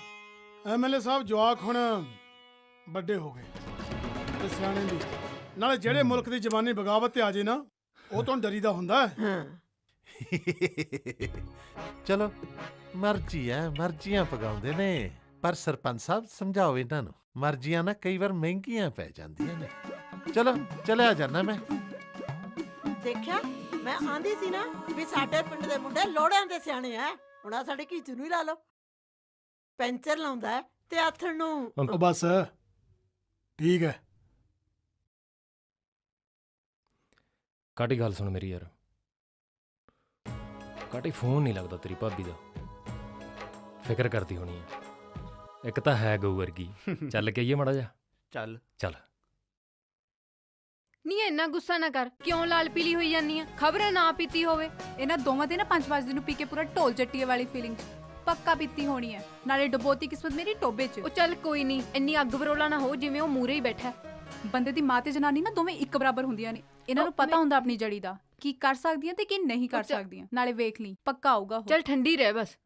ਐਮਐਲਏ ਸਾਹਿਬ, ਜਵਾਕ ਹੁਣ ਵੱਡੇ ਹੋ ਗਏ ਤੇ ਸਿਆਣੇ ਵੀ। ਨਾਲੇ ਜਿਹੜੇ ਮੁਲਕ ਦੀ ਜਵਾਨੀ ਬਗਾਵਤ ਤੇ ਆ ਜੇ ਨਾ, ਉਹ ਤੋਂ ਡਰੀਦਾ ਹੁੰਦਾ ਹੈ। ਚਲੋ, ਮਰਜ਼ੀ ਹੈ, ਮਰਜ਼ੀਆਂ ਪਗਾਉਂਦੇ ਨੇ। ਪਰ ਸਰਪੰਚ ਸਾਹਿਬ ਸਮਝਾਓ ਇਹਨਾਂ ਨੂੰ, ਮਰਜ਼ੀਆਂ ਨਾ ਕਈ ਵਾਰ ਮਹਿੰਗੀਆਂ ਪੈ ਜਾਂਦੀਆਂ ਨੇ। ਚਲੋ, ਚਲਿਆ ਜਾਣਾ ਮੈਂ। ਦੇਖਿਆ, ਮੈਂ ਆਂਦੀ ਸੀ ਨਾ ਵੀ ਸਾਡੇ ਪਿੰਡ ਦੇ ਮੁੰਡੇ ਲੋੜਿਆਂ ਦੇ ਸਿਆਣੇ ਆ। ਹੁਣ ਆਹ ਸਾਡੇ ਘੀਚੂ ਨੂੰ ਹੀ ਲਾ ਲਓ, ਪੈਂਚਰ ਲਾਉਂਦਾ ਹੈ ਤੇ ਆਥਣ ਨੂੰ। ਉਹ ਬਸ ਠੀਕ ਹੈ। ਕਾਟੀ ਗੱਲ ਸੁਣ ਮੇਰੀ ਯਾਰ। ਕਾਟੀ ਫੋਨ ਨਹੀਂ ਲੱਗਦਾ ਤੇਰੀ ਭਾਬੀ ਦਾ। ਫਿਕਰ ਕਰਦੀ ਹੋਣੀ ਹੈ। ਇੱਕ ਤਾਂ ਹੈ ਗਊ ਵਰਗੀ। ਚੱਲ ਕੇ ਆਈਏ ਮਾੜਾ ਜਾ। ਚੱਲ ਚੱਲ। ਨਹੀਂ ਇੰਨਾ ਗੁੱਸਾ ਨਾ ਕਰ, ਕਿਉਂ ਲਾਲ ਪੀਲੀ ਹੋਈ ਜਾਂਦੀ ਆ? ਖਬਰ ਨਾ ਪੀਤੀ ਹੋਵੇ। ਇਹਨਾਂ ਦੋਵਾਂ ਦੇ ਨਾ 5 ਵਜੇ ਨੂੰ ਪੀ ਕੇ ਪੂਰਾ ਢੋਲ ਚੱਟੀਏ ਵਾਲੀ ਫੀਲਿੰਗ ਪੱਕਾ ਪੀਤੀ ਹੋਣੀ ਹੈ। ਨਾਲੇ ਡਬੋਤੀ ਕਿਸਮਤ ਮੇਰੀ ਟੋਬੇ 'ਚ। ਉਹ ਚੱਲ ਕੋਈ ਨਹੀਂ, ਇੰਨੀ ਅੱਗ ਬਰੋਲਾ ਨਾ ਹੋ ਜਿਵੇਂ ਉਹ ਮੂਰੇ ਹੀ ਬੈਠਾ। ਬੰਦੇ ਦੀ ਮਾਂ ਤੇ ਜਨਾਨੀ ਨਾ ਦੋਵੇਂ ਇੱਕ ਬਰਾਬਰ ਹੁੰਦੀਆਂ ਨੇ। ਇਹਨਾਂ ਨੂੰ ਪਤਾ ਹੁੰਦਾ ਆਪਣੀ ਜੜੀ ਦਾ, ਕੀ ਕਰ ਸਕਦੀਆਂ ਤੇ ਕੀ ਨਹੀਂ ਕਰ ਸਕਦੀਆਂ। ਨਾਲੇ ਵੇਖ ਲਈ, ਪੱਕਾ ਆਊਗਾ ਉਹ। ਚੱਲ ਠੰਡੀ ਰਹਿ ਬਸ।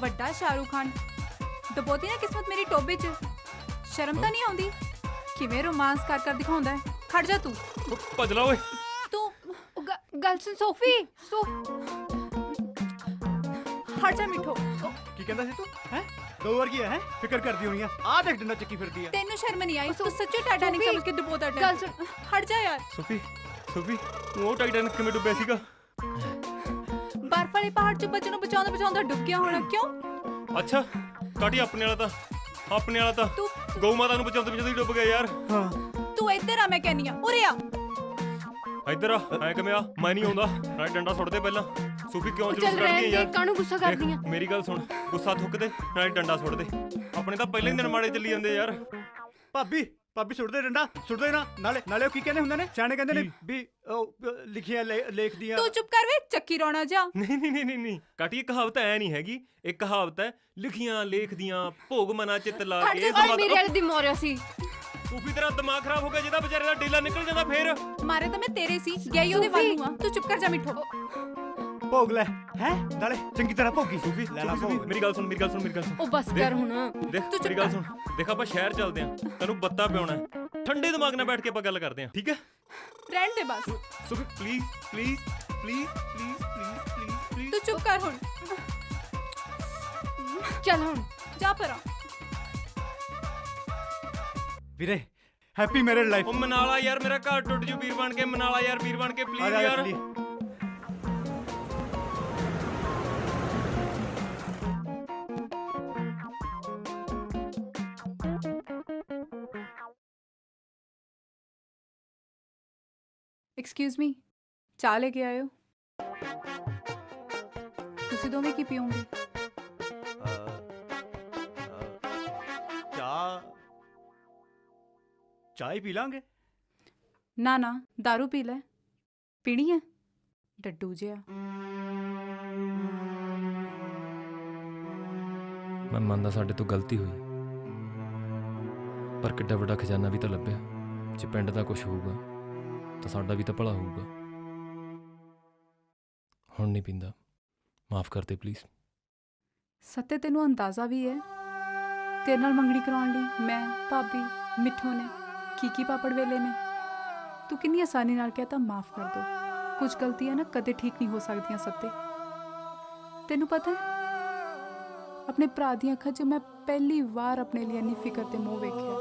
ਵੱਡਾ ਸ਼ਾਹਰੁਖ ਖਾਨ, ਡਬੋਤੀ ਨਾ ਕਿਸਮਤ ਮੇਰੀ ਟੋਬੇ 'ਚ। ਸ਼ਰਮ ਤਾਂ ਨਹੀਂ ਆਉਂਦੀ? ਕਿਵੇਂ ਰੋਮਾਂਸ ਕਰ ਕਰ ਦਿਖਾਉਂਦਾ ਹੈ। ਖੜ ਜਾ ਤੂੰ। ਭੱਜ ਲਾ ਓਏ। ਤੂੰ ਗੱਲ ਸੁਣ ਸੋਫੀ। ਹਟ ਜਾ ਮਿੱਠੋ। ਕੀ ਕਹਿੰਦਾ ਸੀ ਤੂੰ? ਹੈ ਦੋ ਵਰਗੀ ਹੈ, ਫਿਕਰ ਕਰਦੀ ਹੋਣੀ ਆ। ਆਹ ਦੇਖ ਡੰਡਾ ਚੱਕੀ ਫਿਰਦੀ ਆ। ਤੈਨੂੰ ਸ਼ਰਮ ਨਹੀਂ ਆਈ? ਤੂੰ ਸੱਚੀ ਟਾਈਟੈਨਿਕ ਸਮਝ ਕੇ ਡੁਬੋਤਾ। ਗੱਲ ਸੁਣ, ਹਟ ਜਾ ਯਾਰ। ਸੋਫੀ, ਉਹ ਟਾਈਟੈਨਿਕ ਕਿਵੇਂ ਡੁੱਬਿਆ ਸੀਗਾ? ਬਰਫ ਵਾਲੇ ਪਹਾੜ 'ਚ ਬੱਚੇ ਨੂੰ ਬਚਾਉਂਦਾ ਡੁੱਬ ਗਿਆ ਹੋਣਾ। ਕਿਉਂ? ਅੱਛਾ, ਕਾਟੀ ਆਪਣੇ ਵਾਲਾ ਤਾਂ ਗਊ ਮਾਤਾ ਨੂੰ ਬਚਾਉਂਦੇ ਹੀ ਡੁੱਬ ਗਿਆ ਯਾਰ। ਤੂੰ ਇੱਧਰ ਆ, ਮੈਂ ਕਹਿੰਨੀ ਆ। ਉਰੇ ਆ। ਇੱਧਰ ਆ। ਐ ਕਿਵੇਂ ਆ? ਮੈਂ ਨਹੀਂ ਆਉਂਦਾ। ਨਾਲੇ ਡੰਡਾ ਸੁੱਟ ਦੇ ਪਹਿਲਾਂ। ਸੋਫੀ ਕਿਉਂ ਜਲੂਸ ਕਰਦੀ ਯਾਰ? ਕਾਹਨੂੰ ਗੁੱਸਾ ਕਰਦੀ ਆ? ਮੇਰੀ ਗੱਲ ਸੁਣ, ਗੁੱਸਾ ਥੁੱਕ ਦੇ, ਨਾਲੇ ਡੰਡਾ ਸੁੱਟ ਦੇ। ਆਪਣੇ ਤਾਂ ਪਹਿਲੇ ਹੀ ਦਿਨ ਮਾੜੇ ਚੱਲੀ ਜਾਂਦੇ ਯਾਰ। ਭਾਬੀ ਸੁੱਟ ਦੇ ਡੰਡਾ, ਸੁੱਟ ਦੇ ਨਾ। ਨਾਲੇ ਉਹ ਕੀ ਕਹਿੰਦੇ ਹੁੰਦੇ ਨੇ, ਸਿਆਣੇ ਕਹਿੰਦੇ ਨੇ ਵੀ ਲਿਖੀਆਂ ਲੇਖਦੀਆਂ। ਤੂੰ ਚੁੱਪ ਕਰ ਵੇ, ਚੱਕੀ ਰੋਣਾ ਜਾ। ਨਹੀਂ ਕਾਟੀ, ਇਹ ਕਹਾਵਤ ਐ ਨਹੀਂ ਹੈਗੀ। ਇਹ ਕਹਾਵਤ ਹੈ ਲਿਖੀਆਂ ਲੇਖਦੀਆਂ, ਭੋਗ ਮਨਾ ਚਿੱਤ ਲਾ ਕੇ। ਮੇਰੇ ਵਾਲੇ ਦੀ ਮੋਰਿਆ ਸੀ। ਸੂਫੀ, ਤੇਰਾ ਦਿਮਾਗ ਖਰਾਬ ਹੋ ਗਿਆ। ਜਿਹਦਾ ਵਿਚਾਰੇ ਦਾ ਢੀਲਾ ਨਿਕਲ ਜਾਂਦਾ ਫੇਰ। ਮਾਰੇ ਤਾਂ ਮੈਂ ਤੇਰੇ ਸੀ, ਗਈ ਉਹਦੇ ਵੱਲ ਨੂੰ ਆ। ਤੂੰ ਚੁੱਪ ਕਰ ਜਾ ਮਿੱਠੋ। ਭੋਗ ਲੈ ਹੈ, ਨਾਲੇ ਚੰਗੀ ਤਰ੍ਹਾਂ ਭੋਗੀ। ਸੂਫੀ, ਮੇਰੀ ਗੱਲ ਸੁਣ। ਉਹ ਬਸ ਕਰ ਹੁਣ। ਦੇਖ ਮੇਰੀ ਗੱਲ ਸੁਣ। ਦੇਖ, ਆਪਾਂ ਸ਼ਹਿਰ ਚੱਲਦੇ ਆਂ, ਤੈਨੂੰ ਬੱਤਾ ਪਿਆਉਣਾ। ਠੰਡੇ ਦਿਮਾਗ ਨਾਲ ਬੈਠ ਕੇ ਆਪਾਂ ਗੱਲ ਕਰਦੇ ਆਂ, ਠੀਕ ਹੈ? ਰਹਿਣ ਦੇ ਬਸ। ਸੂਫੀ ਪਲੀਜ਼। ਤੂੰ ਚੁੱਪ ਕਰ ਹੁਣ। ਚੱਲ ਹੁਣ ਜਾ ਪਰਾਂ। ਵੀਰੇ, ਹੈਪੀ ਮੈਰਿਡ ਲਾਈਫ। ਉਹ ਮਨਾਲਾ ਯਾਰ, ਮੇਰਾ ਘਰ ਟੁੱਟ ਜੂ। ਵੀਰ ਬਣ ਕੇ ਮਨਾਲਾ ਯਾਰ, ਵੀਰ ਬਣ ਕੇ ਪਲੀਜ਼ ਯਾਰ। एक्सक्यूज मी, चाय लेके आए हो? ਤੁਸੀਂ ਦੋਵੇਂ ਕੀ ਪੀਓਗੇ? ਚਾਹ ਹੀ ਪੀ ਲਾਂਗੇ। ਨਾ ਨਾ, दारू ਪੀ ਲੈ। ਪੀਣੀ ਹੈ? ਡੱਡੂ ਜਿਹਾ। ਮੈਂ ਮੰਨਦਾ ਸਾਡੇ ਤੋਂ ਗਲਤੀ ਹੋਈ, ਪਰ ਕਿੱਡਾ ਵੱਡਾ ਖਜ਼ਾਨਾ ਵੀ ਤਾਂ ਲੱਭਿਆ। ਜੇ ਪਿੰਡ ਦਾ ਕੁਝ ਹੋਊਗਾ ਤਾਂ ਸਾਡਾ ਵੀ ਤਾਂ ਭਲਾ ਹੋਊਗਾ। ਹੁਣ ਨਹੀਂ ਪੀਂਦਾ, ਮਾਫ ਕਰ ਦੇ ਪਲੀਜ਼। ਸੱਤੇ ਤੈਨੂੰ ਅੰਦਾਜ਼ਾ ਵੀ ਹੈ ਤੇਰੇ ਨਾਲ ਮੰਗਣੀ ਕਰਾਉਣ ਲਈ ਮੈਂ, ਭਾਬੀ, ਮਿੱਠੂ ਨੇ ਕੀ ਪਾਪੜ ਵੇਲੇ ਨੇ। ਤੂੰ ਕਿੰਨੀ ਆਸਾਨੀ ਨਾਲ ਕਹਤਾ ਮਾਫ ਕਰ ਦੋ। ਕੁਝ ਗਲਤੀਆਂ ਨਾ ਕਦੇ ਠੀਕ ਨਹੀਂ ਹੋ ਸਕਦੀਆਂ ਸੱਤੇ। ਤੈਨੂੰ ਪਤਾ ਹੈ ਆਪਣੇ ਭਰਾ ਦੀਆਂ ਅੱਖਾਂ 'ਚ ਮੈਂ ਪਹਿਲੀ ਵਾਰ ਆਪਣੇ ਲਈ ਇੰਨੀ ਫਿਕਰ ਤੇ ਮੋਹ ਵੇਖਿਆ।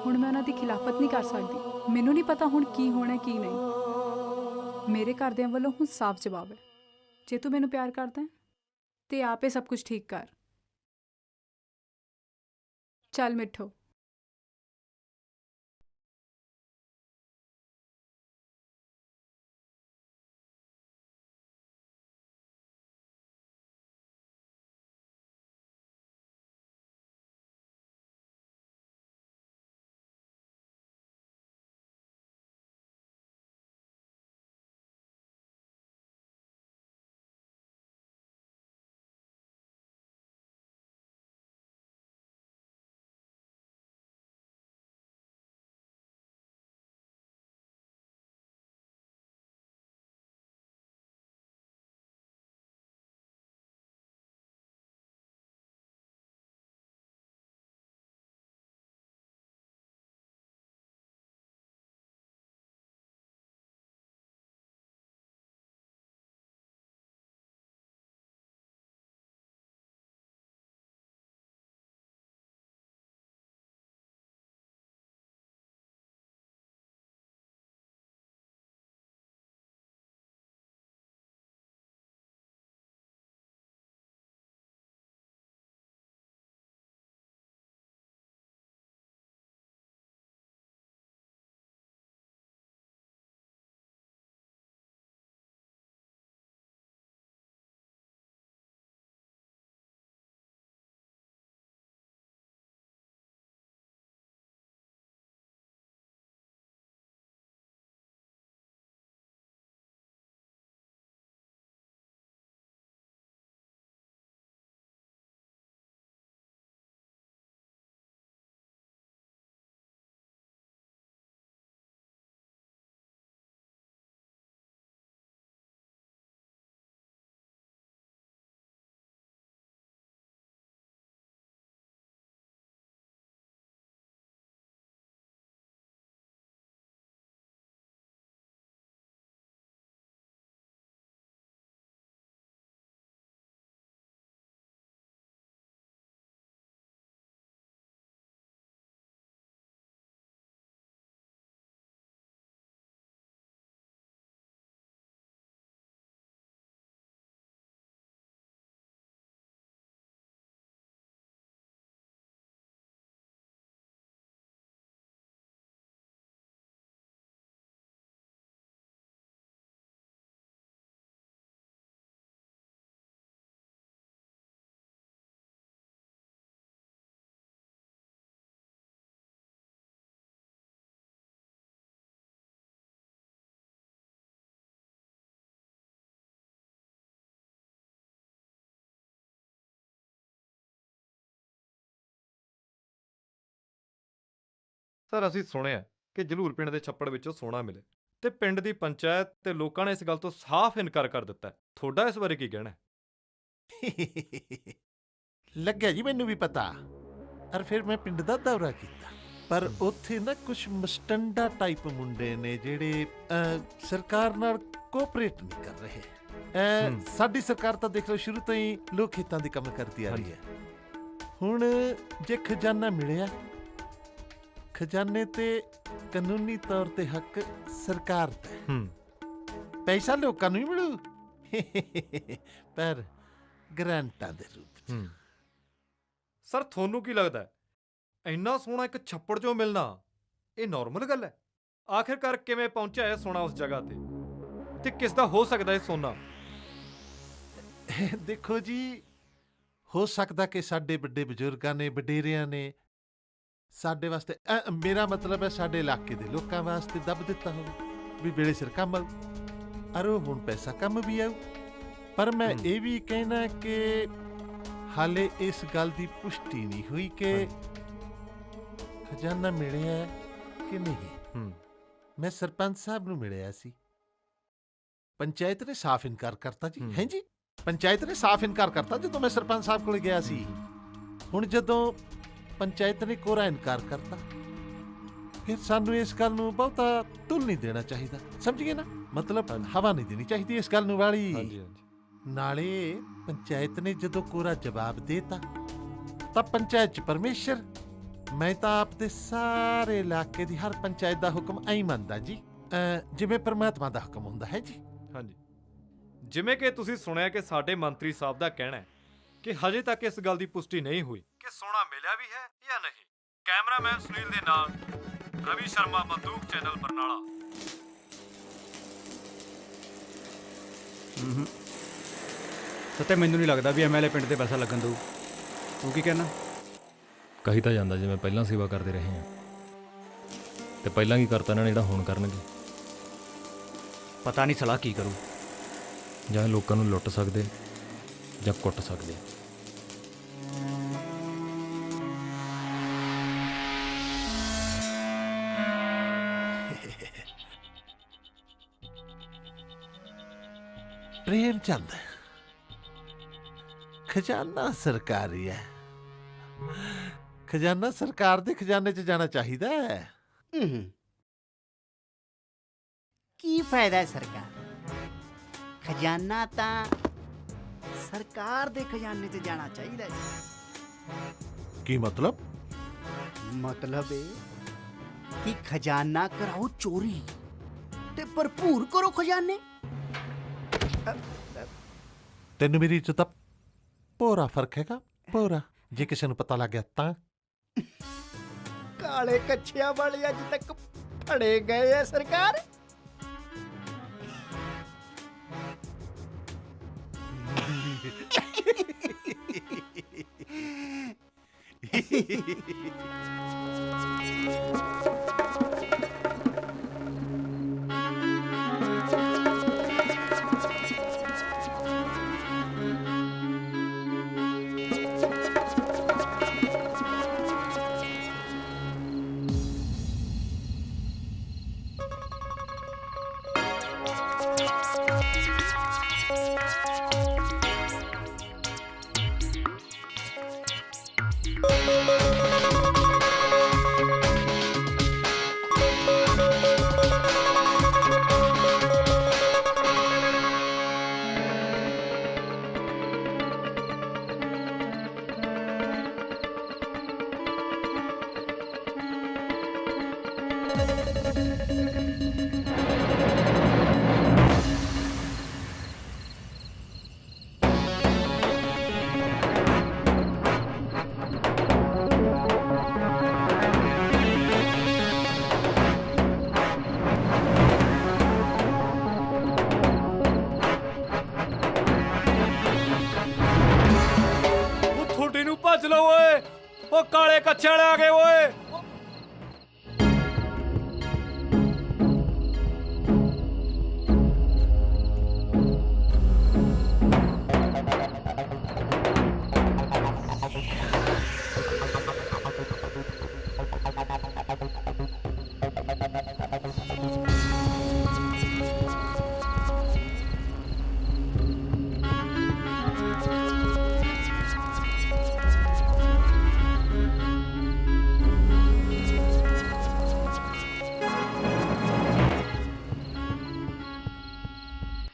ਹੁਣ ਮੈਂ ਉਹਨਾਂ ਦੀ ਖਿਲਾਫਤ ਨਹੀਂ ਕਰ ਸਕਦੀ। ਮੈਨੂੰ ਨਹੀਂ ਪਤਾ ਹੁਣ ਕੀ ਹੋਣਾ ਕੀ ਨਹੀਂ। ਮੇਰੇ ਘਰਦਿਆਂ ਵੱਲੋਂ ਹੁਣ ਸਾਫ਼ ਜਵਾਬ ਹੈ, ਜੇ ਤੂੰ ਮੈਨੂੰ ਪਿਆਰ ਕਰਦਾ ਹੈ ਤੇ ਆਪੇ ਸਭ ਕੁਝ ਠੀਕ ਕਰ। ਚੱਲ ਮਿੱਠੋ। ਸਰ ਅਸੀਂ ਸੁਣਿਆ ਕਿ ਜਲੂਰ ਪਿੰਡ ਦੇ ਛੱਪੜ ਵਿੱਚੋਂ ਸੋਨਾ ਮਿਲੇ ਤੇ ਪਿੰਡ ਦੀ ਪੰਚਾਇਤ ਤੇ ਲੋਕਾਂ ਨੇ ਇਸ ਗੱਲ ਤੋਂ ਸਾਫ਼ ਇਨਕਾਰ ਕਰ ਦਿੱਤਾ ਹੈ। ਤੁਹਾਡਾ ਇਸ ਬਾਰੇ ਕੀ ਕਹਿਣਾ ਹੈ? ਲੱਗਿਆ ਜੀ ਮੈਨੂੰ ਵੀ ਪਤਾ। ਔਰ ਫਿਰ ਮੈਂ ਪਿੰਡ ਦਾ ਦੌਰਾ ਕੀਤਾ, ਪਰ ਉੱਥੇ ਨਾ ਕੁਝ ਮਸਟੰਡਾ ਟਾਈਪ ਮੁੰਡੇ ਨੇ ਜਿਹੜੇ ਸਰਕਾਰ ਨਾਲ ਕੋਆਪਰੇਟ ਨਹੀਂ ਕਰ ਰਹੇ। ਸਾਡੀ ਸਰਕਾਰ ਤਾਂ ਦੇਖ ਲਓ ਸ਼ੁਰੂ ਤੋਂ ਹੀ ਲੋਕ ਹਿੱਤਾਂ ਦੇ ਕੰਮ ਕਰਦੀ ਆ ਰਹੀ ਹੈ। ਹੁਣ ਜੇ ਖਜ਼ਾਨਾ ਮਿਲਿਆ, ਖਜ਼ਾਨੇ ਤੇ ਕਾਨੂੰਨੀ ਤੌਰ ਤੇ ਹੱਕ ਸਰਕਾਰ ਦਾ ਹੈ। ਪੈਸਾ ਲੋਕਾਂ ਨੂੰ ਹੀ ਮਿਲੂ ਪਰ ਗ੍ਰਾਂਟਾਂ ਦੇ ਰੂਪ ਚ। ਸਰ ਤੁਹਾਨੂੰ ਕੀ ਲੱਗਦਾ ਹੈ ਇੰਨਾ ਸੋਨਾ ਇੱਕ ਛੱਪੜ ਚੋਂ ਮਿਲਣਾ ਇਹ ਨਾਰਮਲ ਗੱਲ ਹੈ? ਆਖਿਰਕਾਰ ਕਿਵੇਂ ਪਹੁੰਚਿਆ ਇਹ ਸੋਨਾ ਉਸ ਜਗ੍ਹਾ ਤੇ ਤੇ ਕਿਸ ਦਾ ਹੋ ਸਕਦਾ ਇਹ ਸੋਨਾ? ਦੇਖੋ ਜੀ, ਹੋ ਸਕਦਾ ਕਿ ਸਾਡੇ ਵੱਡੇ ਬਜ਼ੁਰਗਾਂ ਨੇ, ਵਡੇਰਿਆਂ ਨੇ ਸਾਡੇ ਵਾਸਤੇ ਮੇਰਾ ਮਤਲਬ ਹੈ ਸਾਡੇ ਇਲਾਕੇ ਦੇ ਲੋਕਾਂ ਵਾਸਤੇ ਦੱਬ ਦਿੱਤਾ ਹੋਵੇ ਵੀ ਵੇਲੇ ਸਿਰ ਕੰਮ ਆਊ, ਅਰ ਉਹ ਹੁਣ ਪੈਸਾ ਕੰਮ ਵੀ ਆਊ। ਪਰ ਮੈਂ ਇਹ ਵੀ ਕਹਿਣਾ ਕਿ ਹਾਲੇ ਇਸ ਗੱਲ ਦੀ ਪੁਸ਼ਟੀ ਨਹੀਂ ਹੋਈ ਕਿ ਖਜ਼ਾਨਾ ਮਿਲਿਆ ਕਿ ਨਹੀਂ। ਮੈਂ ਸਰਪੰਚ ਸਾਹਿਬ ਨੂੰ ਮਿਲਿਆ ਸੀ, ਪੰਚਾਇਤ ਨੇ ਸਾਫ਼ ਇਨਕਾਰ ਕਰਤਾ ਜੀ। ਹੈ ਜੀ, ਪੰਚਾਇਤ ਨੇ ਸਾਫ਼ ਇਨਕਾਰ ਕਰਤਾ ਜਦੋਂ ਮੈਂ ਸਰਪੰਚ ਸਾਹਿਬ ਕੋਲ ਗਿਆ ਸੀ। ਹੁਣ ਜਦੋਂ ਪੰਚਾਇਤ ਨੇ ਕੋਰਾ ਇਨਕਾਰ ਕਰਤਾ, ਫਿਰ ਸਾਨੂੰ ਇਸ ਗੱਲ ਨੂੰ ਬਹੁਤਾ ਤੁਲ ਨਹੀਂ ਦੇਣਾ ਚਾਹੀਦਾ, ਸਮਝ ਗਏ ਨਾ? ਮਤਲਬ ਹਵਾ ਨਹੀਂ ਦੇਣੀ ਚਾਹੀਦੀ ਇਸ ਗੱਲ ਨੂੰ ਵਾਲੀ। ਨਾਲੇ ਪੰਚਾਇਤ ਨੇ ਜਦੋਂ ਕੋਰਾ ਜਵਾਬ ਦੇਤਾ ਤਾਂ ਪੰਚਾਇਤ 'ਚ ਪਰਮੇਸ਼ਰ। ਮੈਂ ਤਾਂ ਆਪਦੇ ਸਾਰੇ ਇਲਾਕੇ ਦੀ ਹਰ ਪੰਚਾਇਤ ਦਾ ਹੁਕਮ ਐਂ ਮੰਨਦਾ ਜੀ, ਜਿਵੇਂ ਪਰਮਾਤਮਾ ਦਾ ਹੁਕਮ ਹੁੰਦਾ ਹੈ ਜੀ। ਹਾਂਜੀ, ਜਿਵੇਂ ਕਿ ਤੁਸੀਂ ਸੁਣਿਆ ਕਿ ਸਾਡੇ ਮੰਤਰੀ ਸਾਹਿਬ ਦਾ ਕਹਿਣਾ ਹੈ ਕਿ ਹਜੇ ਤੱਕ ਇਸ ਗੱਲ ਦੀ ਪੁਸ਼ਟੀ ਨਹੀਂ ਹੋਈ ਕਿ ਸੋਨਾ ਮਿਲਿਆ ਵੀ ਹੈ ਜਾਂ ਨਹੀਂ। ਕੈਮਰਾਮੈਨ ਸੁਨੀਲ ਦੇ ਨਾਲ ਰਵੀ ਸ਼ਰਮਾ, ਬੰਦੂਕ ਚੈਨਲ ਬਰਨਾਲਾ। ਸੱਤੇ ਮੈਨੂੰ ਨਹੀਂ ਲੱਗਦਾ ਵੀ ਐਮਐਲਏ ਪਿੰਡ ਤੇ ਪੈਸਾ ਲੱਗਣ ਦਊ। ਤੂੰ ਕੀ ਕਹਿਣਾ? ਕਹੀ ਤਾਂ ਜਾਂਦਾ ਜਿਵੇਂ ਪਹਿਲਾਂ ਸੇਵਾ ਕਰਦੇ ਰਹੇ ਹਾਂ, ਤੇ ਪਹਿਲਾਂ ਕੀ ਕਰਤਾ ਇਹਨਾਂ ਨੇ ਜਿਹੜਾ ਹੁਣ ਕਰਨਗੇ। ਪਤਾ ਨਹੀਂ ਸਲਾਹ ਕੀ ਕਰੂ। ਜਾਂ ਲੋਕਾਂ ਨੂੰ ਲੁੱਟ ਸਕਦੇ ਜਾਂ ਕੁੱਟ ਸਕਦੇ। ਪ੍ਰੇਮ ਚੰਦ, ਖਜ਼ਾਨਾ ਸਰਕਾਰੀ ਹੈ, ਖਜ਼ਾਨਾ ਸਰਕਾਰ ਦੇ ਖਜ਼ਾਨੇ 'ਚ ਜਾਣਾ ਚਾਹੀਦਾ ਹੈ। ਕੀ ਫਾਇਦਾ ਹੈ ਸਰਕਾਰ? ਖਜ਼ਾਨਾ ਤਾਂ ਸਰਕਾਰ ਦੇ ਖਜ਼ਾਨੇ 'ਚ ਜਾਣਾ ਚਾਹੀਦਾ ਹੈ। ਕੀ ਮਤਲਬ? ਮਤਲਬ ਇਹ ਕਿ ਖਜ਼ਾਨਾ ਕਰਾਓ ਚੋਰੀ ਤੇ ਭਰਪੂਰ ਕਰੋ ਖਜ਼ਾਨੇ। ਤੈਨੂੰ ਮੇਰੀ 'ਚ ਤਾਂ ਪੂਰਾ ਫਰਕ ਹੈਗਾ, ਪੂਰਾ। ਜੇ ਕਿਸੇ ਨੂੰ ਪਤਾ ਲੱਗ ਗਿਆ ਤਾਂ ਕਾਲੇ ਕੱਛਿਆਂ ਵਾਲੇ ਅੱਜ ਤੱਕ ਫੜੇ ਗਏ ਆ ਸਰਕਾਰ। ਭੱਜ ਲਓ ਓਏ, ਉਹ ਕਾਲੇ ਕੱਛੇ ਵਾਲੇ ਆ ਗਏ ਓਏ।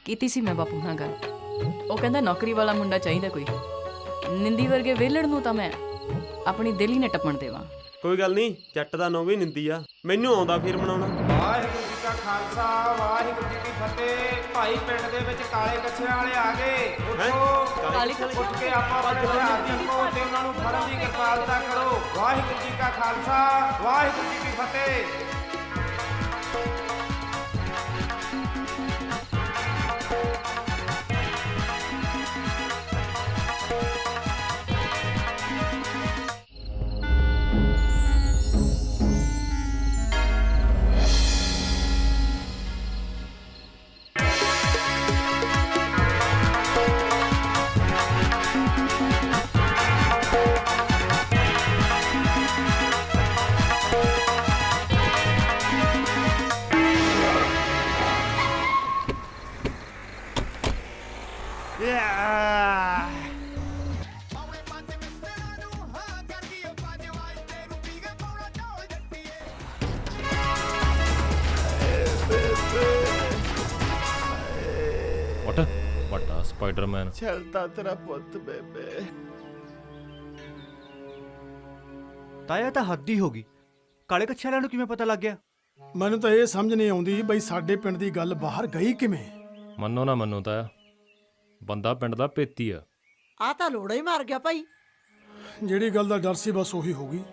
ਕੀਤੀ ਸੀ ਮੈਂ ਬਾਪੂ ਨਾਲ ਗੱਲ। ਉਹ ਕਹਿੰਦਾ ਨੌਕਰੀ ਵਾਲਾ ਮੁੰਡਾ ਚਾਹੀਦਾ ਕੋਈ। ਨਿੰਦੀ ਵਰਗੇ ਵਿਹਲੜ ਨੂੰ ਤਾਂ ਮੈਂ ਆਪਣੀ ਦਿਲ ਹੀ ਨਾ ਟੱਪਣ ਦੇਵਾਂ। ਕੋਈ ਗੱਲ ਨਹੀਂ, ਜੱਟ ਦਾ ਨਾਂ ਵੀ ਨਿੰਦੀ ਆ, ਮੈਨੂੰ ਆਉਂਦਾ ਫਿਰ ਬਣਾਉਣਾ। ਵਾਹਿਗੁਰੂ ਜੀ ਕਾ ਖਾਲਸਾ, ਵਾਹਿਗੁਰੂ ਜੀ ਕੀ ਫਤਿਹ। ਭਾਈ ਪਿੰਡ ਦੇ ਵਿੱਚ ਕਾਲੇ ਕੱਛਿਆਂ ਵਾਲੇ ਆ ਗਏ। ਉੱਠੋ, ਉੱਠ ਕੇ ਆਪਾਂ ਆਪਣੇ ਹੱਥ ਚੱਕੋ ਤੇ ਉਹਨਾਂ ਨੂੰ ਫੜਨ ਦੀ ਕਿਰਪਾਲਤਾ ਕਰੋ। ਵਾਹਿਗੁਰੂ ਜੀ ਕਾ ਖਾਲਸਾ, ਵਾਹਿਗੁਰੂ ਜੀ ਕੀ ਫਤਿਹ। ਵੱਡਾ ਸਪਾਈਡਰਮੈਨ। ਚੱਲਦਾ ਤੇਰਾ ਪੁੱਤ ਬੇਬੇ। ਤਾਇਆ ਤਾਂ ਹੱਦ ਹੀ ਹੋ ਗਈ, ਕਾਲੇ ਕੱਛੇ ਵਾਲਿਆਂ ਨੂੰ ਕਿਵੇਂ ਪਤਾ ਲੱਗ ਗਿਆ? ਮੈਨੂੰ ਤਾਂ ਇਹ ਸਮਝ ਨਹੀਂ ਆਉਂਦੀ ਬਈ ਸਾਡੇ ਪਿੰਡ ਦੀ ਗੱਲ ਬਾਹਰ ਗਈ ਕਿਵੇਂ। ਮੰਨੋ ਨਾ ਮੰਨੋ ਤਾਇਆ, ਬੰਦਾ ਪਿੰਡ ਦਾ ਪੇਤੀ ਆ। ਆ ਤਾਂ ਲੋੜਾ ਹੀ ਮਾਰ ਗਿਆ ਭਾਈ। ਜਿਹੜੀ ਗੱਲ ਦਾ ਡਰ ਸੀ ਬਸ ਉਹੀ ਹੋ ਗਈ।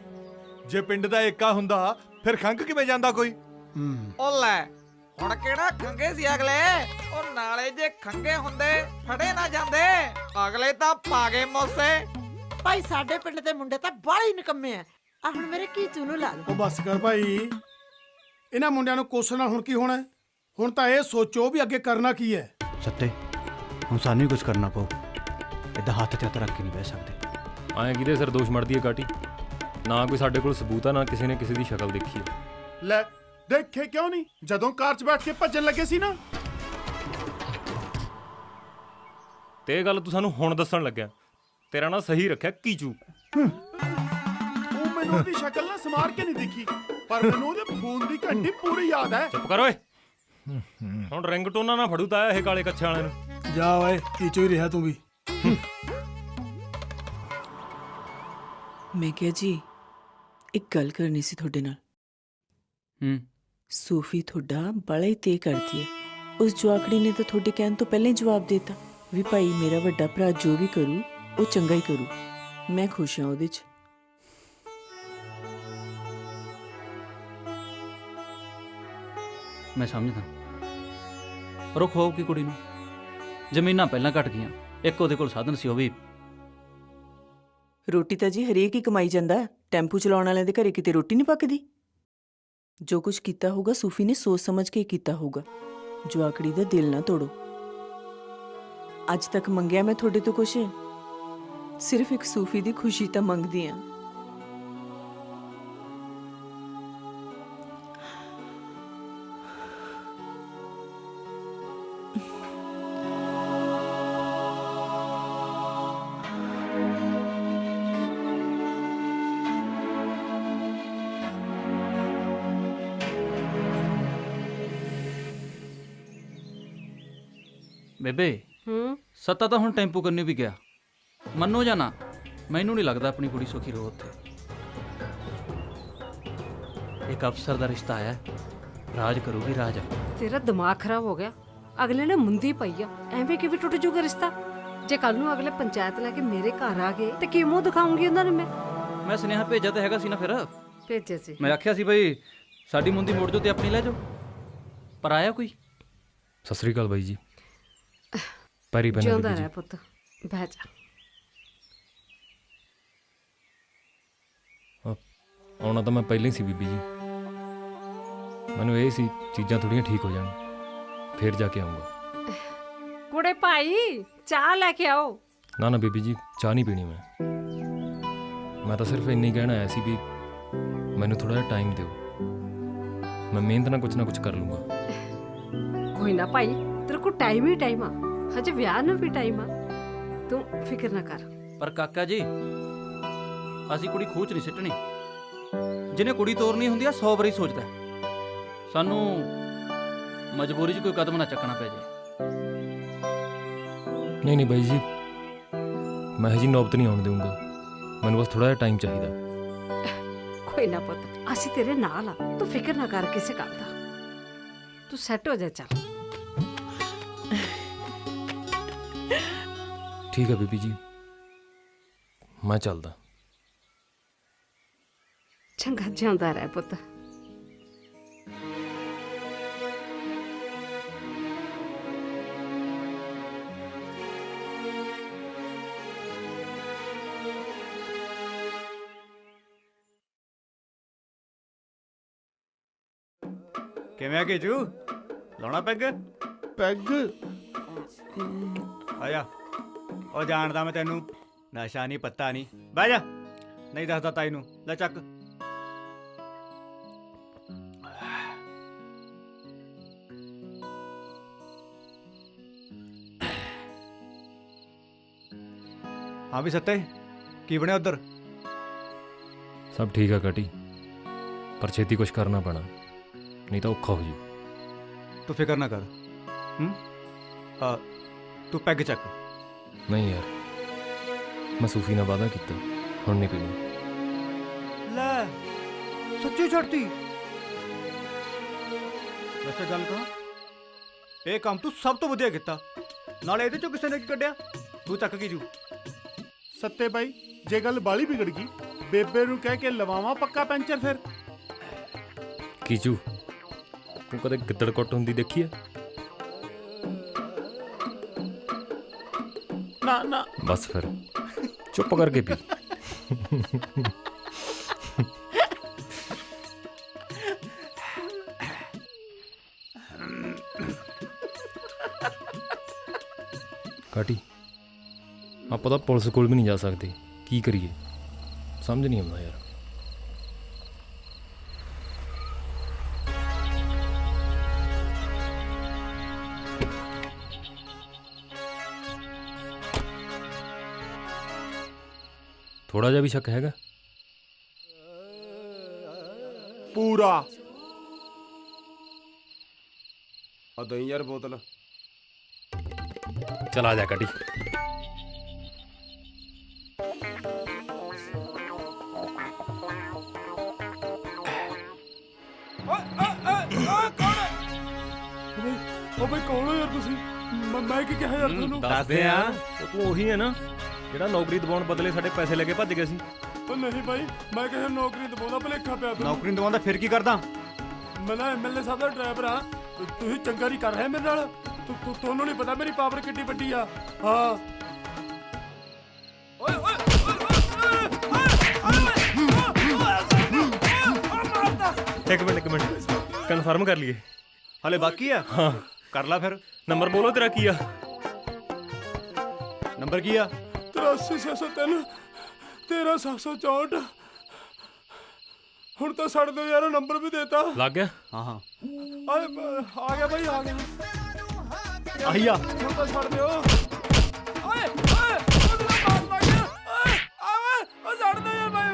ਜੇ ਪਿੰਡ ਦਾ ਏਕਾ ਹੁੰਦਾ ਫਿਰ ਖੰਗ ਕਿਵੇਂ ਜਾਂਦਾ ਕੋਈ? ਉਹ ਲੈ ਹੁਣ ਕਿਹੜਾ ਖੰਗੇ ਸੀ ਅਗਲੇ, ਉਹ ਨਾਲੇ ਜੇ ਖੰਗੇ ਹੁੰਦੇ ਫੜੇ ਨਾ ਜਾਂਦੇ, ਅਗਲੇ ਤਾਂ ਪਾਗੇ ਮੋਸੇ। ਭਾਈ ਸਾਡੇ ਪਿੰਡ ਦੇ ਮੁੰਡੇ ਤਾਂ ਬਾਹਲੇ ਹੀ ਨਿਕੰਮੇ ਆ। ਆ ਹੁਣ ਮੇਰੇ ਕੀਚੂ ਨੂੰ ਲਾ ਲਓ। ਉਹ ਬਸ ਕਰ ਭਾਈ, ਇਹਨਾਂ ਮੁੰਡਿਆਂ ਨੂੰ ਕੋਸਣ ਨਾਲ ਹੁਣ ਕੀ ਹੋਣਾ? ਹੁਣ ਤਾਂ ਇਹ ਸੋਚੋ ਵੀ ਅੱਗੇ ਕਰਨਾ ਕੀ ਹੈ। ਸੱਤੇ ਹੁਣ ਸਾਨੂੰ ਹੀ ਕੁਝ ਕਰਨਾ ਪਊ, ਏਦਾਂ ਹੱਥ ਤੇ ਹੱਥ ਰੱਖ ਕੇ ਨਹੀਂ ਬਹਿ ਸਕਦੇ। ਐਂ ਕਿਹਦੇ ਸਿਰ ਦੋਸ਼ ਮੜਦੀ ਹੈ ਕਾਟੀ? ਨਾ ਕੋਈ ਸਾਡੇ ਕੋਲ ਸਬੂਤ ਆ, ਨਾ ਕਿਸੇ ਨੇ ਕਿਸੇ ਦੀ ਸ਼ਕਲ ਦੇਖੀ ਹੈ। ਲੈ ਦੇਖੇ ਕਿਉਂ ਨਹੀਂ, ਜਦੋਂ ਕਾਰ 'ਚ ਬੈਠ ਕੇ ਭੱਜਣ ਲੱਗੇ ਸੀ ਨਾ। ਤੇ ਇਹ ਗੱਲ ਤੂੰ ਸਾਨੂੰ ਹੁਣ ਦੱਸਣ ਲੱਗਿਆ? ਤੇਰਾ ਨਾਂ ਸਹੀ ਰੱਖਿਆ ਕੀਚੂ। ਉਹ ਮੈਨੂੰ ਉਹਦੀ ਸ਼ਕਲ ਨਾ ਸਮਾਰ ਕੇ ਨਹੀਂ ਦਿਖੀ, ਪਰ ਮੈਨੂੰ ਉਹਦੇ ਖੂਨ ਦੀ ਘੰਟੀ ਪੂਰੀ ਯਾਦ ਹੈ। ਚੁੱਪ ਕਰ ਓਏ, ਹੁਣ ਰਿੰਗਟੋਨਾਂ ਨਾ ਫੜੂ ਤਾਇਆ ਇਹ ਕਾਲੇ ਕੱਛੇ ਵਾਲਿਆਂ ਨੂੰ। ਜਾ ਓਏ, ਕੀਚੂ ਹੀ ਰਿਹਾ ਤੂੰ ਵੀ। ਮੈਂ ਕਿਹਾ ਜੀ ਇੱਕ ਗੱਲ ਕਰਨੀ ਸੀ ਤੁਹਾਡੇ ਨਾਲ। ਸੂਫੀ ਤੁਹਾਡਾ ਬੜਾ ਹੀ ਤੇ ਕਰਦੀ ਹੈ। ਉਸ ਜਵਾਕੜੀ ਨੇ ਤਾਂ ਤੁਹਾਡੇ ਕਹਿਣ ਤੋਂ ਪਹਿਲਾਂ ਹੀ ਜਵਾਬ ਦਿੱਤਾ ਵੀ ਭਾਈ ਮੇਰਾ ਵੱਡਾ ਭਰਾ ਜੋ ਵੀ ਕਰੂ ਉਹ ਚੰਗਾ ਹੀ ਕਰੂ, ਮੈਂ ਖੁਸ਼ ਹਾਂ ਉਹਦੇ 'ਚ। ਮੈਂ ਸਮਝਦਾ, ਪਰ ਉਹ ਖਵਾਊਗੀ ਕੁੜੀ ਨੂੰ। ਜ਼ਮੀਨਾਂ ਪਹਿਲਾਂ ਘਟ ਗਈਆਂ, ਇੱਕ ਉਹਦੇ ਕੋਲ ਸਾਧਨ ਸੀ, ਉਹ ਵੀ ਰੋਟੀ ਤਾਂ ਜੀ ਹਰੇਕ ਹੀ ਕਮਾਈ ਜਾਂਦਾ। ਟੈਂਪੂ ਚਲਾਉਣ ਵਾਲਿਆਂ ਦੇ ਘਰੇ ਕਿਤੇ ਰੋਟੀ ਨਹੀਂ ਪੱਕਦੀ। ਜੋ ਕੁਝ ਕੀਤਾ ਹੋਊਗਾ ਸੂਫੀ ਨੇ ਸੋਚ ਸਮਝ ਕੇ ਕੀਤਾ ਹੋਊਗਾ। ਜਵਾਕੜੀ ਦਾ ਦਿਲ ਨਾ ਤੋੜੋ। ਅੱਜ ਤੱਕ ਮੰਗਿਆ ਮੈਂ ਤੁਹਾਡੇ ਤੋਂ ਕੁਛ, ਸਿਰਫ ਇੱਕ ਸੂਫੀ ਦੀ ਖੁਸ਼ੀ ਤਾਂ ਮੰਗਦੀ ਹਾਂ। ਬੇਬੇ ਸੱਤਾ ਤਾਂ ਹੁਣ ਟੈਂਪੂ ਕਰਨੇ ਵੀ ਗਿਆ। ਮੰਨੋ ਜਾਂ ਨਾ, ਮੈਨੂੰ ਨਹੀਂ ਲੱਗਦਾ ਆਪਣੀ ਕੁੜੀ ਸੁਖੀ ਰਹੋ ਉੱਥੇ। ਇੱਕ ਅਫਸਰ ਦਾ ਰਿਸ਼ਤਾ ਆਇਆ, ਰਾਜ ਕਰੂਗੀ ਰਾਜ। ਤੇਰਾ ਦਿਮਾਗ ਖਰਾਬ ਹੋ ਗਿਆ। ਅਗਲੇ ਨੇ ਮੁੰਦੀ ਪਈ ਆ, ਐਵੇਂ ਕਿਵੇਂ ਟੁੱਟ ਜੂਗਾ ਰਿਸ਼ਤਾ? ਜੇ ਕੱਲ ਨੂੰ ਅਗਲੇ ਪੰਚਾਇਤ ਲੈ ਕੇ ਮੇਰੇ ਘਰ ਆ ਗਏ ਤੇ ਕੀ ਮੂੰਹ ਦਿਖਾਉਂਗੀ ਉਹਨਾਂ ਨੂੰ ਮੈਂ ਸੁਨੇਹਾ ਭੇਜਿਆ ਤਾਂ ਹੈਗਾ ਸੀ ਨਾ। ਫਿਰ ਭੇਜਿਆ ਸੀ, ਮੈਂ ਆਖਿਆ ਸੀ ਬਈ ਸਾਡੀ ਮੁੰਦੀ ਮੋੜ ਜੋ ਤੇ ਆਪਣੀ ਲੈ ਜਾਓ, ਪਰ ਆਇਆ ਕੋਈ? ਸਤਿ ਸ੍ਰੀ ਅਕਾਲ ਬਾਈ ਜੀ। ਪੈਰੀ ਪੈਣਾ ਜਿਉਂਦਾ ਬੀਬੀ ਰਹਿ ਜੀ। ਪੁੱਤ, ਬਹਿ ਜਾ। ਆਉਣਾ ਤਾਂ ਮੈਂ ਪਹਿਲਾਂ ਹੀ ਸੀ ਬੀਬੀ ਜੀ, ਮੈਨੂੰ ਇਹ ਸੀ ਚੀਜ਼ਾਂ ਥੋੜੀਆਂ ਠੀਕ ਹੋ ਜਾਣ, ਫਿਰ ਜਾ ਕੇ ਆਉਂਗਾ। ਕੁੜੇ ਭਾਈ ਚਾਹ ਲੈ ਕੇ ਆਓ। ਨਾ ਨਾ ਬੀਬੀ ਜੀ, ਚਾਹ ਨਹੀਂ ਪੀਣੀ ਮੈਂ ਤਾਂ ਸਿਰਫ ਇੰਨੀ ਕਹਿਣਾ ਆਇਆ ਸੀ ਵੀ ਮੈਨੂੰ ਥੋੜਾ ਜਿਹਾ ਟਾਈਮ ਦਿਓ, ਮੈਂ ਮਿਹਨਤ ਨਾਲ ਕੁਝ ਨਾ ਕੁਝ ਕਰ ਲੂੰਗਾ। ਕੋਈ ਨਾ ਭਾਈ, ਤੇਰੇ ਕੋਲ ਟਾਈਮ ਹੀ ਟਾਈਮ ਆ, ਹਜੇ ਵਿਆਹ ਨੂੰ ਵੀ ਟਾਈਮ ਆ, ਤੂੰ ਫਿਕਰ ਨਾ ਕਰ। ਪਰ ਕਾਕਾ ਜੀ, ਅਸੀਂ ਕੁੜੀ ਖੂਚ ਨਹੀਂ ਸਿੱਟਣੀ। ਜਿਹਨੇ ਕੁੜੀ ਤੋਰਨੀ ਹੁੰਦੀ ਆ 100 ਵਾਰੀ ਸੋਚਦਾ। ਸਾਨੂੰ ਮਜਬੂਰੀ 'ਚ ਕੋਈ ਕਦਮ ਨਾ ਚੱਕਣਾ ਪੈ ਜਾਏ। ਨਹੀਂ ਨਹੀਂ ਬਾਈ ਜੀ, ਮੈਂ ਹਜੇ ਨੌਬਤ ਨਹੀਂ ਆਉਣ ਦੇਵਾਂਗਾ, ਮੈਨੂੰ ਬਸ ਥੋੜਾ ਜਿਹਾ ਟਾਈਮ ਚਾਹੀਦਾ। ਕੋਈ ਨਾ ਪੁੱਤ, ਅਸੀਂ ਤੇਰੇ ਨਾਲ ਆ, ਤੂੰ ਫਿਕਰ ਨਾ ਕਰ ਕਿਸੇ ਗੱਲ ਦਾ। ਤੂੰ ਸੈੱਟ ਹੋ ਜਾ। ਚੱਲ ਠੀਕ ਹੈ ਬੀਬੀ ਜੀ, ਮੈਂ ਚੱਲਦਾ। ਚੰਗਾ, ਜਿਉਂਦਾ ਰਹਿ ਪੁੱਤ। ਕਿਵੇਂ ਆ ਕੀਚੂ, ਲਾਉਣਾ ਪੈਗ? ਪੈਗ ਆ ਜਾ। ਉਹ ਜਾਣਦਾ ਮੈਂ ਤੈਨੂੰ, ਨਸ਼ਾ ਨਹੀਂ ਪੱਤਾ ਨਹੀਂ। ਬਹਿ ਜਾ, ਨਹੀਂ ਦੱਸਦਾ ਤਾਈ ਨੂੰ। ਲੈ ਚੱਕ। ਹਾਂ ਵੀ ਸੱਤੇ, ਕੀ ਬਣਿਆ ਉੱਧਰ? ਸਭ ਠੀਕ ਆ ਕਾਟੀ, ਪਰ ਛੇਤੀ ਕੁਝ ਕਰਨਾ ਪੈਣਾ, ਨਹੀਂ ਤਾਂ ਔਖਾ ਹੋ ਜੂ। ਤੂੰ ਫਿਕਰ ਨਾ ਕਰ। ਤੂੰ ਪੈਗ ਚੱਕ। ਨਹੀਂ ਯਾਰ, ਮੈਂ ਸੂਫੀ ਨਾਲ ਵਾਅਦਾ ਕੀਤਾ, ਹੁਣ ਨਹੀਂ ਪੀਣੀ। ਲੈ ਸੱਚੀ ਛੱਡਤੀ? ਵੈਸੇ ਗੱਲ ਕਹਾਂ, ਇਹ ਕੰਮ ਤੂੰ ਸਭ ਤੋਂ ਵਧੀਆ ਕੀਤਾ। ਨਾਲੇ ਇਹਦੇ ਚੋਂ ਕਿਸੇ ਨੇ ਕੀ ਕੱਢਿਆ? ਤੂੰ ਚੱਕ ਕੀ ਜੂ। ਸੱਤੇ ਬਾਈ, ਜੇ ਗੱਲ ਬਾਲੀ ਵਿਗੜ ਗਈ, ਬੇਬੇ ਨੂੰ ਕਹਿ ਕੇ ਲਵਾਵਾਂ ਪੱਕਾ ਪੈਂਚਰ ਫਿਰ। ਕੀਚੂ, ਤੂੰ ਕਦੇ ਗਿੱਦੜ ਕੁੱਟ ਹੁੰਦੀ ਦੇਖੀ ਐ? ਨਾ ਨਾ ਬਸ ਫਿਰ ਚੁੱਪ ਕਰਕੇ ਪੀ। ਕਾਟੀ, ਆਪਾਂ ਤਾਂ ਪੁਲਿਸ ਕੋਲ ਵੀ ਨਹੀਂ ਜਾ ਸਕਦੇ, ਕੀ ਕਰੀਏ ਸਮਝ ਨਹੀਂ ਆਉਂਦਾ ਯਾਰ। ਥੋੜਾ ਜਿਹਾ ਵੀ ਸ਼ੱਕ ਹੈਗਾ? ਪੂਰਾ। ਆ ਦਈ ਯਾਰ ਬੋਤਲ। ਚਲ ਆ ਜਾ ਕਾਟੀ। ਉਹ ਬਈ ਕੌਣ ਹੋ ਯਾਰ ਤੁਸੀਂ? ਮੈਂ ਕੀ ਕਿਹਾ ਯਾਰ ਤੁਹਾਨੂੰ? ਦੱਸਦੇ ਆ। ਉਹ ਤੂੰ ਉਹੀ ਹੈ ਨਾ ਜਿਹੜਾ ਨੌਕਰੀ ਦਿਵਾਉਣ ਬਦਲੇ ਸਾਡੇ ਪੈਸੇ ਲੈ ਕੇ ਭੱਜ ਗਿਆ ਸੀ? ਉਹ ਨਹੀਂ ਬਾਈ, ਮੈਂ ਕਿਸੇ ਨੂੰ ਨੌਕਰੀ ਦਵਾਉਂਦਾ ਭੁਲੇਖਾ ਪਿਆ ਤੈਨੂੰ। ਨੌਕਰੀ ਦਵਾਉਂਦਾ ਫਿਰ ਕੀ ਕਰਦਾ? ਮੈਂ ਨਾ ਐਮਐਲਏ ਸਾਹਿਬ ਦਾ ਡਰਾਈਵਰ ਆ। ਤੁਸੀਂ ਚੰਗਾ ਨਹੀਂ ਕਰ ਰਹੇ ਮੇਰੇ ਨਾਲ। ਤੁਹਾਨੂੰ ਨਹੀਂ ਪਤਾ ਮੇਰੀ ਪਾਵਰ ਕਿੱਡੀ ਵੱਡੀ ਆ। ਹਾਂ ਓਏ ਓਏ ਇੱਕ ਮਿੰਟ ਕਨਫਰਮ ਕਰ ਲਈਏ। ਹਲੇ ਬਾਕੀ ਆ? ਹਾਂ ਕਰ ਲੈ ਫਿਰ। ਨੰਬਰ ਬੋਲੋ ਤੇਰਾ ਕੀ ਆ? ਨੰਬਰ ਕੀ ਆ? 83 13764। ਹੁਣ ਤਾਂ ਛੱਡ ਦਿਓ ਯਾਰ, ਨੰਬਰ ਵੀ ਦੇਤਾ। ਲੱਗ ਗਿਆ? ਹਾਂ ਆ ਗਿਆ ਬਾਈ, ਆ ਗਿਆ। ਆਹੀ ਆ। ਹੁਣ ਤਾਂ ਛੱਡ ਦਿਓ। ਓਏ ਓਏ ਉਹਦਾ ਮਾਰ ਲੱਗ ਗਿਆ। ਓਏ ਆਵੇ ਉਹ ਛੱਡ ਦਿਓ ਯਾਰ ਬਾਈ।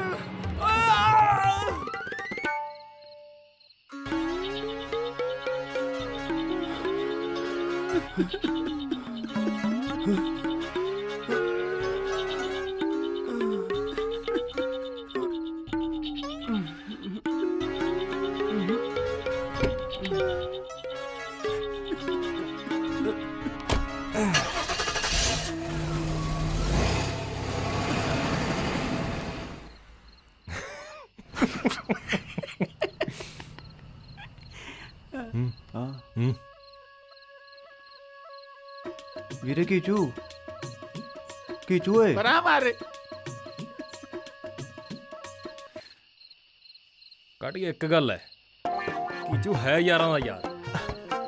ਵੀਰੇ ਕੀਚੂ ਓਏ ਬਰਾ ਮਾਰੇ। ਕਾਟੀ, ਇੱਕ ਗੱਲ ਹੈ, ਕੀਚੂ ਹੈ ਯਾਰਾਂ ਦਾ ਯਾਰ।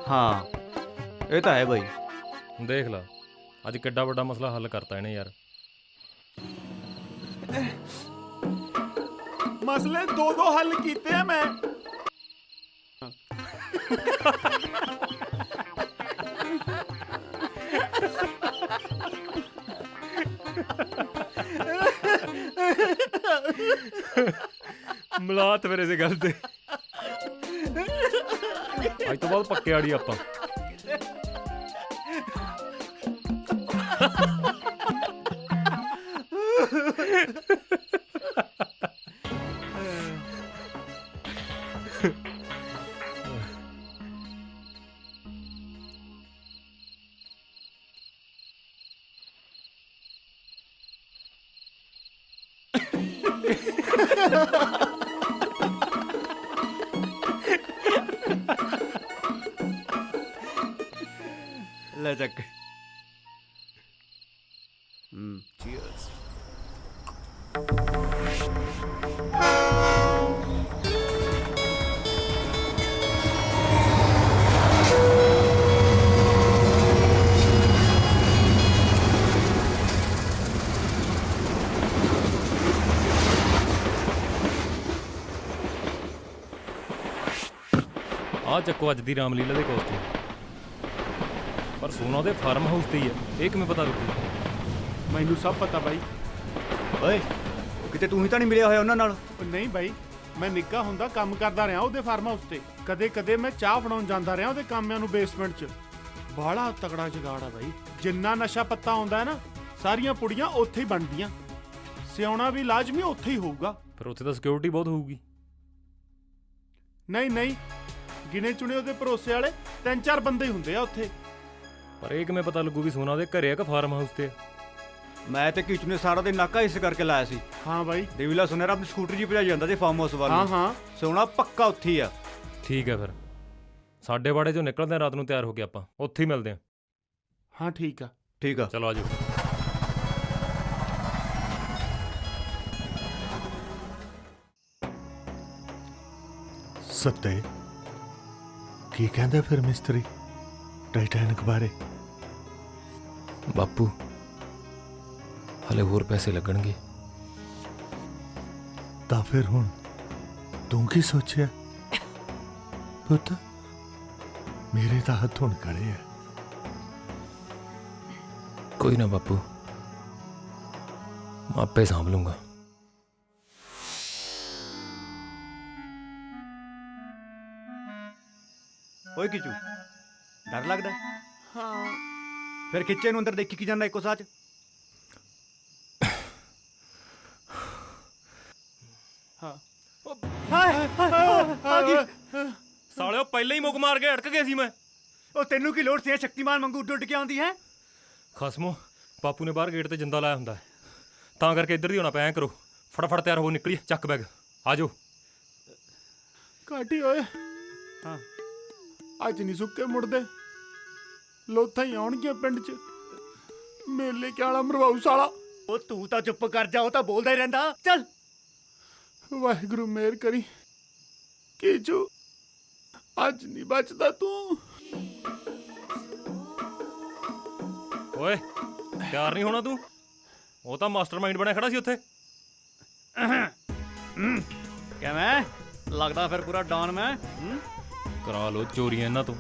ਹਾਂ ਇਹ ਤਾਂ ਹੈ ਬਾਈ। ਦੇਖ ਲਾ, ਅੱਜ ਕਿੱਡਾ ਵੱਡਾ ਮਸਲਾ ਹੱਲ ਕਰਤਾ ਇਹਨੇ ਯਾਰ। ਮਸਲੇ ਦੋ ਹੱਲ ਕੀਤੇ ਆ ਮੈਂ। ਮਿਲਾਤ ਫਿਰ ਇਸੇ ਗੱਲ ਤੇ। ਅੱਜ ਤੋਂ ਬਾਅਦ ਪੱਕੇ ਆੜੀ ਆਪਾਂ। ਲੈ ਚੱਕ। ਚੀਅਰਸ। ਆਹ ਚੱਕੋ ਅੱਜ ਦੀ ਰਾਮਲੀਲਾ ਦੇ ਕੋਸਟਿਊਮ। ਪਰ ਸੋਨਾ ਉਹਦੇ ਫਾਰਮ ਹਾਊਸ ਤੇ ਹੀ ਹੈ, ਇਹ ਕਿਵੇਂ ਪਤਾ ਲੱਗੂ? ਮੈਨੂੰ ਸਭ ਪਤਾ ਬਾਈ। ਓਏ ਕਿਤੇ ਤੂੰ ਹੀ ਤਾਂ ਨਹੀਂ ਮਿਲਿਆ ਹੋਇਆ ਉਹਨਾਂ ਨਾਲ? ਨਹੀਂ ਬਾਈ, ਮੈਂ ਨਿੱਕਾ ਹੁੰਦਾ ਕੰਮ ਕਰਦਾ ਰਿਹਾ ਉਹਦੇ ਫਾਰਮ ਹਾਊਸ ਤੇ। ਕਦੇ ਕਦੇ ਮੈਂ ਚਾਹ ਬਣਾਉਣ ਜਾਂਦਾ ਰਿਹਾ ਉਹਦੇ ਕਾਮਿਆਂ ਨੂੰ ਬੇਸਮੈਂਟ 'ਚ। ਬਾਲਾ ਤਗੜਾ ਜਗਾੜ ਆ ਬਾਈ। ਜਿੰਨਾ ਨਸ਼ਾ ਪੱਤਾ ਆਉਂਦਾ ਹੈ ਨਾ, ਸਾਰੀਆਂ ਪੁੜੀਆਂ ਉੱਥੇ ਹੀ ਬਣਦੀਆਂ। ਸਿਆਉਣਾ ਵੀ ਲਾਜ਼ਮੀ ਉੱਥੇ ਹੀ ਹੋਊਗਾ। ਫਿਰ ਉੱਥੇ ਤਾਂ ਸਿਕਿਉਰਿਟੀ ਬਹੁਤ ਹੋਊਗੀ। ਨਹੀਂ ਨਹੀਂ, ਗਿਣੇ ਚੁਣੇ ਉਹਦੇ ਭਰੋਸੇ ਵਾਲੇ 3-4 ਬੰਦੇ ਹੀ ਹੁੰਦੇ ਆ ਉੱਥੇ। ਪਰ ਇਹ ਕਿਵੇਂ ਪਤਾ ਲੱਗੂ ਵੀ ਸੋਨਾ ਉਹਦੇ ਘਰੇ ਆ ਕਿ ਫਾਰਮ ਹਾਊਸ ਤੇ ਆ? ਮੈਂ ਤੇ ਕੀਚੂ ਨੇ ਸਾਰਾ ਦਿਨ ਨਾਕਾ ਇਸ ਕਰਕੇ ਲਾਇਆ ਸੀ। ਹਾਂ ਬਾਈ, ਦੇਵੀਲਾ ਸੁਨੇਰਾ ਆਪਣੀ ਸਕੂਟਰ ਜੀ ਭਜਾਈ ਜਾਂਦਾ ਸੀ ਫਾਰਮ ਹਾਊਸ ਵੱਲ। ਹਾਂ ਹਾਂ, ਸੋਨਾ ਪੱਕਾ ਉੱਥੇ ਹੀ ਆ। ਠੀਕ ਹੈ, ਫਿਰ ਸਾਡੇ ਬਾੜੇ ਚੋਂ ਨਿਕਲਦੇ ਆ, ਰਾਤ ਨੂੰ ਤਿਆਰ ਹੋ ਕੇ ਆਪਾਂ ਉੱਥੇ ਹੀ ਮਿਲਦੇ ਆ। ਹਾਂ ਠੀਕ ਆ। ਠੀਕ ਆ, ਚਲੋ ਆਜੋ। ਸੱਤੇ ਕੀ ਕਹਿੰਦਾ ਫਿਰ ਮਿਸਤਰੀ ਟਾਈਟੈਨਿਕ ਬਾਰੇ? ਬਾਪੂ ਹਲੇ ਹੋਰ ਪੈਸੇ ਲੱਗਣਗੇ। ਤਾਂ ਫਿਰ ਹੁਣ ਤੂੰ ਕੀ ਸੋਚਿਆ ਪੁੱਤ? ਮੇਰੇ ਤਾਂ ਹੱਥ ਹੁਣ ਖੜੇ ਆ। ਕੋਈ ਨਾ ਬਾਪੂ, ਮੈਂ ਆਪੇ ਸਾਂਭ ਲੂੰਗਾ। ਓਏ ਕੀਚੂ, ਡਰ ਲੱਗਦਾ? ਹਾਂ। ਫਿਰ ਖਿੱਚੇ ਨੂੰ ਅੰਦਰ ਦੇਖੀ ਕੀ ਜਾਂਦਾ ਇੱਕੋ ਸਾਚ। ਹਾਂ। ਆ ਗਈ। ਸਾਲਿਓ ਪਹਿਲਾਂ ਹੀ ਮੁੱਕ ਮਾਰ ਕੇ ਅੜਕ ਗਿਆ ਸੀ ਮੈਂ। ਉਹ ਤੈਨੂੰ ਕੀ ਲੋੜ ਸੀ ਸ਼ਕਤੀਮਾਨ ਵਾਂਗੂ ਉੱਡ ਉੱਡ ਕੇ ਆਉਂਦੀ ਹੈ? ਖਸਮੋ, ਬਾਪੂ ਨੇ ਬਾਹਰ ਗੇਟ ਤੇ ਜਿੰਦਾ ਲਾਇਆ ਹੁੰਦਾ, ਤਾਂ ਕਰਕੇ ਇੱਧਰ ਦੀ ਹੋਣਾ ਪਿਆ। ਐਂ ਕਰੋ, ਫਟਾਫਟ ਤਿਆਰ ਹੋ, ਨਿਕਲੀ ਚੱਕ ਬੈਗ, ਆ ਜਾਓ। ਕਾਟੀ ਓਏ, ਹਾਂ ਅੱਜ ਨਹੀਂ ਸੁੱਕੇ ਮੁੜਦੇ। ਲੋਥਾਂ ਹੀ ਆਉਣਗੀਆਂ ਪਿੰਡ 'ਚ। ਮੇਲੇ ਕਿਆਲਾ ਮਰਵਾਊ ਸਾਲਾ। ਉਹ ਤੂੰ ਤਾਂ ਚੁੱਪ ਕਰ ਜਾ, ਉਹ ਤਾਂ ਬੋਲਦਾ ਹੀ ਰਹਿੰਦਾ। ਚੱਲ। ਵਾਹਿਗੁਰੂ ਮਿਹਰ ਕਰੀ। ਕੀਚੂ ਅੱਜ ਨਹੀਂ ਬਚਦਾ ਤੂੰ। ਓਏ ਤਿਆਰ ਨਹੀਂ ਹੋਣਾ ਤੂੰ? ਉਹ ਤਾਂ ਮਾਸਟਰਮਾਈਂਡ ਬਣਿਆ ਖੜਾ ਸੀ ਉੱਥੇ। ਕਿਵੇਂ ਲੱਗਦਾ ਫਿਰ ਪੂਰਾ ਡਾਨ ਮੈਂ? ਕਰਾ ਲੋ ਚੋਰੀਆਂ ਇਹਨਾਂ ਤੋਂ।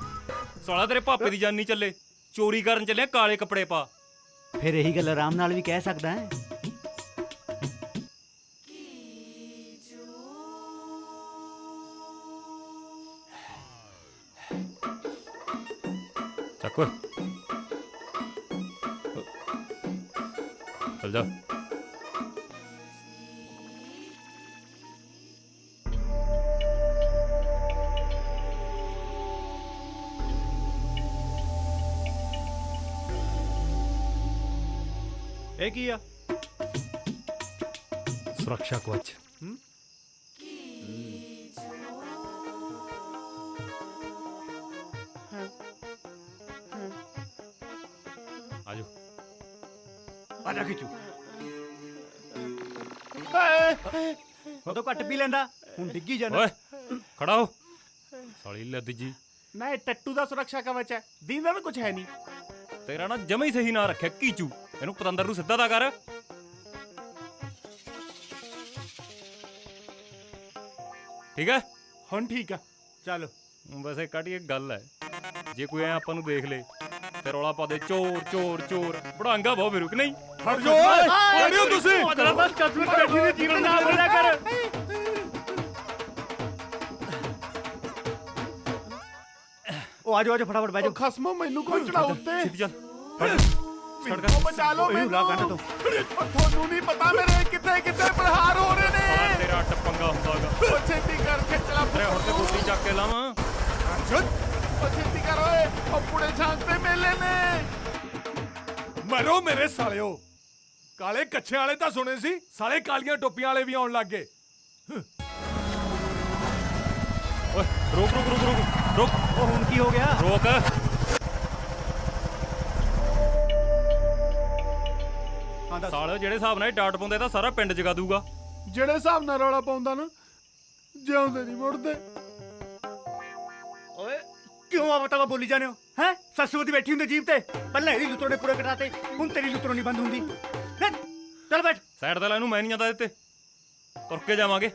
ਸਾਲਾ ਤੇਰੇ ਪਾਪੇ ਦੀ ਜਾਨ ਨਹੀਂ ਚੱਲੇ, ਚੋਰੀ ਕਰਨ ਚੱਲੇ ਕਾਲੇ ਕੱਪੜੇ ਪਾ। ਫਿਰ ਇਹੀ ਗੱਲ ਆਰਾਮ ਨਾਲ ਵੀ ਕਹਿ ਸਕਦਾ ਹੈ। ਚੱਕ ਓਏ, ਚੱਲ ਜਾ। ਇਹ ਕੀ ਆ? ਸੁਰੱਖਿਆ ਕਵਚ। ਆਜੋ ਆਜਾ ਖਿੱਚੂ। ਉਦੋਂ ਘੱਟ ਪੀ ਲੈਂਦਾ, ਹੁਣ ਡਿੱਗੀ ਜਾਣਾ। ਓਏ ਖੜਾ ਹੋ, ਸਾਲੀ ਲੱਦ ਜੀ। ਨਾ ਇਹ ਟੱਟੂ ਦਾ ਸੁਰੱਖਿਆ ਕਵਚ ਹੈ, ਦੀਂਦਾ ਵੀ ਕੁਝ ਹੈ ਨਹੀਂ। ਤੇਰਾ ਨਾ ਜਮਾ ਹੀ ਸਹੀ ਨਾ ਰੱਖਿਆ ਕੀਚੂ। ਇਹਨੂੰ ਪਤੰਦਰ ਨੂੰ ਸਿੱਧਾ ਦਾ ਕਰ। ਠੀਕ ਹੈ ਹੁਣ ਠੀਕ ਆ। ਚੱਲ। ਵੈਸੇ ਕਾਟੀ ਇੱਕ ਗੱਲ ਹੈ, ਜੇ ਕੋਈ ਐ ਆਪਾਂ ਨੂੰ ਦੇਖ ਲੇ ਤੇ ਰੌਲਾ ਪਾ ਦੇ ਚੋਰ ਚੋਰ ਚੋਰ, ਬੜਾਂਗਾ ਬਹੁਤ ਫਿਰੂ ਕਿ ਨਹੀਂ? ਹਟ ਜਾਓ ਓਏ, ਕਿਹੜੇ ਹੋ ਤੁਸੀਂ? ਬਸ ਕਸਮਤ ਬੈਠੀ ਦੀ ਜੀਵਨ ਨਾ ਬੋਲਿਆ ਕਰ। ਉਹ ਆਜੋ ਆਜੋ ਫਟਾਫਟ ਬਹਿ ਜਾਓ। ਖਸਮੋ ਮੈਨੂੰ ਕੋਈ ਚੜਾ ਉੱਤੇ। ਛੇਤੀ ਚੱਲ। ਮੈਨੂੰ ਬਚਾ ਲਓ ਮੈਨੂੰ। ਲਾ ਕੰਨ ਤੋਂ। ਤੁਹਾਨੂੰ ਨਹੀਂ ਪਤਾ ਮੇਰੇ ਕਿੱਥੇ ਕਿੱਥੇ ਪ੍ਰਹਾਰ ਹੋ ਰਹੇ ਨੇ। ਤੇਰਾ ਅੱਟ ਪੰਗਾ ਹੁੰਦਾਗਾ। ਉਹ ਛੇਤੀ ਕਰ ਖਿੱਚਲਾ। ਤੇਰੇ ਹੁਣ ਤੇ ਗੋਲੀ ਚੱਕ ਕੇ ਲਾਵਾਂ। ਉਹ ਛੇਤੀ ਕਰ ਓਏ, ਉਹ ਪੁੜੇ ਛਾਂਗ ਤੇ ਮੇਲੇ ਨੇ। ਮਰੋ ਮੇਰੇ ਸਾਲਿਓ। ਕਾਲੇ ਕੱਛੇ ਵਾਲੇ ਤਾਂ ਸੁਣੇ ਸੀ, ਸਾਲੇ ਕਾਲੀਆਂ ਟੋਪੀਆਂ ਵਾਲੇ ਵੀ ਆਉਣ ਲੱਗ ਗਏ। ਓਏ ਰੁਕ ਰੁਕ ਰੁਕ ਰੁਕ ਰੁਕ। ਉਹ ਹੁਣ ਕੀ ਹੋ ਗਿਆ? ਰੋਕ। ਸਾਲਿਓ ਜਿਹੜੇ ਹਿਸਾਬ ਨਾਲ ਇਹ ਡਾਟ ਪਾਉਂਦੇ ਤਾਂ ਸਾਰਾ ਪਿੰਡ ਜਗਾ ਦੂਗਾ। ਜਿਹੜੇ ਹਿਸਾਬ ਨਾਲ ਰੌਲਾ ਪਾਉਂਦਾ ਨਾ, ਜਿਉਂਦੇ ਨਹੀਂ ਮੁੜਦੇ। ਓਏ ਕਿਉਂ ਆਵਤਾਵਾ ਬੋਲੀ ਜਾਂਦੇ ਹੋ? ਹੈ ਸੱਸੂ ਦੀ ਬੈਠੀ ਹੁੰਦੀ ਜੀਬ ਤੇ, ਪਹਿਲਾਂ ਇਹਦੀ ਲੁੱਤਰੋਂ ਨੇ ਪੂਰੇ ਕਟਾਤੇ, ਹੁਣ ਤੇਰੀ ਲੁੱਤਰੋਂ ਨਹੀਂ ਬੰਦ ਹੁੰਦੀ। ਚੱਲ ਬੈਠ। ਸਾਈਡ ਤੇ ਲੈ, ਇਹਨੂੰ ਮੈਂ ਨਹੀਂ ਜਾਂਦਾ ਦਿੱਤੇ। ਤੁਰ ਕੇ ਜਾਵਾਂਗੇ।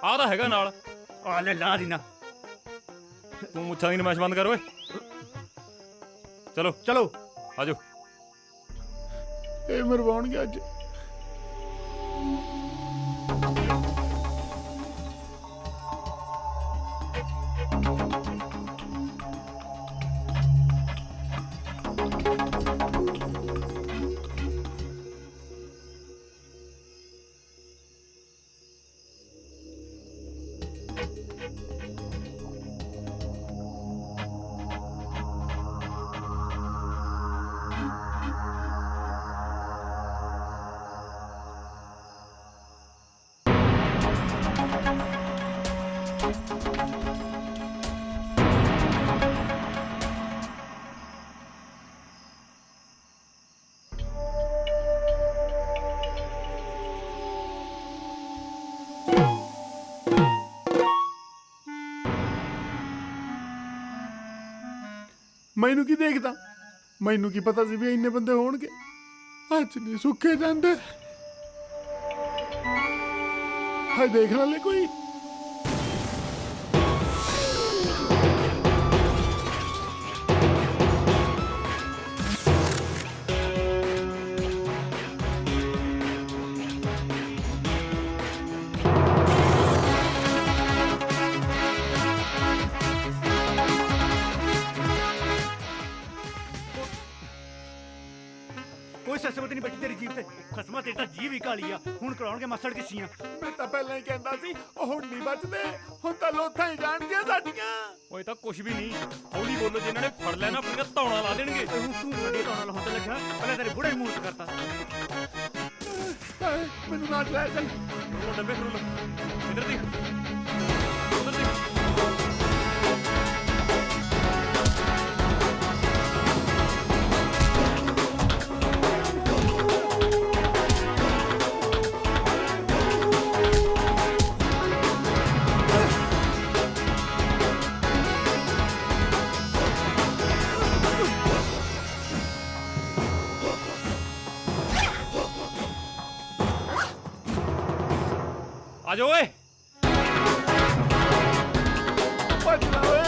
ਆਹ ਤਾਂ ਹੈਗਾ ਨਾਲ। ਆ ਲੈ ਲਾ ਦੀ ਨਾ। ਤੂੰ ਮੁੱਛਾਂ ਦੀ ਨਮਾਇਸ਼ ਬੰਦ ਕਰ ਓਏ। ਚਲੋ ਚਲੋ ਆਜੋ। ਇਹ ਮਰਵਾਉਣਗੇ ਅੱਜ। ਮੈਨੂੰ ਕੀ ਦੇਖਦਾ, ਮੈਨੂੰ ਕੀ ਪਤਾ ਸੀ ਵੀ ਇੰਨੇ ਬੰਦੇ ਹੋਣਗੇ। ਅੱਜ ਨਹੀਂ ਸੁੱਕੇ ਜਾਂਦੇ। ਹਾਏ ਦੇਖ ਲੈ ਕੋਈ। ਕੋਈ ਸਸਵਤ ਨਹੀਂ ਬੈਠੀ ਤੇਰੀ ਜੀਭ ਤੇ। ਖਸਮਾ ਤੇਰੀ ਤਾਂ ਜੀਭ ਹੀ ਕਾਲੀ ਆ। ਹੁਣ ਕਰਾਉਣਗੇ ਮਸੜ ਕਿਸੀਆਂ। ਮੈਂ ਤਾਂ ਪਹਿਲਾਂ ਹੀ ਕਹਿੰਦਾ ਸੀ ਉਹ ਹੁਣ ਨਹੀਂ ਬਚਦੇ, ਹੁਣ ਤਾਂ ਲੋਥਾਂ ਹੀ ਜਾਣਗੀਆਂ ਸਾਡੀਆਂ। ਓਏ ਤਾਂ ਕੁਝ ਵੀ ਨਹੀਂ। ਹੌਲੀ ਬੋਲੋ, ਜਿਨ੍ਹਾਂ ਨੇ ਫੜ ਲੈਣਾ ਆਪਣੀਆਂ ਧੌਣਾ ਲਾ ਦੇਣਗੇ। ਤੂੰ ਸਾਡੀ ਧੌਣਾ ਲਾਉਣ ਤੇ ਲੱਗਾ, ਪਹਿਲਾਂ ਤੇਰੇ ਬੁੜੇ ਮੂੰਹ ਤੇ ਕਰਤਾ। ਹਾਏ ਮੈਨੂੰ ਨਾ ਲੈ ਚੱਲ। ਉਹ ਡੱਬੇ ਖੋਲ ਇਧਰ ਦੇਖ, ਉਧਰ ਦੇਖ। ਆ ਜਾਓ ਓਏ। ਭੱਜ ਲੈ ਓਏ।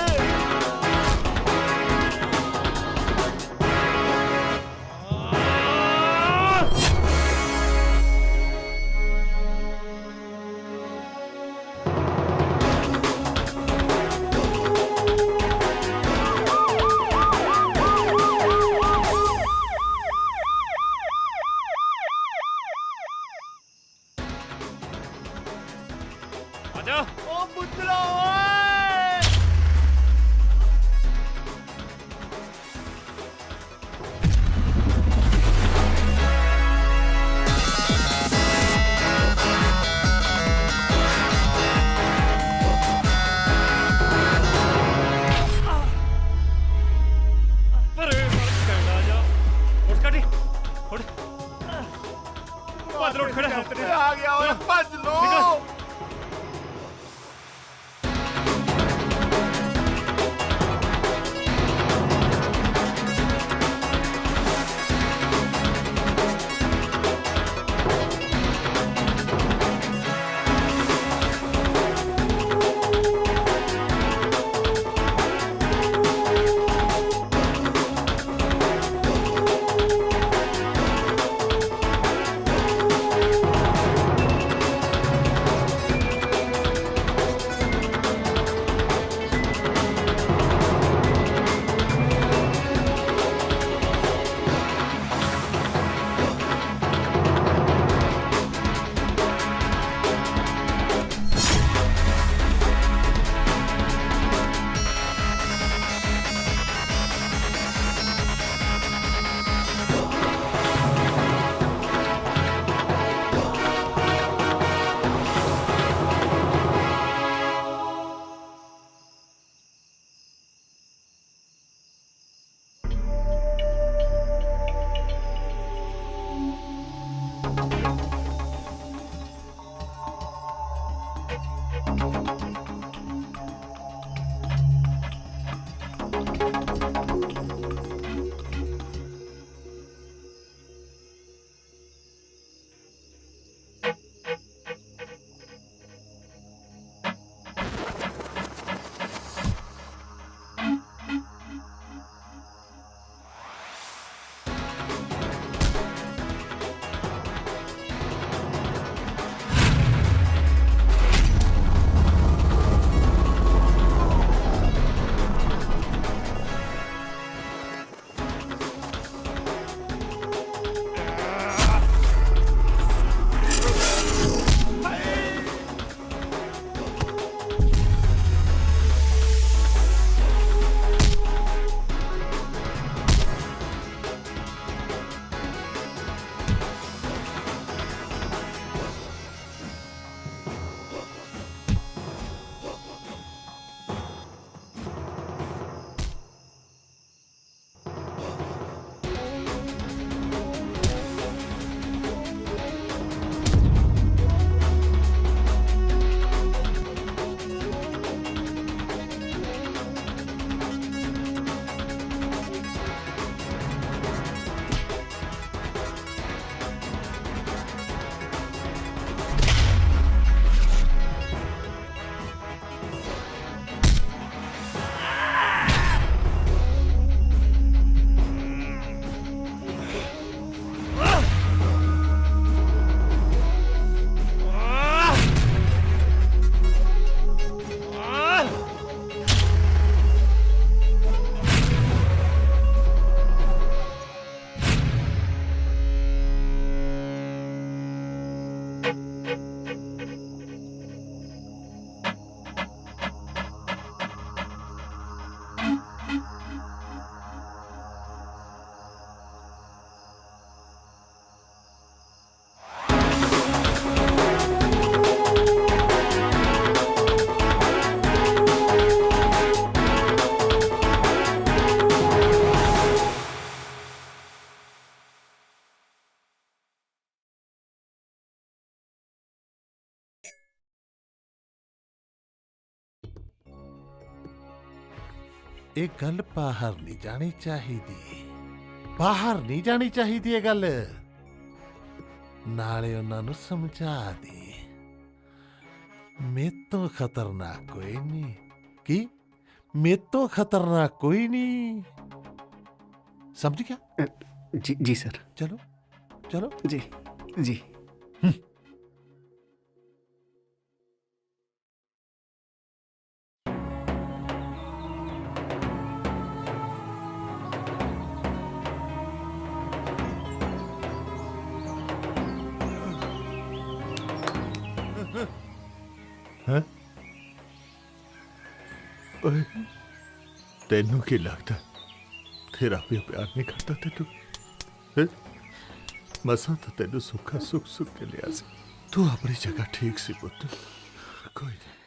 ਇਹ ਗੱਲ ਬਾਹਰ ਨਹੀਂ ਜਾਣੀ ਚਾਹੀਦੀ, ਬਾਹਰ ਨਹੀਂ ਜਾਣੀ ਚਾਹੀਦੀ ਇਹ ਗੱਲ। ਨਾਲੇ ਉਹਨਾਂ ਨੂੰ ਸਮਝਾ ਦੇ ਮੇਰੇ ਤੋਂ ਖਤਰਨਾਕ ਕੋਈ ਨਹੀਂ। ਕੀ ਮੇਰੇ ਤੋਂ ਖਤਰਨਾਕ ਕੋਈ ਨਹੀਂ, ਸਮਝ ਗਿਆ? जी सर। चलो चलो जी जी। हैं? ओए, तेनू की लगता तेरा भी प्यार नहीं करता तेनू? हैं? मसा तो तेनू सुखा सुख सुख के लिया से। तू अपनी जगह ठीक सी पुत्र, कोई नहीं।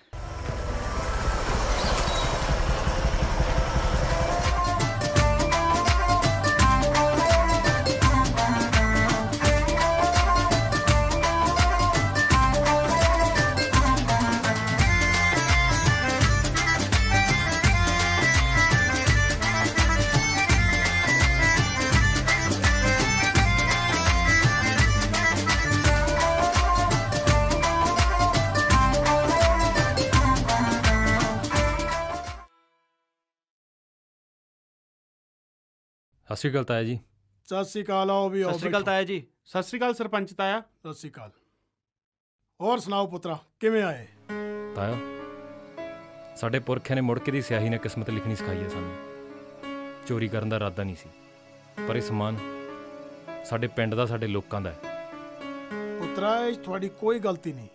ਸਤਿ ਸ਼੍ਰੀ ਅਕਾਲ ਤਾਇਆ ਜੀ। ਸਤਿ ਸ੍ਰੀ ਅਕਾਲ। ਆਓ ਵੀ ਆਓ। ਸਤਿ ਸ਼੍ਰੀ ਅਕਾਲ ਤਾਇਆ ਜੀ। ਸਤਿ ਸ਼੍ਰੀ ਅਕਾਲ ਸਰਪੰਚ ਤਾਇਆ। ਸਤਿ ਸ੍ਰੀ ਅਕਾਲ। ਹੋਰ ਸੁਣਾਓ ਪੁੱਤਰਾ, ਕਿਵੇਂ ਆਏ? ਤਾਇਆ, ਸਾਡੇ ਪੁਰਖਿਆਂ ਨੇ ਮੁੜ ਕੇ ਦੀ ਸਿਆਹੀ ਨੇ ਕਿਸਮਤ ਲਿਖਣੀ ਸਿਖਾਈ ਹੈ ਸਾਨੂੰ। ਚੋਰੀ ਕਰਨ ਦਾ ਇਰਾਦਾ ਨਹੀਂ ਸੀ, ਪਰ ਇਹ ਸਮਾਨ ਸਾਡੇ ਪਿੰਡ ਦਾ, ਸਾਡੇ ਲੋਕਾਂ ਦਾ ਹੈ। ਪੁੱਤਰਾ, ਇਹ 'ਚ ਤੁਹਾਡੀ ਕੋਈ ਗਲਤੀ ਨਹੀਂ।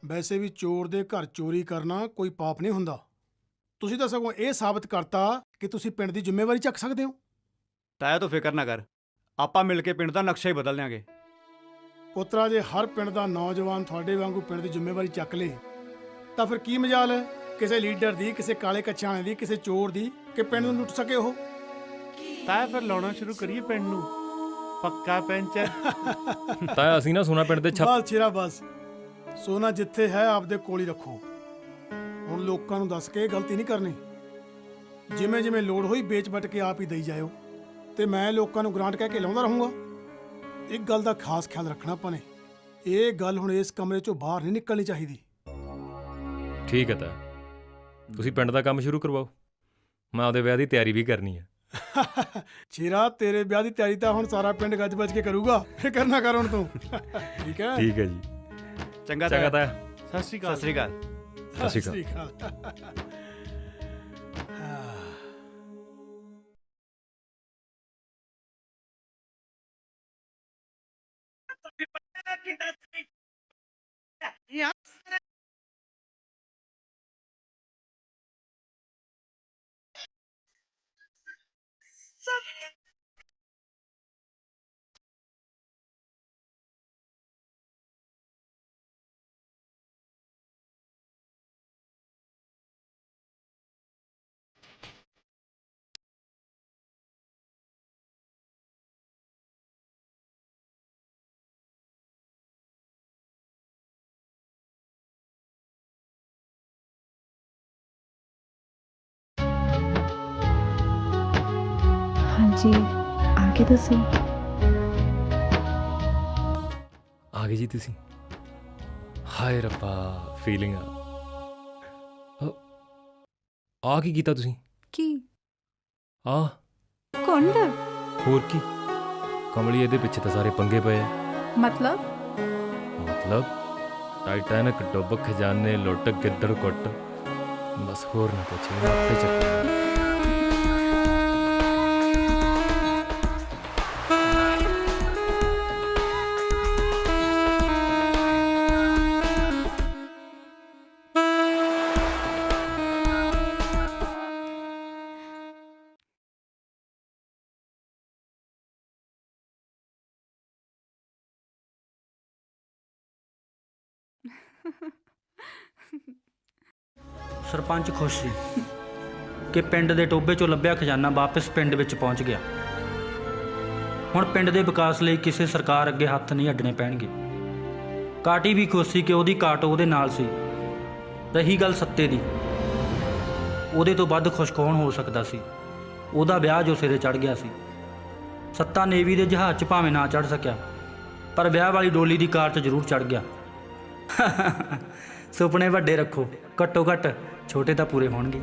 ਵੈਸੇ ਵੀ ਚੋਰ ਦੇ ਘਰ ਚੋਰੀ ਕਰਨਾ ਕੋਈ ਪਾਪ ਨਹੀਂ ਹੁੰਦਾ। ਤੁਸੀਂ ਤਾਂ ਸਗੋਂ ਇਹ ਸਾਬਤ ਕਰਤਾ ਕਿ ਤੁਸੀਂ ਪਿੰਡ ਦੀ ਜ਼ਿੰਮੇਵਾਰੀ ਚੱਕ ਸਕਦੇ ਹੋ। ਤਾਇਆ ਤੂੰ ਫਿਕਰ ਨਾ ਕਰ, ਆਪਾਂ ਮਿਲ ਕੇ ਪਿੰਡ ਦਾ ਨਕਸ਼ਾ ਹੀ ਬਦਲ ਦਿਆਂਗੇ। ਪੁੱਤਰਾ, ਜੇ ਹਰ ਪਿੰਡ ਦਾ ਨੌਜਵਾਨ ਤੁਹਾਡੇ ਵਾਂਗੂ ਪਿੰਡ ਦੀ ਜ਼ਿੰਮੇਵਾਰੀ ਚੱਕ ਲੇ ਤਾਂ ਫਿਰ ਕੀ ਮਜਾਲ ਹੈ ਕਿਸੇ ਲੀਡਰ ਦੀ, ਕਿਸੇ ਕਾਲੇ ਕੱਛਾਂ ਵਾਲੇ ਦੀ, ਕਿਸੇ ਚੋਰ ਦੀ ਕਿ ਪਿੰਡ ਨੂੰ ਲੁੱਟ ਸਕੇ ਉਹ। ਤਾਇਆ ਫਿਰ ਲਾਉਣਾ ਸ਼ੁਰੂ ਕਰੀਏ ਪਿੰਡ ਨੂੰ, ਪੱਕਾ ਪੈਂਚਰ। ਤਾਇਆ ਅਸੀਂ ਨਾ ਸੋਨਾ ਪਿੰਡ ਦੇ ਛੱਪ। ਬਸ ਛੇਰਾ ਬਸ, ਸੋਨਾ ਜਿੱਥੇ ਹੈ ਆਪਦੇ ਕੋਲ ਹੀ ਰੱਖੋ। ਹੁਣ ਲੋਕਾਂ ਨੂੰ ਦੱਸ ਕੇ ਇਹ ਗਲਤੀ ਨਹੀਂ ਕਰਨੀ। ਜਿਵੇਂ ਜਿਵੇਂ ਲੋੜ ਹੋਈ ਵੇਚ ਵਟ ਕੇ ਆਪ ਹੀ ਦੇਈ ਜਾਇਓ, ਤੇ ਮੈਂ ਲੋਕਾਂ ਨੂੰ ਗ੍ਰਾਂਟ ਕਹਿ ਕੇ ਲਾਉਂਦਾ ਰਹੂੰਗਾ। ਇੱਕ ਗੱਲ ਦਾ ਖਾਸ ਖਿਆਲ ਰੱਖਣਾ ਆਪਾਂ ਨੇ, ਇਹ ਗੱਲ ਹੁਣ ਇਸ ਕਮਰੇ ਚੋਂ ਬਾਹਰ ਨਹੀਂ ਨਿਕਲਣੀ ਚਾਹੀਦੀ। ਠੀਕ ਹੈ ਤਾਇਆ, ਤੁਸੀਂ ਪਿੰਡ ਦਾ ਕੰਮ ਸ਼ੁਰੂ ਕਰਵਾਓ, ਮੈਂ ਆਪਦੇ ਵਿਆਹ ਦੀ ਤਿਆਰੀ ਵੀ ਕਰਨੀ ਹੈ। ਛੇਰਾ, ਤੇਰੇ ਵਿਆਹ ਦੀ ਤਿਆਰੀ ਤਾਂ ਹੁਣ ਸਾਰਾ ਪਿੰਡ ਗੱਜ ਵੱਜ ਕੇ ਕਰੂਗਾ, ਫਿਕਰ ਨਾ ਕਰ ਹੁਣ ਤੂੰ। ਠੀਕ ਹੈ? ਠੀਕ ਹੈ ਜੀ। ਚੰਗਾ ਤਾਇਆ। ਸਤਿ ਸ਼੍ਰੀ ਅਕਾਲ। ਸਤਿ ਸ਼੍ਰੀ ਅਕਾਲ। ਸਤਿ ਸ਼੍ਰੀ ਅਕਾਲ। ਹਾਂਜੀ, ਆ ਕੇ ਦੱਸੋ। ਆ ਗਏ ਜੀ ਤੁਸੀਂ। ਹਾਏ ਰੱਬਾ, ਫੀਲਿੰਗ ਆ ਕੀ ਕੀਤਾ ਤੁਸੀਂ? ਕੀ? ਆ ਕੁੰਡ? ਹੋਰ ਕੀ, ਕਮਲੀ ਇਹਦੇ ਪਿੱਛੇ ਤਾਂ ਸਾਰੇ ਪੰਗੇ ਪਏ ਆ। ਮਤਲਬ ਟਾਈਟੈਨਿਕ ਡੁੱਬ, ਖਜ਼ਾਨੇ ਲੁੱਟ, ਗਿੱਦੜ ਕੁੱਟ, ਬਸ ਹੋਰ ਨਾ ਪੁੱਛੇ, ਆਪੇ ਚੱਕ। ਸਰਪੰਚ ਖੁਸ਼ ਸੀ ਕਿ ਪਿੰਡ ਦੇ ਟੋਭੇ 'ਚੋਂ ਲੱਭਿਆ ਖਜ਼ਾਨਾ ਵਾਪਸ ਪਿੰਡ ਵਿੱਚ ਪਹੁੰਚ ਗਿਆ। ਹੁਣ ਪਿੰਡ ਦੇ ਵਿਕਾਸ ਲਈ ਕਿਸੇ ਸਰਕਾਰ ਅੱਗੇ ਹੱਥ ਨਹੀਂ ਅੱਡਣੇ ਪੈਣਗੇ। ਕਾਟੀ ਵੀ ਖੁਸ਼ ਸੀ ਕਿ ਉਹਦੀ ਕਾਟ ਉਹਦੇ ਨਾਲ ਸੀ। ਰਹੀ ਗੱਲ ਸੱਤੇ ਦੀ, ਉਹਦੇ ਤੋਂ ਵੱਧ ਖੁਸ਼ ਕੌਣ ਹੋ ਸਕਦਾ ਸੀ। ਉਹਦਾ ਵਿਆਹ ਜੋ ਸਿਰੇ ਚੜ ਗਿਆ ਸੀ। ਸੱਤਾ ਨੇਵੀ ਦੇ ਜਹਾਜ਼ 'ਚ ਭਾਵੇਂ ਨਾ ਚੜ ਸਕਿਆ, ਪਰ ਵਿਆਹ ਵਾਲੀ ਡੋਲੀ ਦੀ ਕਾਰ 'ਚ ਜ਼ਰੂਰ ਚੜ ਗਿਆ। ਸੁਪਨੇ ਵੱਡੇ ਰੱਖੋ, ਘੱਟੋ ਘੱਟ ਛੋਟੇ ਤਾਂ ਪੂਰੇ ਹੋਣਗੇ।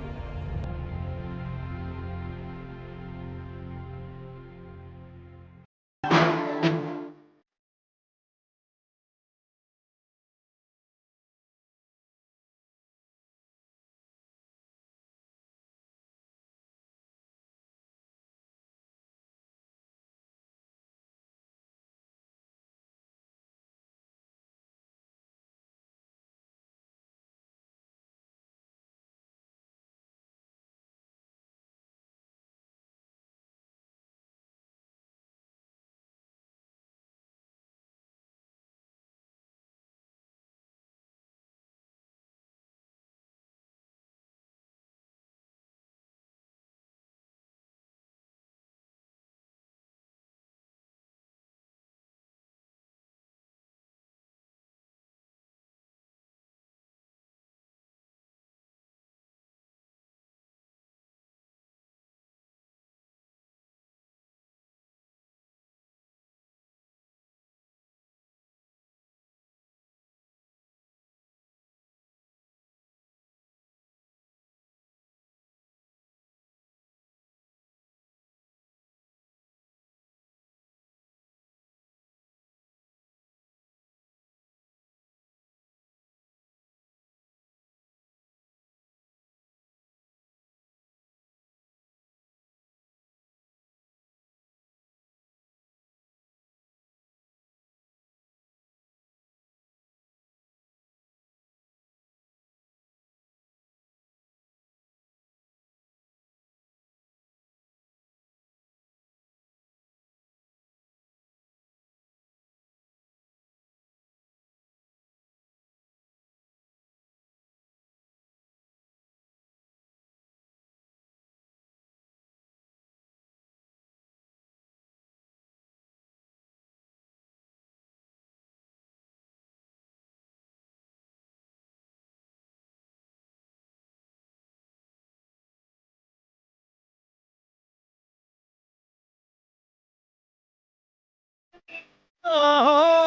ਆਹੋ